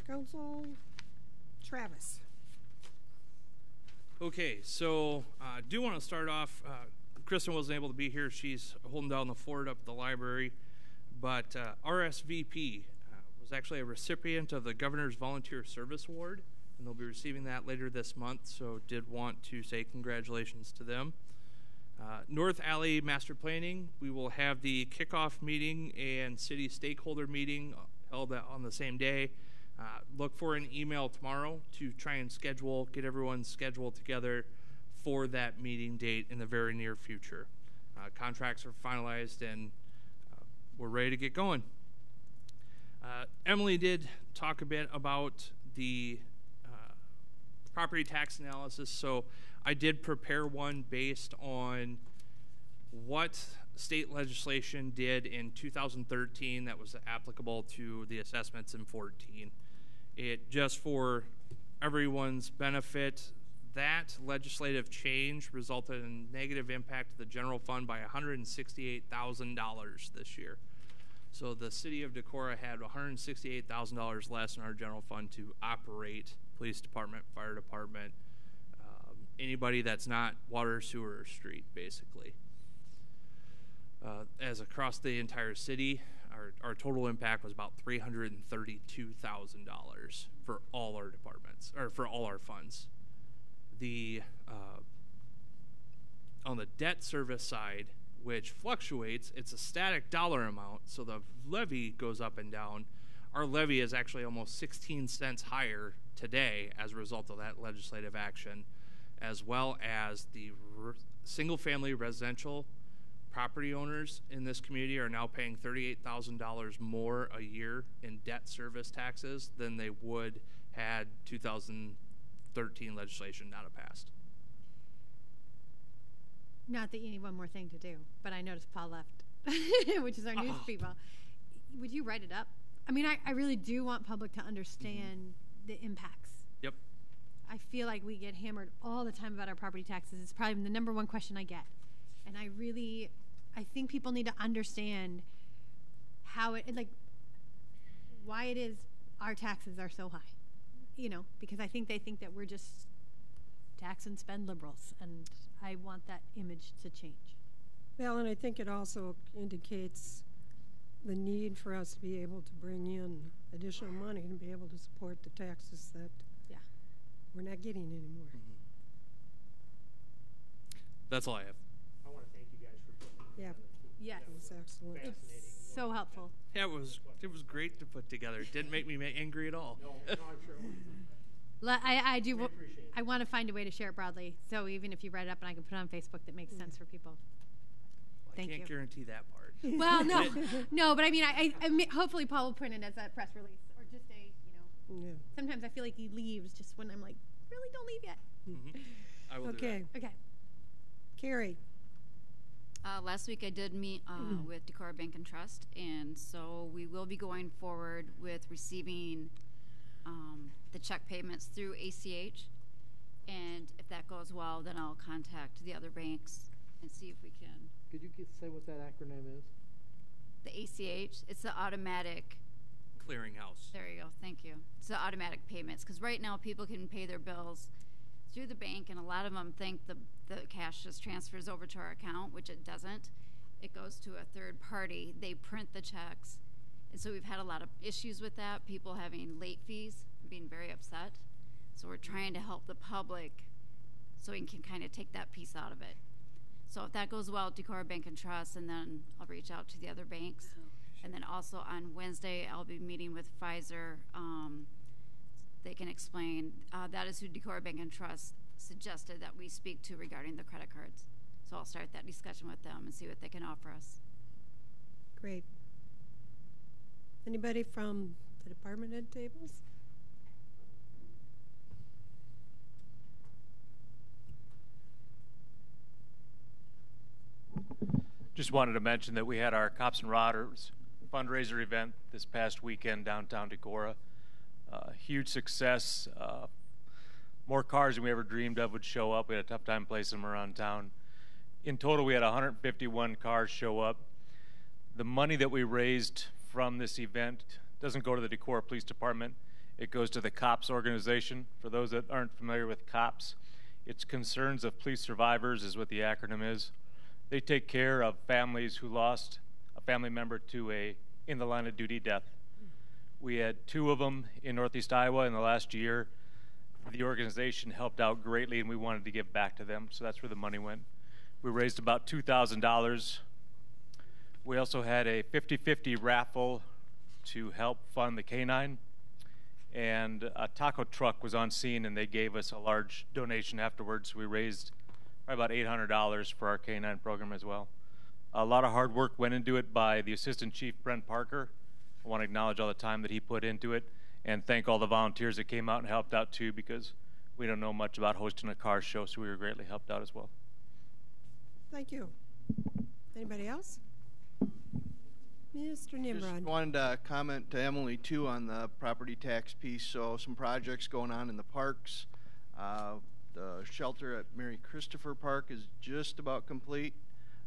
council, Travis. Okay, so I do want to start off. Kristen wasn't able to be here. She's holding down the fort up at the library. But RSVP was actually a recipient of the Governor's Volunteer Service Award, and they'll be receiving that later this month, so did want to say congratulations to them. North Alley Master Planning, we will have the kickoff meeting and city stakeholder meeting held on the same day. Look for an email tomorrow to try and get everyone's schedule together for that meeting date in the very near future. Contracts are finalized and we're ready to get going. Emily did talk a bit about the property tax analysis, so I did prepare one based on what state legislation did in 2013 that was applicable to the assessments in 14. It just for everyone's benefit, that legislative change resulted in negative impact to the general fund by $168,000 this year. So the city of Decorah had $168,000 less in our general fund to operate police department, fire department, anybody that's not water, sewer, or street, basically. As across the entire city, our total impact was about $332,000 for all our departments, or for all our funds. On the debt service side, which fluctuates, it's a static dollar amount, so the levy goes up and down. Our levy is actually almost 16 cents higher today as a result of that legislative action, as well as the single-family residential property owners in this community are now paying $38,000 more a year in debt service taxes than they would had 2013 legislation not have passed. Not that you need one more thing to do, but I noticed Paul left, which is our news people. Would you write it up? I mean, I really do want public to understand the impacts. Yep. I feel like we get hammered all the time about our property taxes. It's probably the number one question I get. And I think people need to understand how why it is our taxes are so high. You know, because I think they think that we're just tax and spend liberals, and I want that image to change. Well, and I think it also indicates the need for us to be able to bring in additional money and be able to support the taxes that we're not getting anymore. That's all I have. I want to thank you guys for putting it together. Yes. It was excellent. It's so helpful. Yeah, it was great to put together. It didn't make me angry at all. No, I'm sure. I do. I want to find a way to share it broadly. So even if you write it up and I can put it on Facebook, that makes sense for people. Thank you. I can't guarantee that part. Well, no, but I mean, I hopefully Paul will print it as a press release or just a, Yeah. Sometimes I feel like he leaves just when I'm like, really, don't leave yet. I will do that. Okay. Carrie. Last week I did meet with Decorah Bank and Trust, and so we will be going forward with receiving the check payments through ACH, and if that goes well, then I'll contact the other banks and see if we can. Could you say what that acronym is? The ACH, it's the automatic clearinghouse. There you go, thank you. It's the automatic payments, because right now people can pay their bills through the bank, and a lot of them think the cash just transfers over to our account, which it doesn't. It goes to a third party. They print the checks, and so we've had a lot of issues with that, people having late fees, being very upset. So we're trying to help the public so we can kind of take that piece out of it. So if that goes well at Decorah Bank and Trust, and then I'll reach out to the other banks. And then also on Wednesday, I'll be meeting with Pfizer. They can explain. That is who Decorah Bank and Trust suggested that we speak to regarding the credit cards. So I'll start that discussion with them and see what they can offer us. Great. Anybody from the department head tables? Just wanted to mention that we had our Cops and Rodders fundraiser event this past weekend downtown Decorah. Huge success. More cars than we ever dreamed of would show up. We had a tough time placing them around town. In total, we had 151 cars show up. The money that we raised from this event doesn't go to the Decorah Police Department. It goes to the COPS organization. For those that aren't familiar with COPS, it's Concerns of Police Survivors is what the acronym is. They take care of families who lost a family member to a in the line of duty death. We had 2 of them in Northeast Iowa in the last year. The organization helped out greatly, and we wanted to give back to them, so that's where the money went. We raised about $2,000. We also had a 50-50 raffle to help fund the canine, and a taco truck was on scene, and they gave us a large donation afterwards. We raised probably about $800 for our canine program as well. A lot of hard work went into it by the Assistant Chief, Brent Parker. I want to acknowledge all the time that he put into it and thank all the volunteers that came out and helped out too, because we don't know much about hosting a car show, so we were greatly helped out as well. Thank you. Anybody else? Mr. Nimrod. Just wanted to comment to Emily too on the property tax piece. So some projects going on in the parks. The shelter at Mary Christopher Park is just about complete.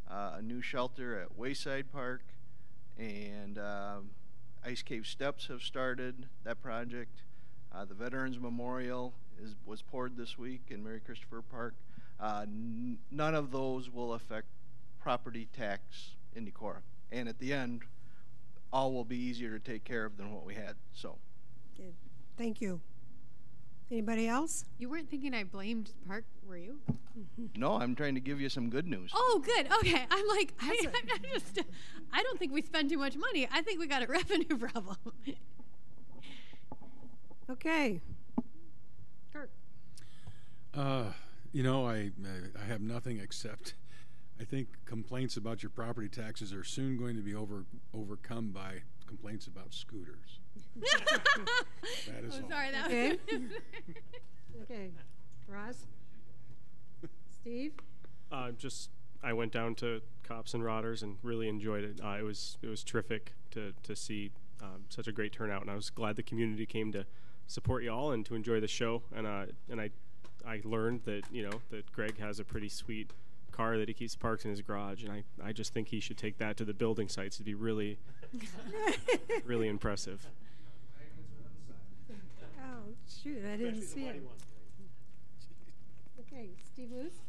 A new shelter at Wayside Park, and Ice Cave Steps have started that project. The Veterans Memorial was poured this week in Mary Christopher Park. None of those will affect property tax in Decorah, and at the end, all will be easier to take care of than what we had. So, okay. Thank you. Anybody else? You weren't thinking I blamed the park, were you? No, I'm trying to give you some good news. Oh, good. Okay. I'm like, I don't think we spend too much money. I think we got a revenue problem. Okay. Kirk. You know, I have nothing except I think complaints about your property taxes are soon going to be overcome by complaints about scooters. That is all. Sorry, that okay. was Okay. Ross? Steve? I went down to Cops and Rodders and really enjoyed it. It was terrific to see such a great turnout, and I was glad the community came to support y'all and to enjoy the show. And I learned that that Greg has a pretty sweet car that he keeps parked in his garage, and I just think he should take that to the building sites. It'd be really really impressive. Oh, shoot, I didn't see it. Okay, Steve Luce?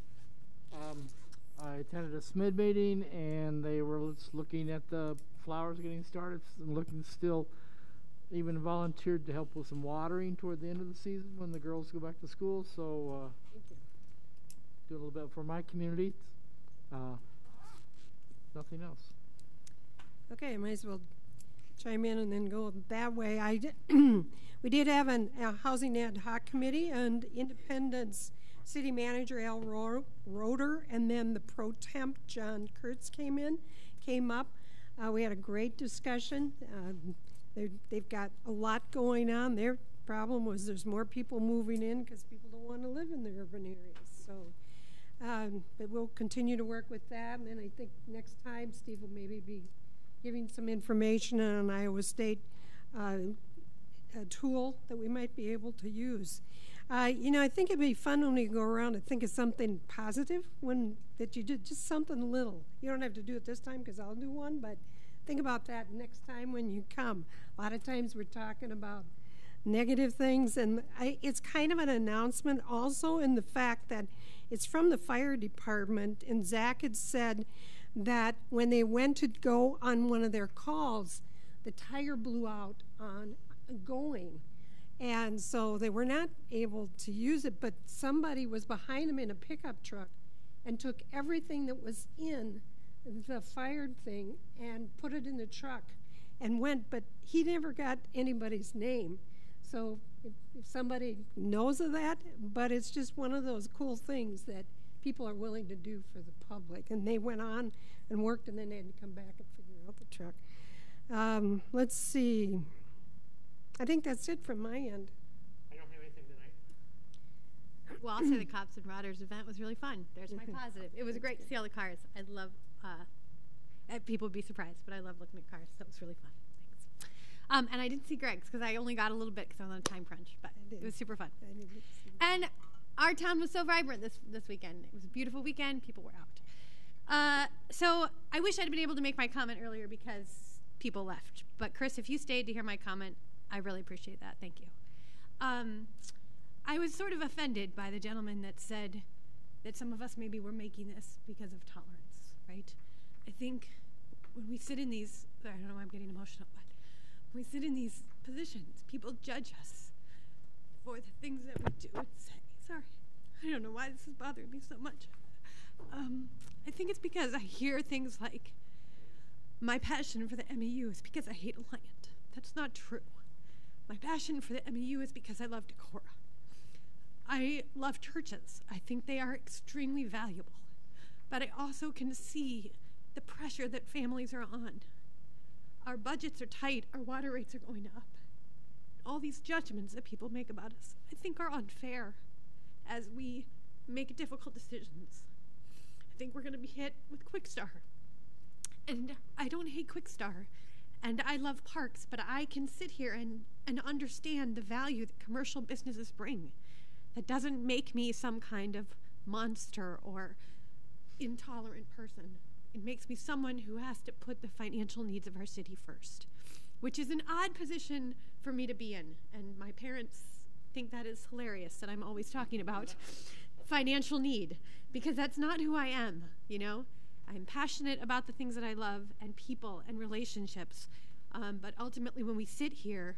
I attended a SMID meeting, and they were just looking at the flowers getting started and looking still, even volunteered to help with some watering toward the end of the season when the girls go back to school. So do a little bit for my community. Nothing else. Okay, I might as well chime in and then go that way. We did have a housing ad hoc committee, and Independence City Manager Al Roeder and then the pro temp John Kurtz came up. We had a great discussion. They've got a lot going on. Their problem was there's more people moving in because people don't want to live in the urban areas. So, but we'll continue to work with that. And then I think next time Steve will maybe be giving some information on an Iowa State a tool that we might be able to use. I think it'd be fun when you go around and think of something positive that you did, just something little. You don't have to do it this time because I'll do one, but think about that next time when you come. A lot of times we're talking about negative things, and it's kind of an announcement also in the fact that it's from the fire department, and Zach had said that when they went to go on one of their calls, the tire blew out on going. And so they were not able to use it, but somebody was behind them in a pickup truck and took everything that was in the fired thing and put it in the truck and went, but he never got anybody's name. So if somebody knows of that, but it's just one of those cool things that people are willing to do for the public. And they went on and worked, and then they had to come back and figure out the truck. Let's see. I think that's it from my end. I don't have anything tonight. Well, I'll say the Cops and Rodders event was really fun. There's my positive. It was great to see all the cars. I love People would be surprised, but I love looking at cars. That was really fun. Thanks. And I didn't see Greg's because I only got a little bit because I was on a time crunch, but it was super fun. And our town was so vibrant this weekend. It was a beautiful weekend. People were out. So I wish I'd been able to make my comment earlier because people left. But Chris, if you stayed to hear my comment, I really appreciate that. Thank you. I was sort of offended by the gentleman that said that some of us maybe were making this because of tolerance, right? I think when we sit in these, I don't know why I'm getting emotional, but when we sit in these positions, people judge us for the things that we do and say. Sorry, I don't know why this is bothering me so much. I think it's because I hear things like, my passion for the MEU is because I hate Alliant. That's not true. My passion for the MEU is because I love Decorah. I love churches. I think they are extremely valuable. But I also can see the pressure that families are on. Our budgets are tight. Our water rates are going up. All these judgments that people make about us, I think are unfair as we make difficult decisions. I think we're going to be hit with Quickstar. And I don't hate Quickstar. And I love parks, but I can sit here and understand the value that commercial businesses bring. That doesn't make me some kind of monster or intolerant person. It makes me someone who has to put the financial needs of our city first, which is an odd position for me to be in. And my parents think that is hilarious that I'm always talking about financial need, because that's not who I am, you know? I'm passionate about the things that I love and people and relationships. But ultimately, when we sit here,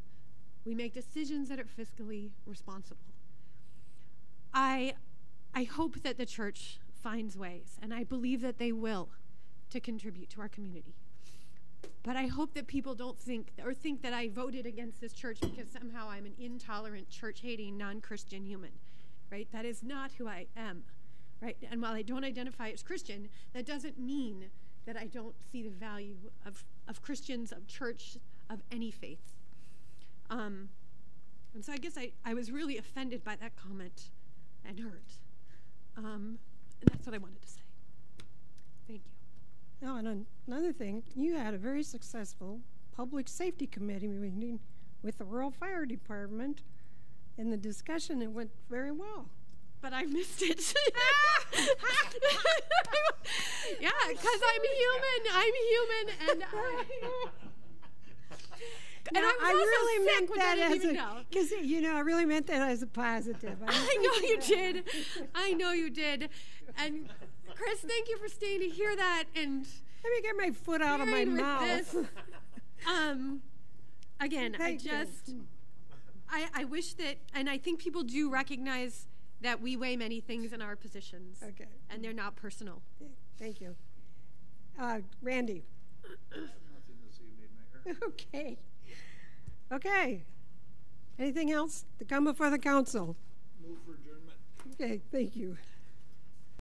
we make decisions that are fiscally responsible. I hope that the church finds ways, and I believe that they will, to contribute to our community. But I hope that people don't think that I voted against this church because somehow I'm an intolerant, church-hating, non-Christian human, right? That is not who I am, right? And while I don't identify as Christian, that doesn't mean that I don't see the value of Christians, of church, of any faith. And so I guess I was really offended by that comment and hurt. And that's what I wanted to say. Thank you. Now, and another thing, you had a very successful Public Safety Committee meeting with the Rural Fire Department. In the discussion, it went very well. But I missed it. Yeah, because I'm human, and And I really meant sick, that as a, because I really meant that as a positive. I know you did. I know you did. And Chris, thank you for staying to hear that. And let me get my foot out of my mouth. Again, I wish that, and I think people do recognize that we weigh many things in our positions. Okay. And they're not personal. Thank you. Randy. Nothing this evening, Mayor. Okay. Okay. Anything else to come before the council? Move for adjournment. Okay, thank you.